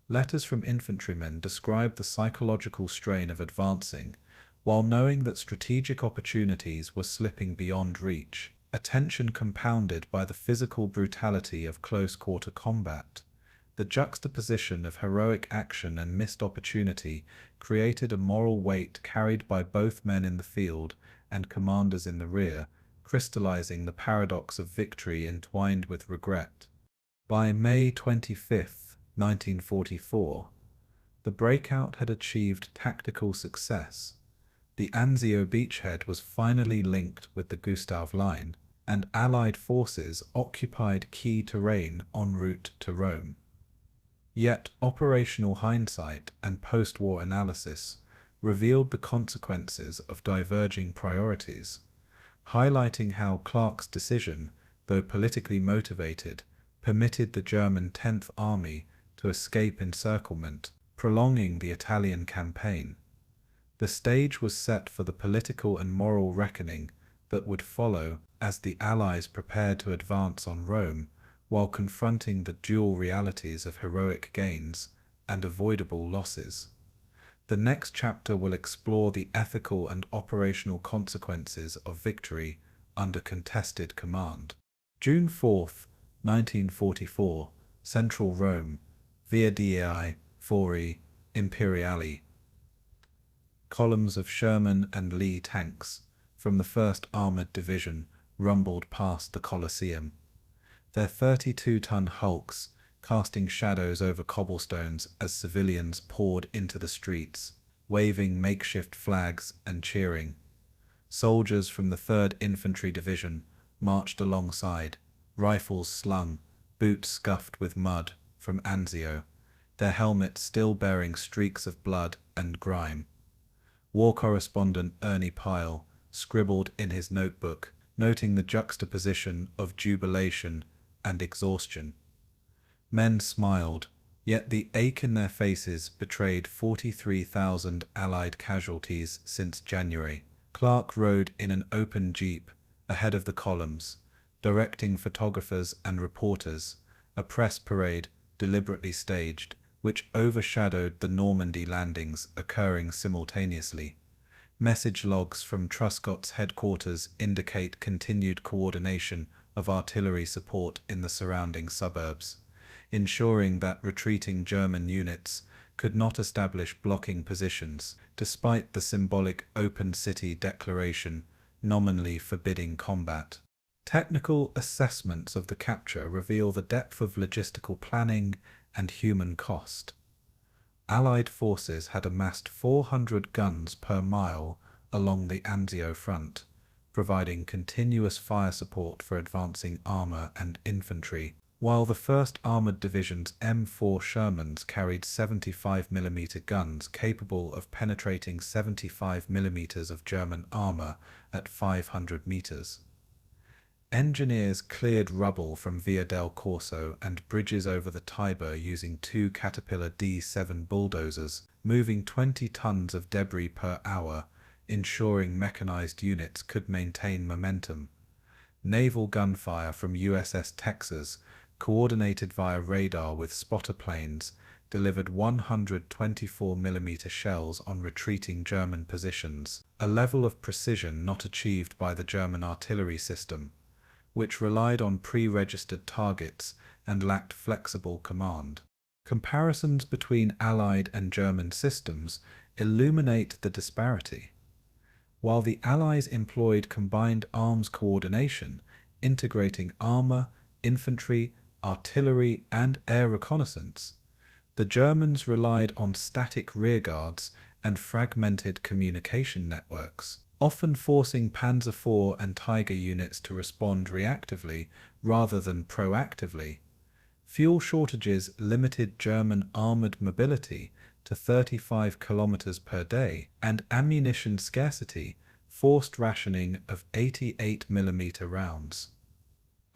Letters from infantrymen describe the psychological strain of advancing, while knowing that strategic opportunities were slipping beyond reach, a tension compounded by the physical brutality of close-quarter combat. The juxtaposition of heroic action and missed opportunity created a moral weight carried by both men in the field and commanders in the rear, crystallizing the paradox of victory entwined with regret. By May 25, 1944, the Breakout had achieved tactical success. the Anzio beachhead was finally linked with the Gustav Line, and Allied forces occupied key terrain en route to Rome. Yet operational hindsight and post-war analysis revealed the consequences of diverging priorities, highlighting how Clark's decision, though politically motivated, permitted the German 10th Army to escape encirclement, prolonging the Italian campaign. The stage was set for the political and moral reckoning that would follow as the Allies prepared to advance on Rome while confronting the dual realities of heroic gains and avoidable losses. The next chapter will explore the ethical and operational consequences of victory under contested command. June 4, 1944, Central Rome, Via dei Fori Imperiali. Columns of Sherman and Lee tanks from the 1st Armored Division rumbled past the Colosseum, their 32-ton hulks casting shadows over cobblestones as civilians poured into the streets, waving makeshift flags and cheering. Soldiers from the 3rd Infantry Division marched alongside, rifles slung, boots scuffed with mud from Anzio, their helmets still bearing streaks of blood and grime. War correspondent Ernie Pyle scribbled in his notebook, noting the juxtaposition of jubilation and exhaustion. Men smiled, yet the ache in their faces betrayed 43,000 Allied casualties since January. Clark rode in an open jeep ahead of the columns, directing photographers and reporters, a press parade deliberately staged, which overshadowed the Normandy landings occurring simultaneously. Message logs from Truscott's headquarters indicate continued coordination of artillery support in the surrounding suburbs, ensuring that retreating German units could not establish blocking positions, despite the symbolic open city declaration nominally forbidding combat. Technical assessments of the capture reveal the depth of logistical planning and human cost. Allied forces had amassed 400 guns per mile along the Anzio front, providing continuous fire support for advancing armor and infantry, while the 1st Armored Division's M4 Shermans carried 75mm guns capable of penetrating 75mm of German armor at 500 meters. Engineers cleared rubble from Via del Corso and bridges over the Tiber using 2 Caterpillar D7 bulldozers, moving 20 tons of debris per hour, ensuring mechanized units could maintain momentum. Naval gunfire from USS Texas, coordinated via radar with spotter planes, delivered 124mm shells on retreating German positions, a level of precision not achieved by the German artillery system, which relied on pre-registered targets and lacked flexible command. Comparisons between Allied and German systems illuminate the disparity. While the Allies employed combined arms coordination, integrating armor, infantry, artillery, and air reconnaissance, the Germans relied on static rearguards and fragmented communication networks, often forcing Panzer IV and Tiger units to respond reactively rather than proactively. Fuel shortages limited German armored mobility to 35 kilometers per day, and ammunition scarcity forced rationing of 88mm rounds.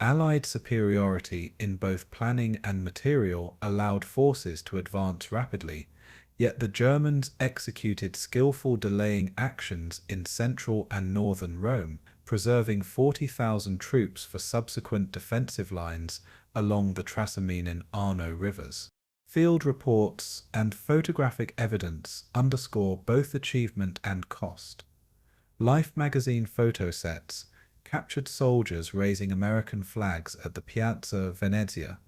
Allied superiority in both planning and material allowed forces to advance rapidly, yet the Germans executed skillful delaying actions in central and northern Rome, preserving 40,000 troops for subsequent defensive lines along the Trasimene and Arno rivers. Field reports and photographic evidence underscore both achievement and cost. Life magazine photo sets captured soldiers raising American flags at the Piazza Venezia,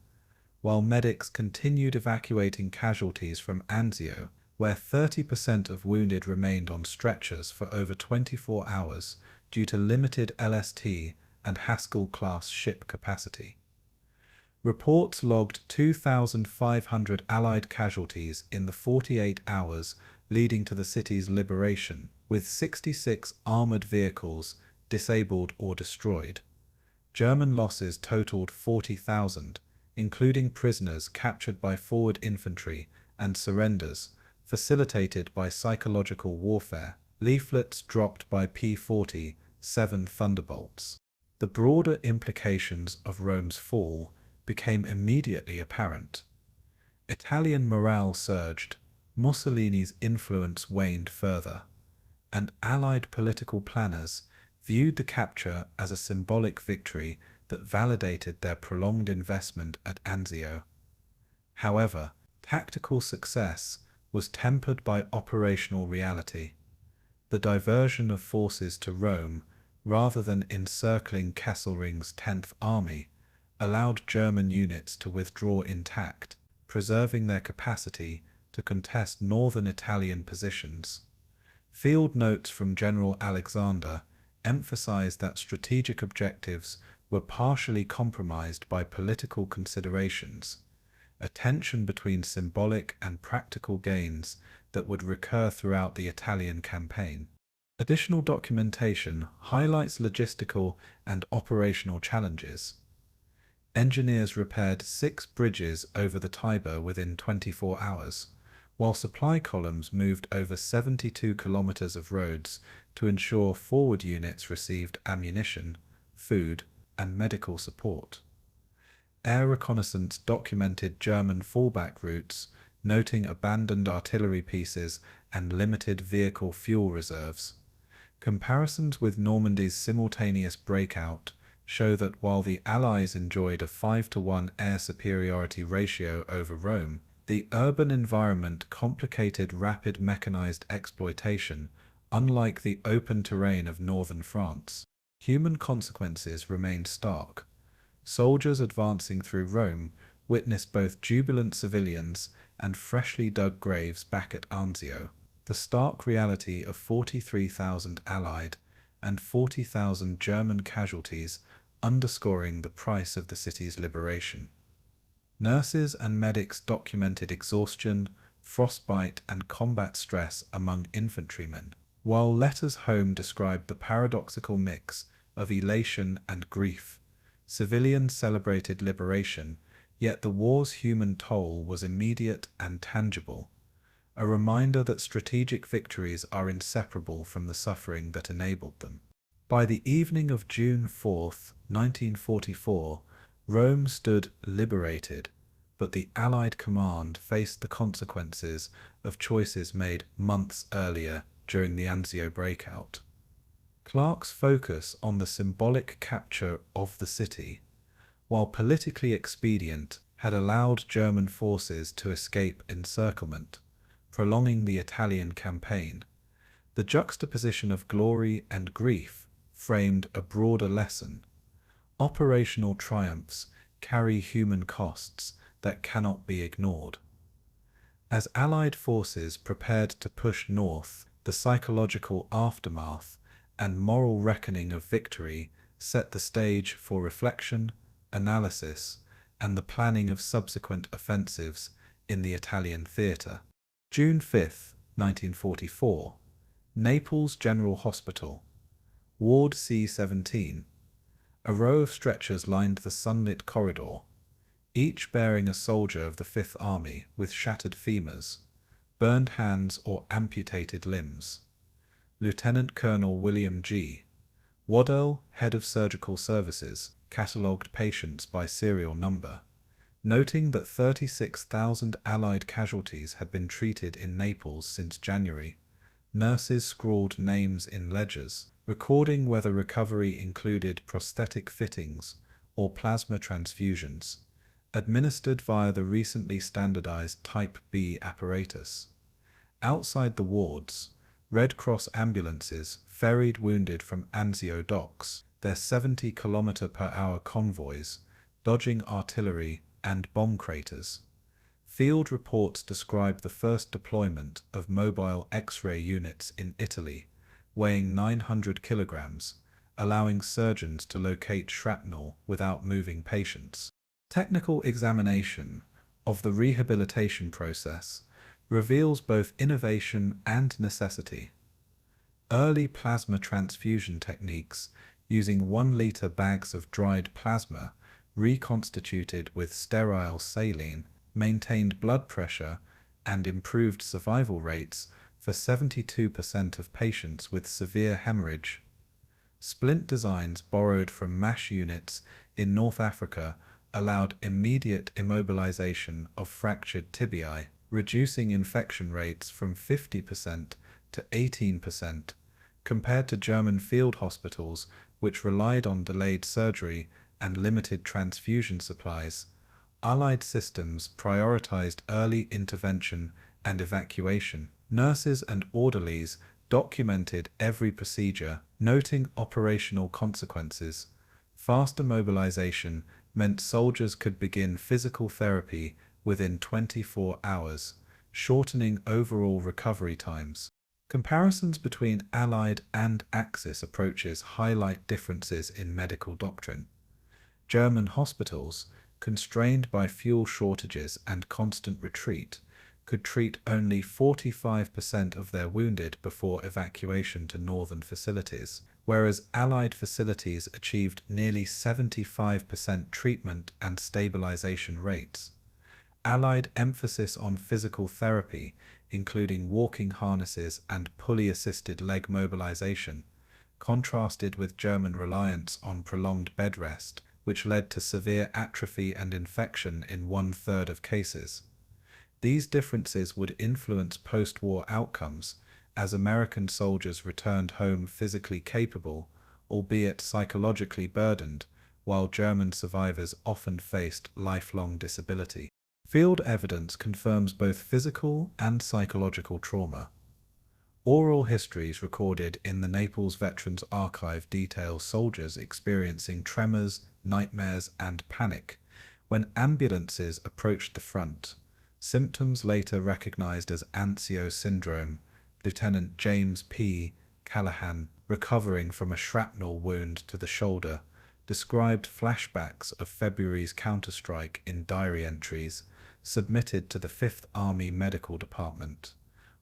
while medics continued evacuating casualties from Anzio, where 30% of wounded remained on stretchers for over 24 hours due to limited LST and Haskell-class ship capacity. Reports logged 2,500 Allied casualties in the 48 hours leading to the city's liberation, with 66 armored vehicles disabled or destroyed. German losses totaled 40,000, including prisoners captured by forward infantry and surrenders facilitated by psychological warfare, leaflets dropped by P-47 Thunderbolts. The broader implications of Rome's fall became immediately apparent. Italian morale surged, Mussolini's influence waned further, and Allied political planners viewed the capture as a symbolic victory that validated their prolonged investment at Anzio. However, tactical success was tempered by operational reality. The diversion of forces to Rome, rather than encircling Kesselring's 10th Army, allowed German units to withdraw intact, preserving their capacity to contest northern Italian positions. Field notes from General Alexander emphasized that strategic objectives were partially compromised by political considerations, a tension between symbolic and practical gains that would recur throughout the Italian campaign. Additional documentation highlights logistical and operational challenges. Engineers repaired 6 bridges over the Tiber within 24 hours, while supply columns moved over 72 kilometers of roads to ensure forward units received ammunition, food, and medical support. Air reconnaissance documented German fallback routes, noting abandoned artillery pieces and limited vehicle fuel reserves. Comparisons with Normandy's simultaneous breakout show that while the Allies enjoyed a 5-to-1 air superiority ratio over Rome, the urban environment complicated rapid mechanized exploitation, unlike the open terrain of northern France. Human consequences remained stark. Soldiers advancing through Rome witnessed both jubilant civilians and freshly dug graves back at Anzio. The stark reality of 43,000 Allied and 40,000 German casualties underscoring the price of the city's liberation. Nurses and medics documented exhaustion, frostbite, and combat stress among infantrymen, while letters home described the paradoxical mix of elation and grief. Civilians celebrated liberation, yet the war's human toll was immediate and tangible, a reminder that strategic victories are inseparable from the suffering that enabled them. By the evening of June 4, 1944, Rome stood liberated, but the Allied command faced the consequences of choices made months earlier during the Anzio breakout. Clark's focus on the symbolic capture of the city, while politically expedient, had allowed German forces to escape encirclement, prolonging the Italian campaign. The juxtaposition of glory and grief framed a broader lesson. Operational triumphs carry human costs that cannot be ignored. As Allied forces prepared to push north, the psychological aftermath and moral reckoning of victory set the stage for reflection, analysis, and the planning of subsequent offensives in the Italian theatre. June 5, 1944. Naples General Hospital. Ward C-17. A row of stretchers lined the sunlit corridor, each bearing a soldier of the Fifth Army with shattered femurs, burned hands or amputated limbs. Lieutenant Colonel William G. Waddell, head of surgical services, catalogued patients by serial number, noting that 36,000 Allied casualties had been treated in Naples since January. Nurses scrawled names in ledgers, recording whether recovery included prosthetic fittings or plasma transfusions, administered via the recently standardized Type B apparatus. Outside the wards, Red Cross ambulances ferried wounded from Anzio docks, their 70-kilometer-per-hour convoys, dodging artillery and bomb craters. Field reports describe the first deployment of mobile X-ray units in Italy, weighing 900 kilograms, allowing surgeons to locate shrapnel without moving patients. Technical examination of the rehabilitation process reveals both innovation and necessity. Early plasma transfusion techniques, using 1-liter bags of dried plasma reconstituted with sterile saline, maintained blood pressure and improved survival rates for 72% of patients with severe hemorrhage. Splint designs borrowed from MASH units in North Africa allowed immediate immobilization of fractured tibiae, reducing infection rates from 50% to 18%, compared to German field hospitals which relied on delayed surgery and limited transfusion supplies. Allied systems prioritized early intervention and evacuation. Nurses and orderlies documented every procedure, noting operational consequences. Faster mobilization meant soldiers could begin physical therapy within 24 hours, shortening overall recovery times. Comparisons between Allied and Axis approaches highlight differences in medical doctrine. German hospitals, constrained by fuel shortages and constant retreat, could treat only 45% of their wounded before evacuation to northern facilities, whereas Allied facilities achieved nearly 75% treatment and stabilization rates. Allied emphasis on physical therapy, including walking harnesses and pulley-assisted leg mobilization, contrasted with German reliance on prolonged bed rest, which led to severe atrophy and infection in 1/3 of cases. These differences would influence post-war outcomes, as American soldiers returned home physically capable, albeit psychologically burdened, while German survivors often faced lifelong disability. Field evidence confirms both physical and psychological trauma. Oral histories recorded in the Naples Veterans Archive detail soldiers experiencing tremors, nightmares, and panic when ambulances approached the front, symptoms later recognized as Anzio syndrome. Lieutenant James P. Callahan, recovering from a shrapnel wound to the shoulder, described flashbacks of February's counterstrike in diary entries submitted to the 5th Army Medical Department.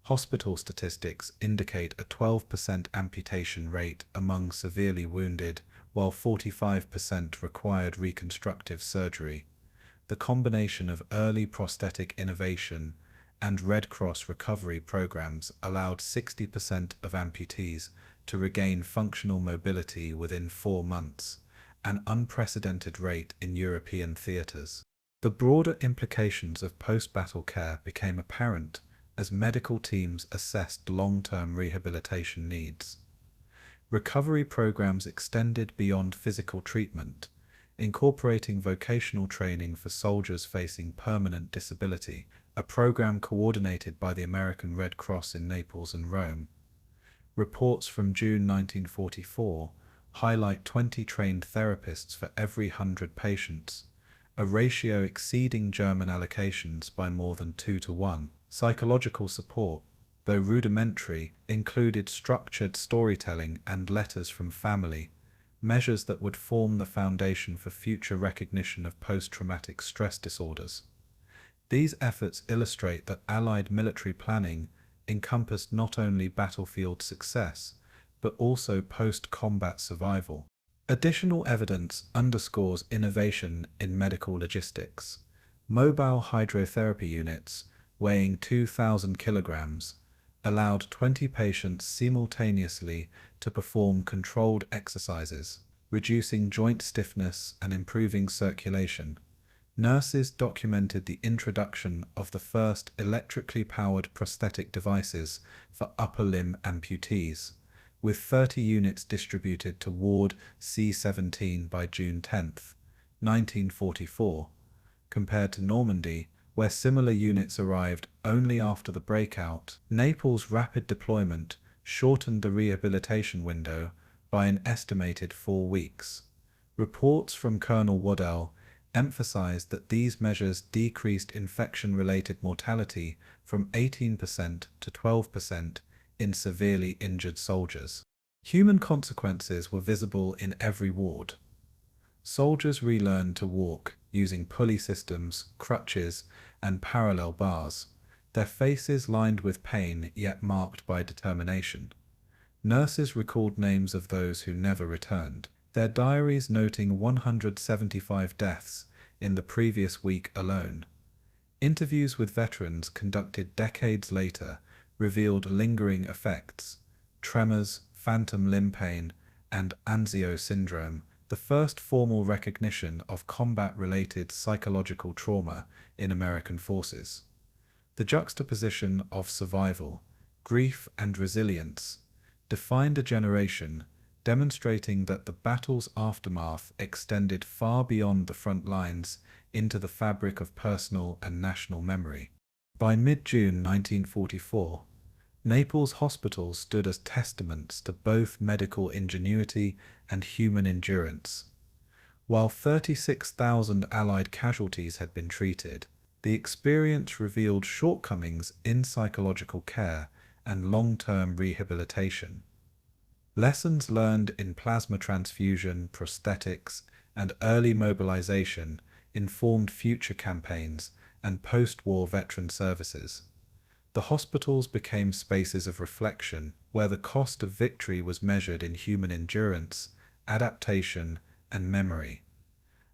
Hospital statistics indicate a 12% amputation rate among severely wounded, while 45% required reconstructive surgery. The combination of early prosthetic innovation and Red Cross recovery programs allowed 60% of amputees to regain functional mobility within 4 months, an unprecedented rate in European theaters. The broader implications of post-battle care became apparent as medical teams assessed long-term rehabilitation needs. Recovery programs extended beyond physical treatment, incorporating vocational training for soldiers facing permanent disability, a program coordinated by the American Red Cross in Naples and Rome. Reports from June 1944 highlight 20 trained therapists for every 100 patients, a ratio exceeding German allocations by more than 2-to-1. Psychological support, though rudimentary, included structured storytelling and letters from family, measures that would form the foundation for future recognition of post-traumatic stress disorders. These efforts illustrate that Allied military planning encompassed not only battlefield success, but also post-combat survival. Additional evidence underscores innovation in medical logistics. Mobile hydrotherapy units, weighing 2,000 kilograms, allowed 20 patients simultaneously to perform controlled exercises, reducing joint stiffness and improving circulation. Nurses documented the introduction of the first electrically powered prosthetic devices for upper limb amputees, with 30 units distributed to Ward C-17 by June 10, 1944, compared to Normandy, where similar units arrived only after the breakout. Naples' rapid deployment shortened the rehabilitation window by an estimated 4 weeks. Reports from Colonel Waddell emphasized that these measures decreased infection-related mortality from 18% to 12% in severely injured soldiers. Human consequences were visible in every ward. Soldiers relearned to walk using pulley systems, crutches, and parallel bars, their faces lined with pain yet marked by determination. Nurses recalled names of those who never returned, their diaries noting 175 deaths in the previous week alone. Interviews with veterans conducted decades later revealed lingering effects: tremors, phantom limb pain, and Anzio syndrome, the first formal recognition of combat-related psychological trauma in American forces. The juxtaposition of survival, grief, and resilience defined a generation, demonstrating that the battle's aftermath extended far beyond the front lines into the fabric of personal and national memory. By mid-June 1944, Naples hospitals stood as testaments to both medical ingenuity and human endurance. While 36,000 Allied casualties had been treated, the experience revealed shortcomings in psychological care and long-term rehabilitation. Lessons learned in plasma transfusion, prosthetics, and early mobilization informed future campaigns and post-war veteran services. The hospitals became spaces of reflection where the cost of victory was measured in human endurance, adaptation, and memory.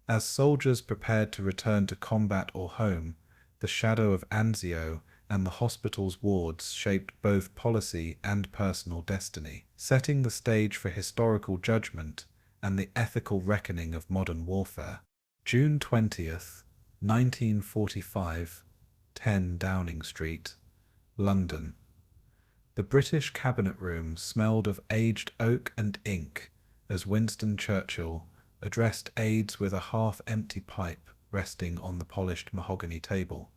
As soldiers prepared to return to combat or home, the shadow of Anzio and the hospital's wards shaped both policy and personal destiny, setting the stage for historical judgment and the ethical reckoning of modern warfare. June 20th, 1945, 10 Downing Street, London. The British Cabinet Room smelled of aged oak and ink as Winston Churchill addressed aides with a half-empty pipe resting on the polished mahogany table.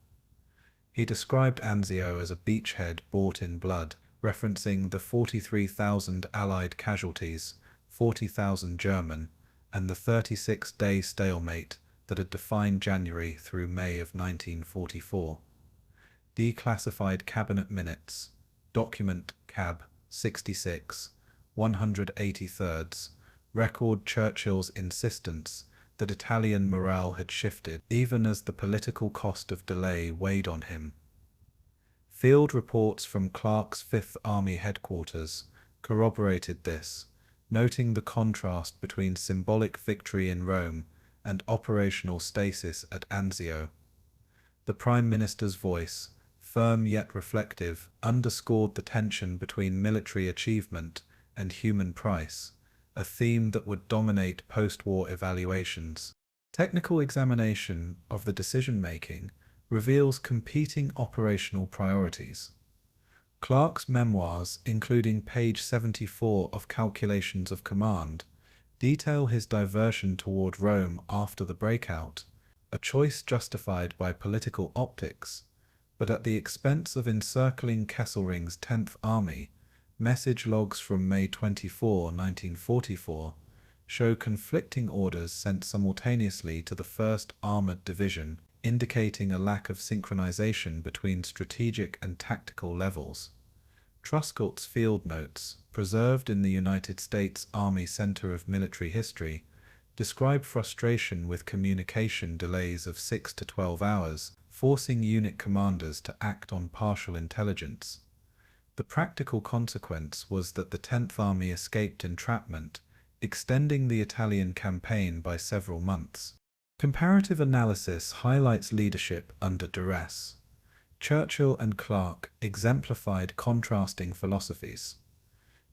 He described Anzio as a beachhead bought in blood, referencing the 43,000 Allied casualties, 40,000 German, and the 36-day stalemate that had defined January through May of 1944. Declassified cabinet minutes, document Cab 66, 183rd, record Churchill's insistence that Italian morale had shifted, even as the political cost of delay weighed on him. Field reports from Clark's Fifth Army headquarters corroborated this, noting the contrast between symbolic victory in Rome and operational stasis at Anzio. The Prime Minister's voice, firm yet reflective, underscored the tension between military achievement and human price, a theme that would dominate post-war evaluations. Technical examination of the decision-making reveals competing operational priorities. Clark's memoirs, including page 74 of Calculations of Command, detail his diversion toward Rome after the Breakout, a choice justified by political optics, but at the expense of encircling Kesselring's 10th Army. Message logs from May 24, 1944, show conflicting orders sent simultaneously to the 1st Armored Division, indicating a lack of synchronization between strategic and tactical levels. Truscott's field notes, preserved in the United States Army Center of Military History, describe frustration with communication delays of 6 to 12 hours, forcing unit commanders to act on partial intelligence. The practical consequence was that the 10th Army escaped entrapment, extending the Italian campaign by several months. Comparative analysis highlights leadership under duress. Churchill and Clark exemplified contrasting philosophies.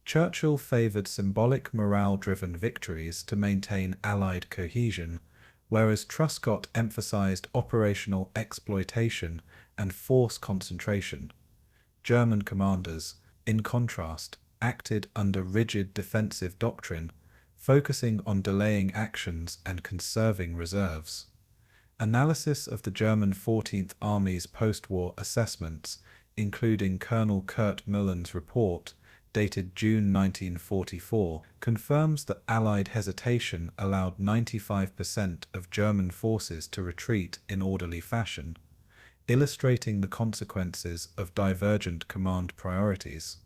Churchill favored symbolic morale-driven victories to maintain Allied cohesion, whereas Truscott emphasized operational exploitation and force concentration. German commanders, in contrast, acted under rigid defensive doctrine, focusing on delaying actions and conserving reserves. Analysis of the German 14th Army's post-war assessments, including Colonel Kurt Mullen's report, dated June 1944, confirms that Allied hesitation allowed 95% of German forces to retreat in orderly fashion, illustrating the consequences of divergent command priorities.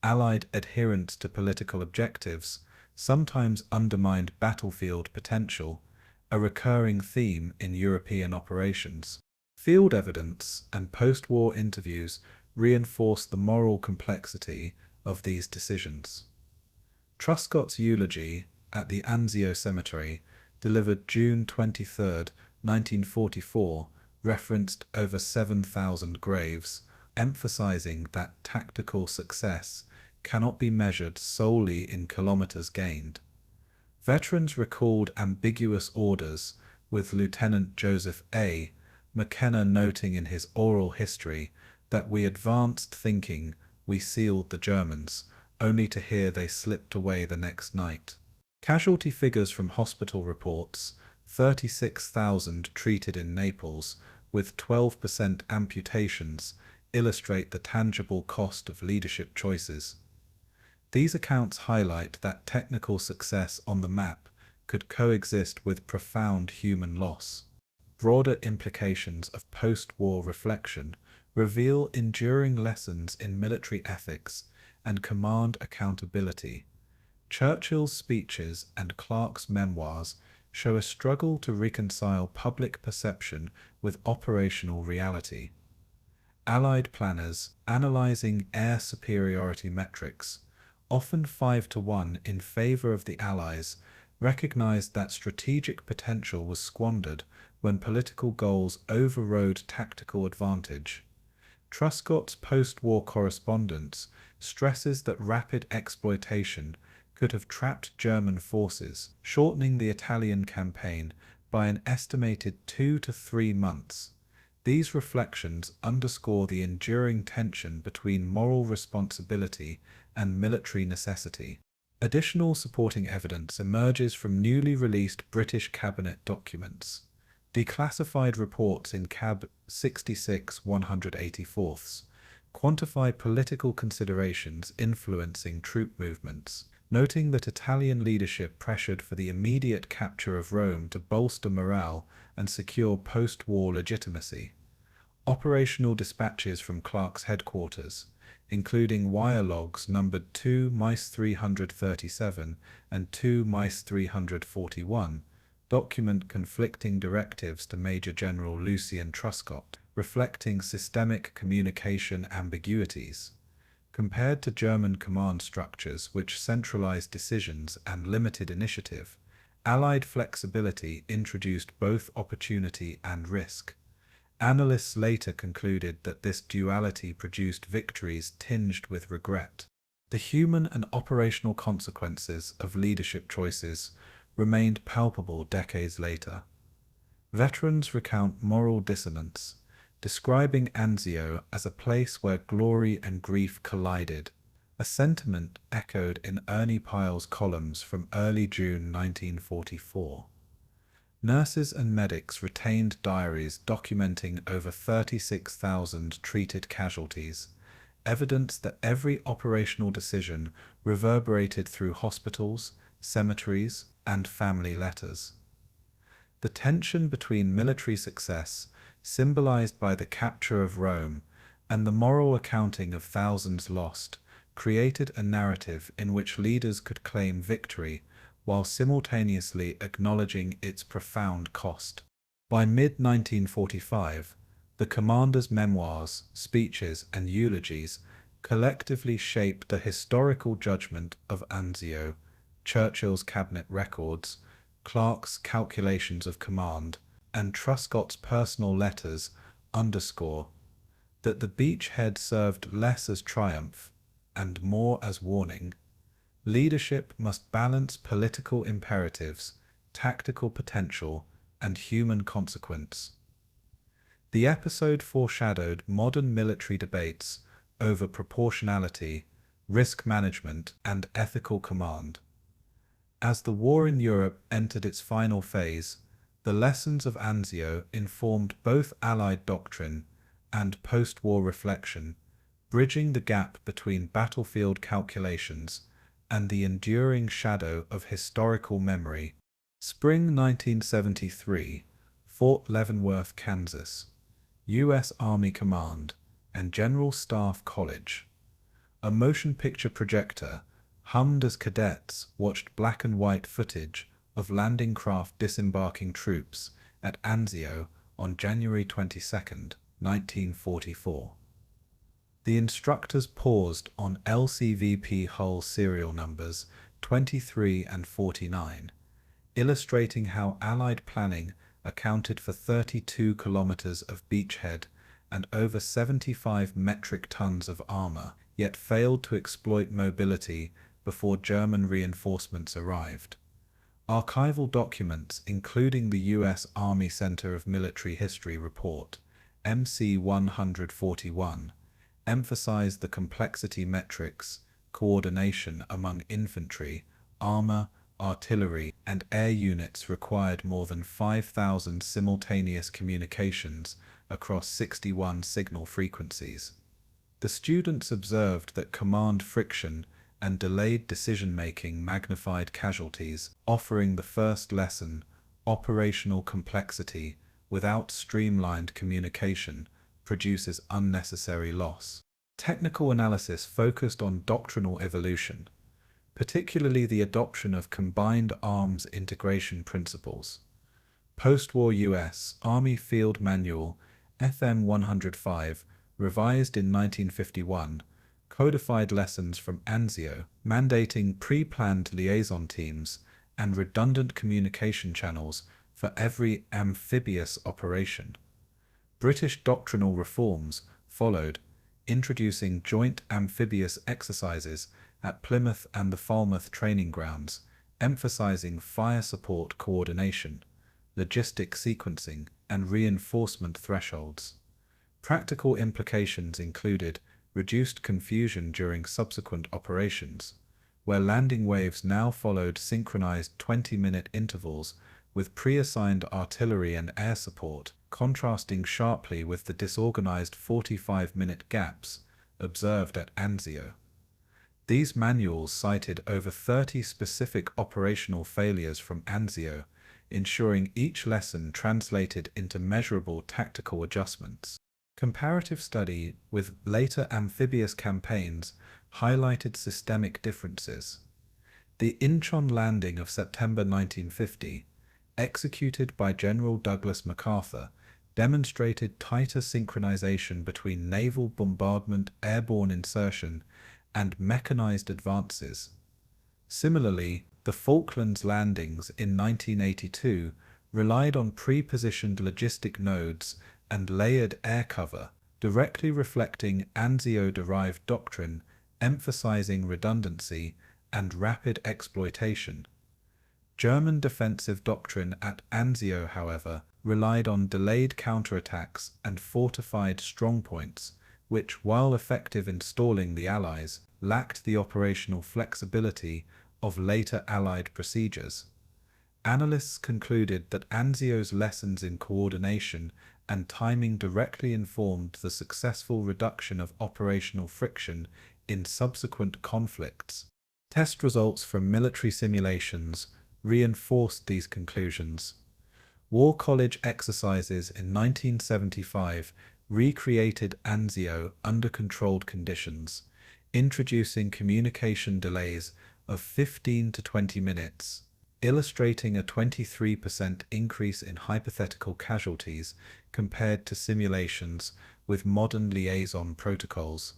Allied adherence to political objectives sometimes undermined battlefield potential, a recurring theme in European operations. Field evidence and post-war interviews reinforce the moral complexity of these decisions. Truscott's eulogy at the Anzio Cemetery, delivered June 23, 1944, referenced over 7,000 graves, emphasizing that tactical success cannot be measured solely in kilometers gained. Veterans recalled ambiguous orders, with Lieutenant Joseph A. McKenna noting in his oral history that we advanced thinking we sealed the Germans, only to hear they slipped away the next night. Casualty figures from hospital reports: 36,000 treated in Naples, with 12% amputations, illustrate the tangible cost of leadership choices. These accounts highlight that technical success on the map could coexist with profound human loss. Broader implications of post-war reflection reveal enduring lessons in military ethics and command accountability. Churchill's speeches and Clark's memoirs show a struggle to reconcile public perception with operational reality. Allied planners, analyzing air superiority metrics, often 5-1 in favor of the Allies, recognized that strategic potential was squandered when political goals overrode tactical advantage. Truscott's post-war correspondence stresses that rapid exploitation could have trapped German forces, shortening the Italian campaign by an estimated 2 to 3 months. These reflections underscore the enduring tension between moral responsibility and military necessity. Additional supporting evidence emerges from newly released British cabinet documents. Declassified reports in Cab 66-184 quantify political considerations influencing troop movements, noting that Italian leadership pressured for the immediate capture of Rome to bolster morale and secure post-war legitimacy. Operational dispatches from Clark's headquarters, including wire logs numbered 2-337 and 2-341, document conflicting directives to Major General Lucien Truscott, reflecting systemic communication ambiguities. Compared to German command structures which centralized decisions and limited initiative, Allied flexibility introduced both opportunity and risk. Analysts later concluded that this duality produced victories tinged with regret. The human and operational consequences of leadership choices remained palpable decades later. Veterans recount moral dissonance, describing Anzio as a place where glory and grief collided, a sentiment echoed in Ernie Pyle's columns from early June 1944. Nurses and medics retained diaries documenting over 36,000 treated casualties, evidence that every operational decision reverberated through hospitals, cemeteries, and family letters. The tension between military success, symbolized by the capture of Rome, and the moral accounting of thousands lost, created a narrative in which leaders could claim victory while simultaneously acknowledging its profound cost. By mid-1945, the commander's memoirs, speeches, and eulogies collectively shaped the historical judgment of Anzio, Churchill's cabinet records, Clark's calculations of command, and Truscott's personal letters underscore that the beachhead served less as triumph and more as warning. Leadership must balance political imperatives, tactical potential, and human consequence. The episode foreshadowed modern military debates over proportionality, risk management, and ethical command. As the war in Europe entered its final phase, the lessons of Anzio informed both Allied doctrine and post-war reflection, bridging the gap between battlefield calculations and the enduring shadow of historical memory. Spring 1973, Fort Leavenworth, Kansas, U.S. Army Command and General Staff College. A motion picture projector hummed as cadets watched black and white footage of landing craft disembarking troops at Anzio on January 22, 1944. The instructors paused on LCVP hull serial numbers 23 and 49, illustrating how Allied planning accounted for 32 kilometers of beachhead and over 75 metric tons of armor, yet failed to exploit mobility before German reinforcements arrived. Archival documents, including the U.S. Army Center of Military History report, MC 141, emphasize the complexity metrics, coordination among infantry, armor, artillery, and air units required more than 5,000 simultaneous communications across 61 signal frequencies. The students observed that command friction and delayed decision-making magnified casualties, offering the first lesson, operational complexity without streamlined communication produces unnecessary loss. Technical analysis focused on doctrinal evolution, particularly the adoption of combined arms integration principles. Post-war U.S. Army Field Manual FM 105, revised in 1951, codified lessons from Anzio, mandating pre-planned liaison teams and redundant communication channels for every amphibious operation. British doctrinal reforms followed, introducing joint amphibious exercises at Plymouth and the Falmouth training grounds, emphasizing fire support coordination, logistic sequencing, and reinforcement thresholds. Practical implications included reduced confusion during subsequent operations, where landing waves now followed synchronized 20-minute intervals with pre-assigned artillery and air support, contrasting sharply with the disorganized 45-minute gaps observed at Anzio. These manuals cited over 30 specific operational failures from Anzio, ensuring each lesson translated into measurable tactical adjustments. Comparative study with later amphibious campaigns highlighted systemic differences. The Incheon landing of September 1950, executed by General Douglas MacArthur, demonstrated tighter synchronization between naval bombardment, airborne insertion, and mechanized advances. Similarly, the Falklands landings in 1982 relied on pre-positioned logistic nodes and layered air cover, directly reflecting Anzio-derived doctrine, emphasizing redundancy and rapid exploitation. German defensive doctrine at Anzio, however, relied on delayed counterattacks and fortified strongpoints, which, while effective in stalling the Allies, lacked the operational flexibility of later Allied procedures. Analysts concluded that Anzio's lessons in coordination and timing directly informed the successful reduction of operational friction in subsequent conflicts. Test results from military simulations reinforced these conclusions. War College exercises in 1975 recreated Anzio under controlled conditions, introducing communication delays of 15 to 20 minutes, illustrating a 23% increase in hypothetical casualties compared to simulations with modern liaison protocols.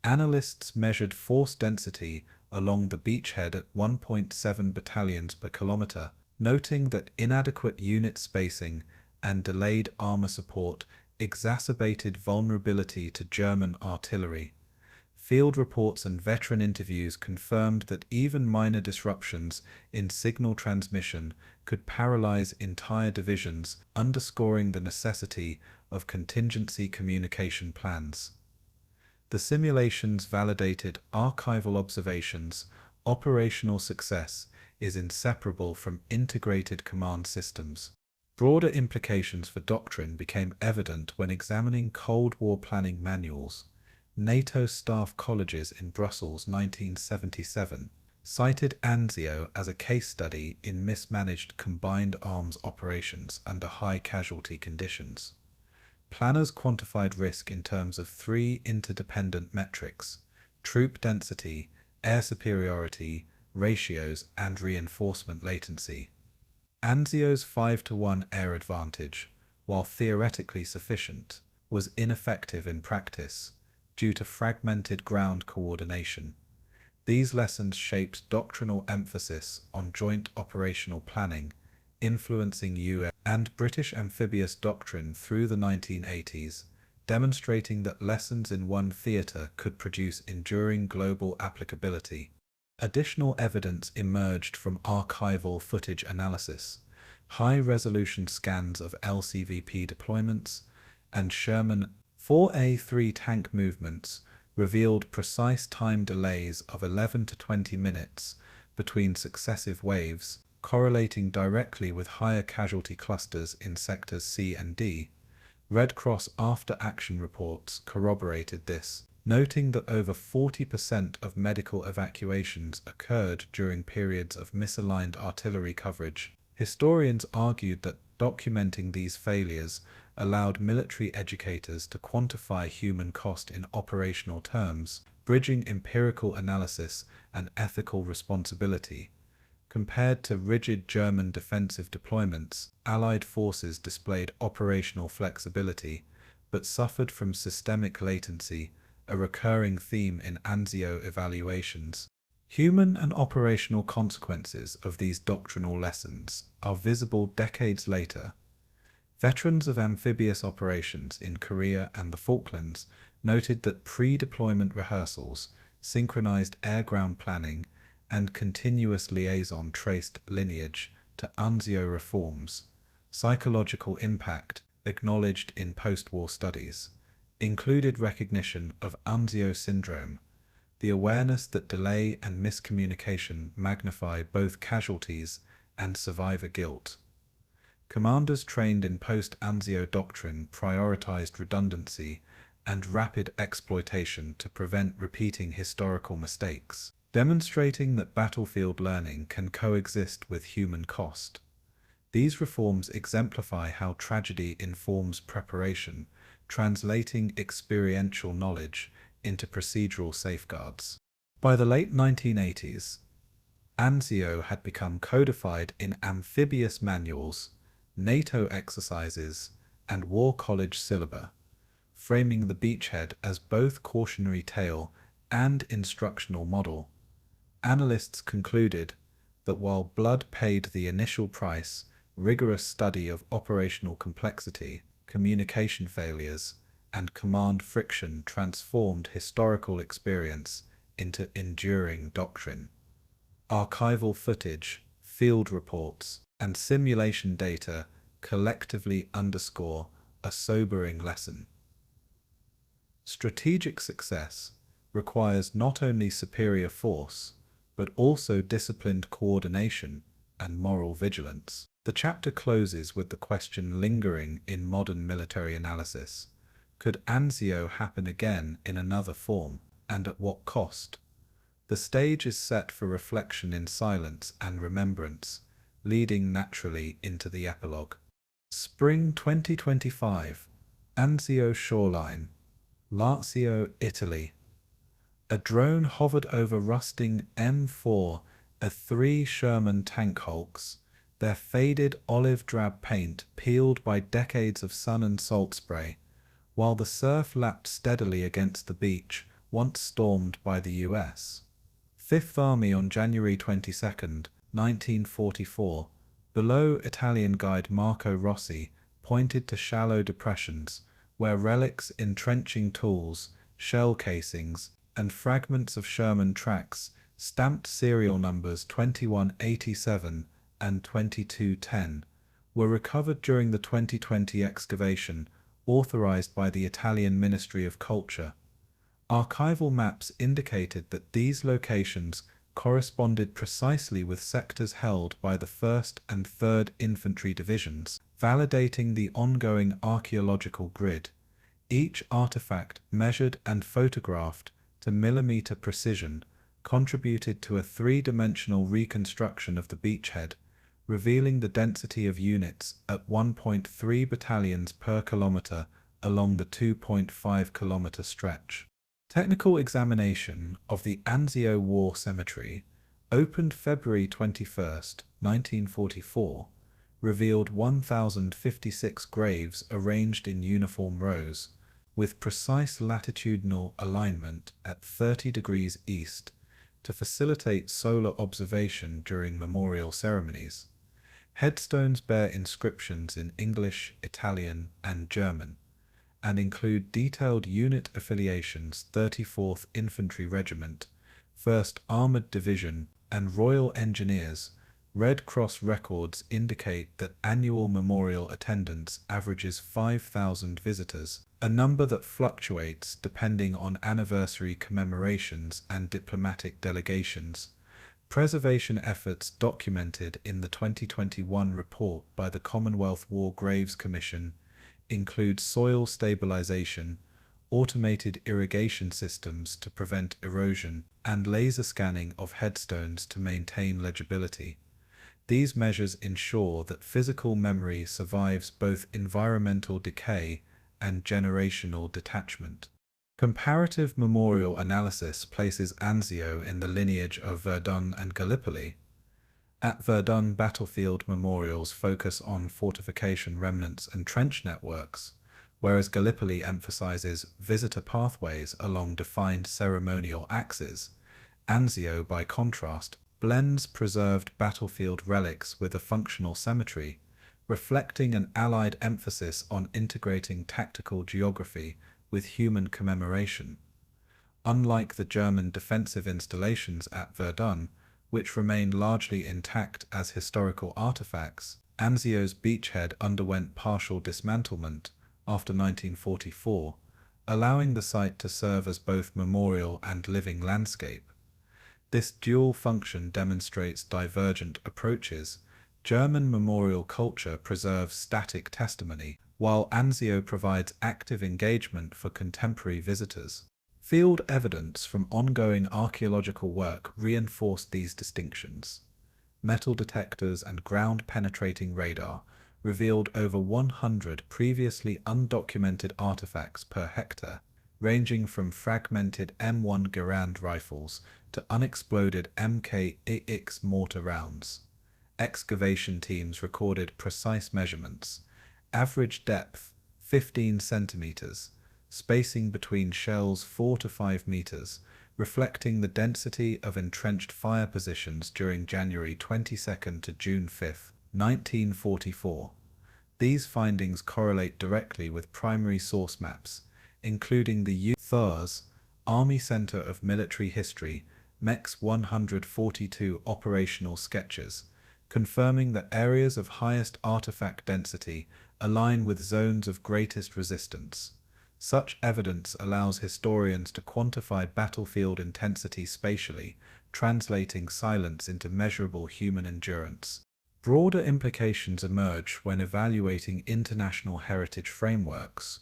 Analysts measured force density along the beachhead at 1.7 battalions per kilometer, noting that inadequate unit spacing and delayed armor support exacerbated vulnerability to German artillery. Field reports and veteran interviews confirmed that even minor disruptions in signal transmission could paralyze entire divisions, underscoring the necessity of contingency communication plans. The simulations validated archival observations. Operational success is inseparable from integrated command systems. Broader implications for doctrine became evident when examining Cold War planning manuals. NATO staff colleges in Brussels 1977 cited Anzio as a case study in mismanaged combined arms operations under high casualty conditions. Planners quantified risk in terms of three interdependent metrics: troop density, air superiority, ratios, and reinforcement latency. Anzio's 5-to-1 air advantage, while theoretically sufficient, was ineffective in practice due to fragmented ground coordination. These lessons shaped doctrinal emphasis on joint operational planning, influencing US and British amphibious doctrine through the 1980s, demonstrating that lessons in one theatre could produce enduring global applicability. Additional evidence emerged from archival footage analysis, high-resolution scans of LCVP deployments, and Sherman 4A3 tank movements revealed precise time delays of 11 to 20 minutes between successive waves, correlating directly with higher casualty clusters in sectors C and D. Red Cross after-action reports corroborated this, noting that over 40% of medical evacuations occurred during periods of misaligned artillery coverage. Historians argued that documenting these failures allowed military educators to quantify human cost in operational terms, bridging empirical analysis and ethical responsibility. Compared to rigid German defensive deployments, Allied forces displayed operational flexibility, but suffered from systemic latency, a recurring theme in Anzio evaluations. Human and operational consequences of these doctrinal lessons are visible decades later. Veterans of amphibious operations in Korea and the Falklands noted that pre-deployment rehearsals, synchronized air-ground planning, and continuous liaison traced lineage to Anzio reforms. Psychological impact, acknowledged in post-war studies, included recognition of Anzio syndrome, the awareness that delay and miscommunication magnify both casualties and survivor guilt. Commanders trained in post-Anzio doctrine prioritized redundancy and rapid exploitation to prevent repeating historical mistakes, demonstrating that battlefield learning can coexist with human cost. These reforms exemplify how tragedy informs preparation, translating experiential knowledge into procedural safeguards. By the late 1980s, Anzio had become codified in amphibious manuals, NATO exercises, and War College syllaba, framing the beachhead as both cautionary tale and instructional model. Analysts concluded that while blood paid the initial price, rigorous study of operational complexity, communication failures, and command friction transformed historical experience into enduring doctrine. Archival footage, field reports, and simulation data collectively underscore a sobering lesson. Strategic success requires not only superior force, but also disciplined coordination and moral vigilance. The chapter closes with the question lingering in modern military analysis: could Anzio happen again in another form, and at what cost? The stage is set for reflection in silence and remembrance, leading naturally into the epilogue. Spring 2025, Anzio Shoreline, Lazio, Italy. A drone hovered over rusting M4, A3 Sherman tank hulks, their faded olive-drab paint peeled by decades of sun and salt spray, while the surf lapped steadily against the beach once stormed by the US. Fifth Army on January 22, 1944, below Italian guide Marco Rossi pointed to shallow depressions where relics, entrenching tools, shell casings, and fragments of Sherman tracks stamped serial numbers 2187 and 2210 were recovered during the 2020 excavation authorized by the Italian Ministry of Culture. Archival maps indicated that these locations corresponded precisely with sectors held by the 1st and 3rd Infantry Divisions, validating the ongoing archaeological grid. Each artifact, measured and photographed to millimeter precision, contributed to a three-dimensional reconstruction of the beachhead, revealing the density of units at 1.3 battalions per kilometer along the 2.5 kilometer stretch. Technical examination of the Anzio War Cemetery, opened February 21, 1944, revealed 1,056 graves arranged in uniform rows, with precise latitudinal alignment at 30 degrees east to facilitate solar observation during memorial ceremonies. Headstones bear inscriptions in English, Italian, and German, and include detailed unit affiliations: 34th Infantry Regiment, 1st Armoured Division, and Royal Engineers. Red Cross records indicate that annual memorial attendance averages 5,000 visitors, a number that fluctuates depending on anniversary commemorations and diplomatic delegations. Preservation efforts documented in the 2021 report by the Commonwealth War Graves Commission include soil stabilization, automated irrigation systems to prevent erosion, and laser scanning of headstones to maintain legibility. These measures ensure that physical memory survives both environmental decay and generational detachment. Comparative memorial analysis places Anzio in the lineage of Verdun and Gallipoli. At Verdun, battlefield memorials focus on fortification remnants and trench networks, whereas Gallipoli emphasizes visitor pathways along defined ceremonial axes. Anzio, by contrast, blends preserved battlefield relics with a functional cemetery, reflecting an Allied emphasis on integrating tactical geography with human commemoration. Unlike the German defensive installations at Verdun, which remain largely intact as historical artifacts, Anzio's beachhead underwent partial dismantlement after 1944, allowing the site to serve as both memorial and living landscape. This dual function demonstrates divergent approaches. German memorial culture preserves static testimony, while Anzio provides active engagement for contemporary visitors. Field evidence from ongoing archaeological work reinforced these distinctions. Metal detectors and ground-penetrating radar revealed over 100 previously undocumented artifacts per hectare, ranging from fragmented M1 Garand rifles to unexploded Mk.AX mortar rounds. Excavation teams recorded precise measurements: average depth 15 centimeters, spacing between shells 4 to 5 meters, reflecting the density of entrenched fire positions during January 22 to June 5, 1944. These findings correlate directly with primary source maps, including the U.S. Army Center of Military History, MEX 142 operational sketches, confirming that areas of highest artifact density align with zones of greatest resistance. Such evidence allows historians to quantify battlefield intensity spatially, translating silence into measurable human endurance. Broader implications emerge when evaluating international heritage frameworks.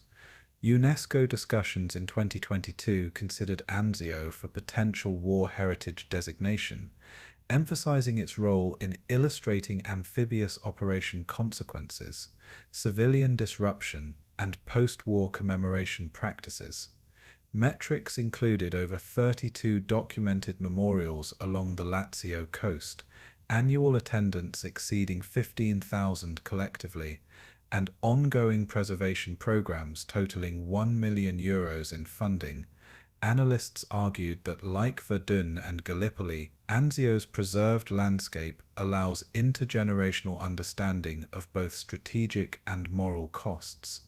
UNESCO discussions in 2022 considered Anzio for potential war heritage designation, emphasizing its role in illustrating amphibious operation consequences, civilian disruption, and post-war commemoration practices. Metrics included over 32 documented memorials along the Lazio coast, annual attendance exceeding 15,000 collectively, and ongoing preservation programs totaling €1 million in funding. Analysts argued that, like Verdun and Gallipoli, Anzio's preserved landscape allows intergenerational understanding of both strategic and moral costs.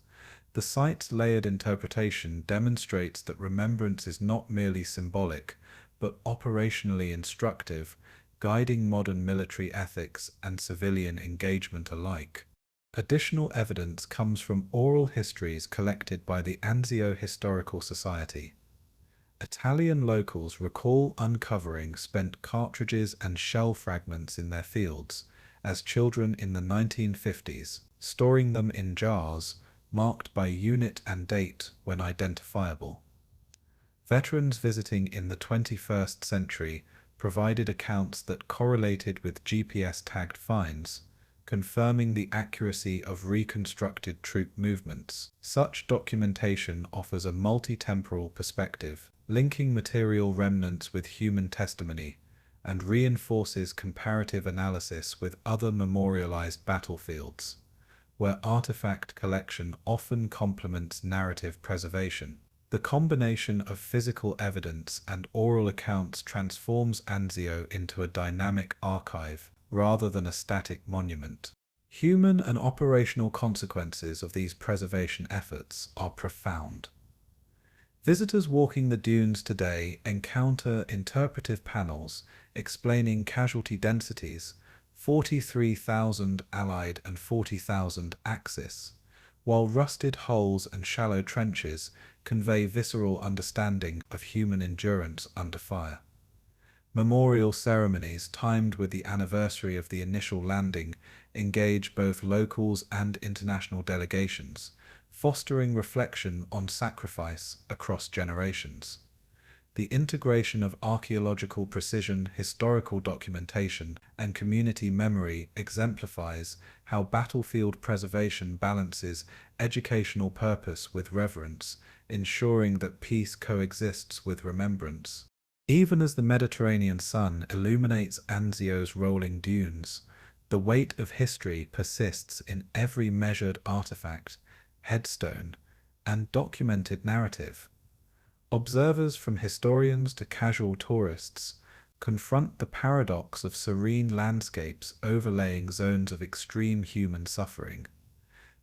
The site's layered interpretation demonstrates that remembrance is not merely symbolic, but operationally instructive, guiding modern military ethics and civilian engagement alike. Additional evidence comes from oral histories collected by the Anzio Historical Society. Italian locals recall uncovering spent cartridges and shell fragments in their fields as children in the 1950s, storing them in jars marked by unit and date when identifiable. Veterans visiting in the 21st century provided accounts that correlated with GPS-tagged finds, confirming the accuracy of reconstructed troop movements. Such documentation offers a multi-temporal perspective, linking material remnants with human testimony, and reinforces comparative analysis with other memorialized battlefields, where artifact collection often complements narrative preservation. The combination of physical evidence and oral accounts transforms Anzio into a dynamic archive rather than a static monument. Human and operational consequences of these preservation efforts are profound. Visitors walking the dunes today encounter interpretive panels explaining casualty densities, 43,000 Allied and 40,000 Axis, while rusted holes and shallow trenches convey visceral understanding of human endurance under fire. Memorial ceremonies timed with the anniversary of the initial landing engage both locals and international delegations, fostering reflection on sacrifice across generations. The integration of archaeological precision, historical documentation, and community memory exemplifies how battlefield preservation balances educational purpose with reverence, ensuring that peace coexists with remembrance. Even as the Mediterranean sun illuminates Anzio's rolling dunes, the weight of history persists in every measured artifact, headstone, and documented narrative. Observers, from historians to casual tourists, confront the paradox of serene landscapes overlaying zones of extreme human suffering.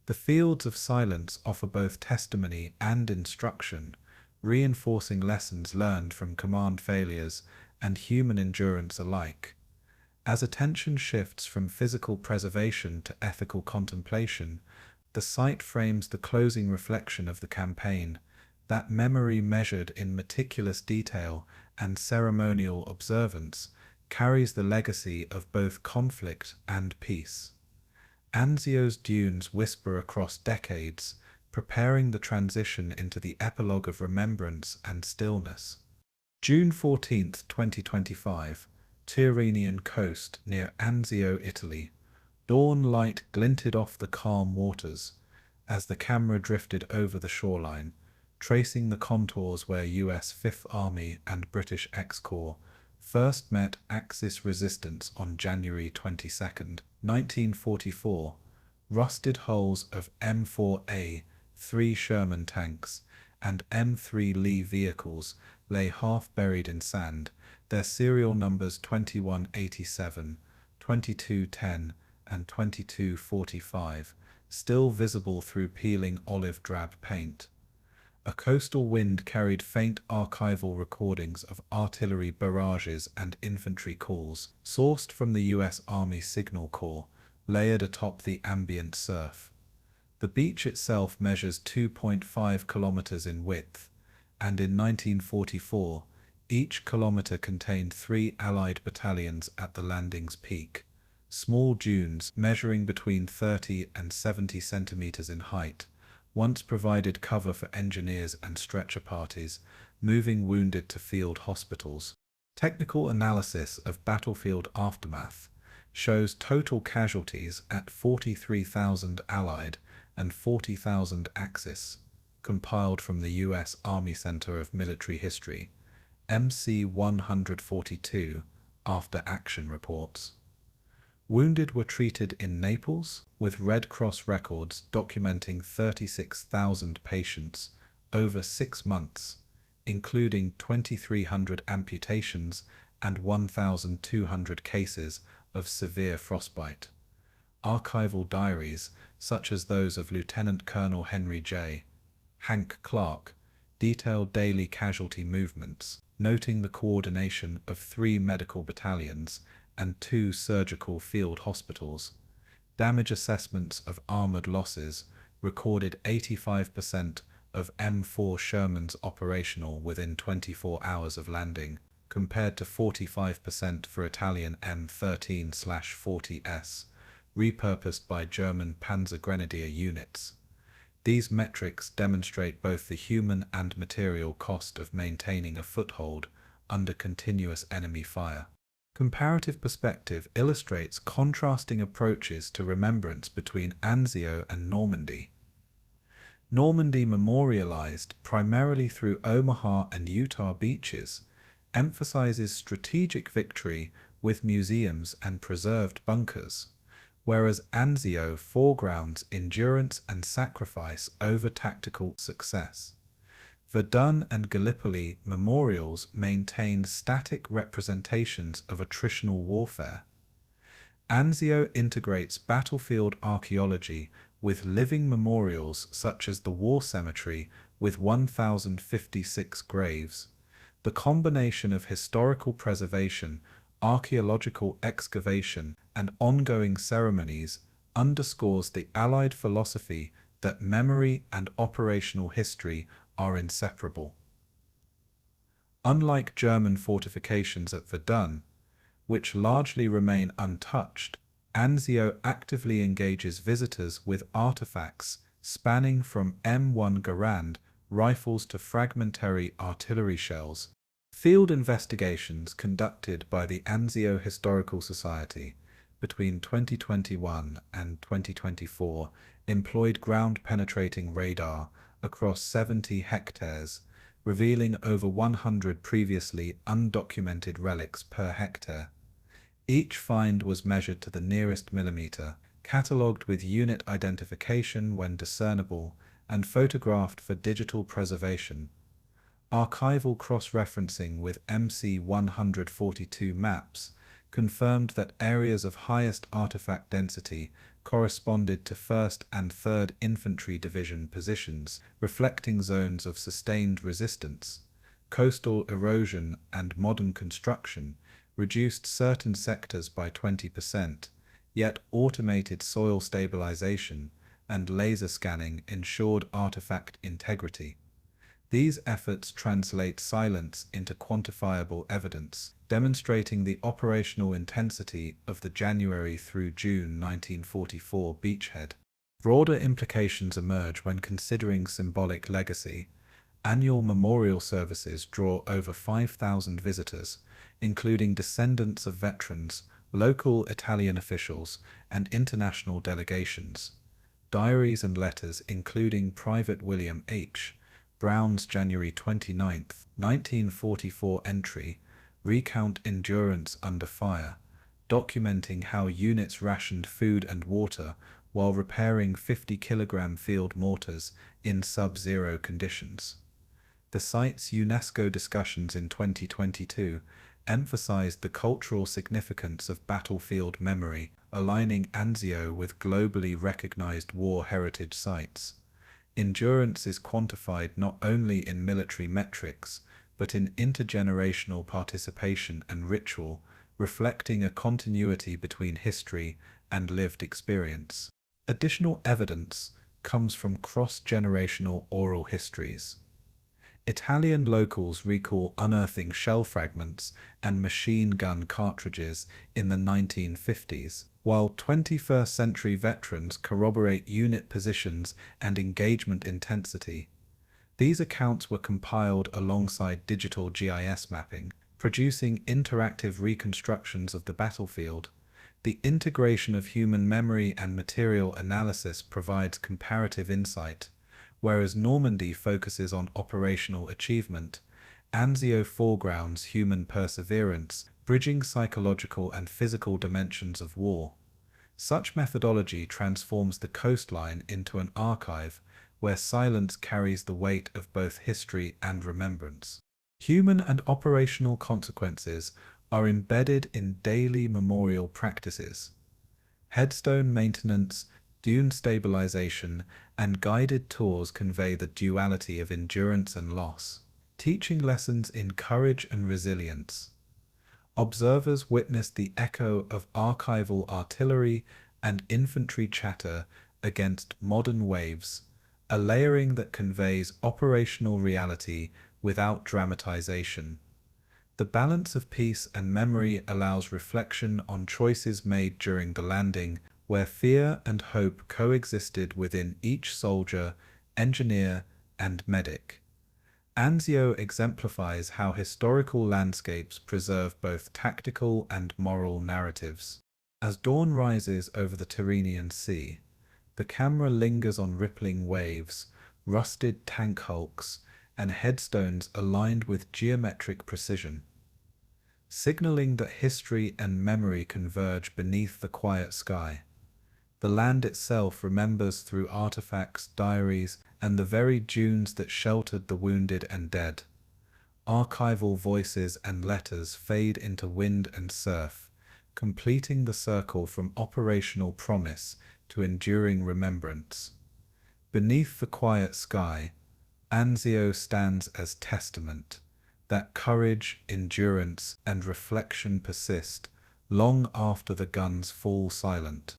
The fields of silence offer both testimony and instruction, reinforcing lessons learned from command failures and human endurance alike. As attention shifts from physical preservation to ethical contemplation, the site frames the closing reflection of the campaign, that memory measured in meticulous detail and ceremonial observance carries the legacy of both conflict and peace. Anzio's dunes whisper across decades, preparing the transition into the epilogue of remembrance and stillness. June 14, 2025, Tyrrhenian coast near Anzio, Italy. Dawn light glinted off the calm waters as the camera drifted over the shoreline, tracing the contours where US Fifth Army and British X-Corps first met Axis resistance on January 22, 1944. Rusted hulls of M4A, 3 Sherman tanks, and M3 Lee vehicles lay half buried in sand, their serial numbers 2187, 2210, and 2245, still visible through peeling olive-drab paint. A coastal wind carried faint archival recordings of artillery barrages and infantry calls, sourced from the U.S. Army Signal Corps, layered atop the ambient surf. The beach itself measures 2.5 kilometers in width, and in 1944, each kilometer contained 3 Allied battalions at the landing's peak. Small dunes measuring between 30 and 70 centimeters in height once provided cover for engineers and stretcher parties, moving wounded to field hospitals. Technical analysis of battlefield aftermath shows total casualties at 43,000 Allied and 40,000 Axis, compiled from the U.S. Army Center of Military History, MC 142, after action reports. Wounded were treated in Naples, with Red Cross records documenting 36,000 patients over 6 months, including 2,300 amputations and 1,200 cases of severe frostbite. Archival diaries, such as those of Lieutenant Colonel Henry J. Hank Clark, detailed daily casualty movements, noting the coordination of 3 medical battalions and 2 surgical field hospitals. Damage assessments of armored losses recorded 85% of M4 Shermans operational within 24 hours of landing, compared to 45% for Italian M13/40S, repurposed by German Panzergrenadier units. These metrics demonstrate both the human and material cost of maintaining a foothold under continuous enemy fire. Comparative perspective illustrates contrasting approaches to remembrance between Anzio and Normandy. Normandy memorialized primarily through Omaha and Utah beaches, emphasizes strategic victory with museums and preserved bunkers, whereas Anzio foregrounds endurance and sacrifice over tactical success. Verdun and Gallipoli memorials maintain static representations of attritional warfare. Anzio integrates battlefield archaeology with living memorials such as the War Cemetery with 1,056 graves. The combination of historical preservation, archaeological excavation, and ongoing ceremonies underscores the Allied philosophy that memory and operational history are inseparable. Unlike German fortifications at Verdun, which largely remain untouched, Anzio actively engages visitors with artifacts spanning from M1 Garand rifles to fragmentary artillery shells. Field investigations conducted by the Anzio Historical Society between 2021 and 2024 employed ground-penetrating radar across 70 hectares, revealing over 100 previously undocumented relics per hectare. Each find was measured to the nearest millimeter, catalogued with unit identification when discernible, and photographed for digital preservation. Archival cross-referencing with MC 142 maps confirmed that areas of highest artifact density corresponded to 1st and 3rd Infantry Division positions, reflecting zones of sustained resistance. Coastal erosion and modern construction reduced certain sectors by 20%, yet automated soil stabilization and laser scanning ensured artifact integrity. These efforts translate silence into quantifiable evidence, demonstrating the operational intensity of the January through June 1944 beachhead. Broader implications emerge when considering symbolic legacy. Annual memorial services draw over 5,000 visitors, including descendants of veterans, local Italian officials, and international delegations. Diaries and letters, including Private William H. Brown's January 29, 1944 entry, recount endurance under fire, documenting how units rationed food and water while repairing 50-kilogram field mortars in sub-zero conditions. The site's UNESCO discussions in 2022 emphasized the cultural significance of battlefield memory, aligning Anzio with globally recognized war heritage sites. Endurance is quantified not only in military metrics, but in intergenerational participation and ritual, reflecting a continuity between history and lived experience. Additional evidence comes from cross-generational oral histories. Italian locals recall unearthing shell fragments and machine gun cartridges in the 1950s, while 21st century veterans corroborate unit positions and engagement intensity. These accounts were compiled alongside digital GIS mapping, producing interactive reconstructions of the battlefield. The integration of human memory and material analysis provides comparative insight. Whereas Normandy focuses on operational achievement, Anzio foregrounds human perseverance, bridging psychological and physical dimensions of war. Such methodology transforms the coastline into an archive where silence carries the weight of both history and remembrance. Human and operational consequences are embedded in daily memorial practices. Headstone maintenance, dune stabilization, and guided tours convey the duality of endurance and loss, teaching lessons in courage and resilience. Observers witness the echo of archival artillery and infantry chatter against modern waves, a layering that conveys operational reality without dramatization. The balance of peace and memory allows reflection on choices made during the landing, where fear and hope coexisted within each soldier, engineer, and medic. Anzio exemplifies how historical landscapes preserve both tactical and moral narratives. As dawn rises over the Tyrrhenian Sea, the camera lingers on rippling waves, rusted tank hulks, and headstones aligned with geometric precision. signaling that history and memory converge beneath the quiet sky. The land itself remembers through artifacts, diaries, and the very dunes that sheltered the wounded and dead. Archival voices and letters fade into wind and surf, completing the circle from operational promise to enduring remembrance. Beneath the quiet sky, Anzio stands as testament that courage, endurance, and reflection persist long after the guns fall silent.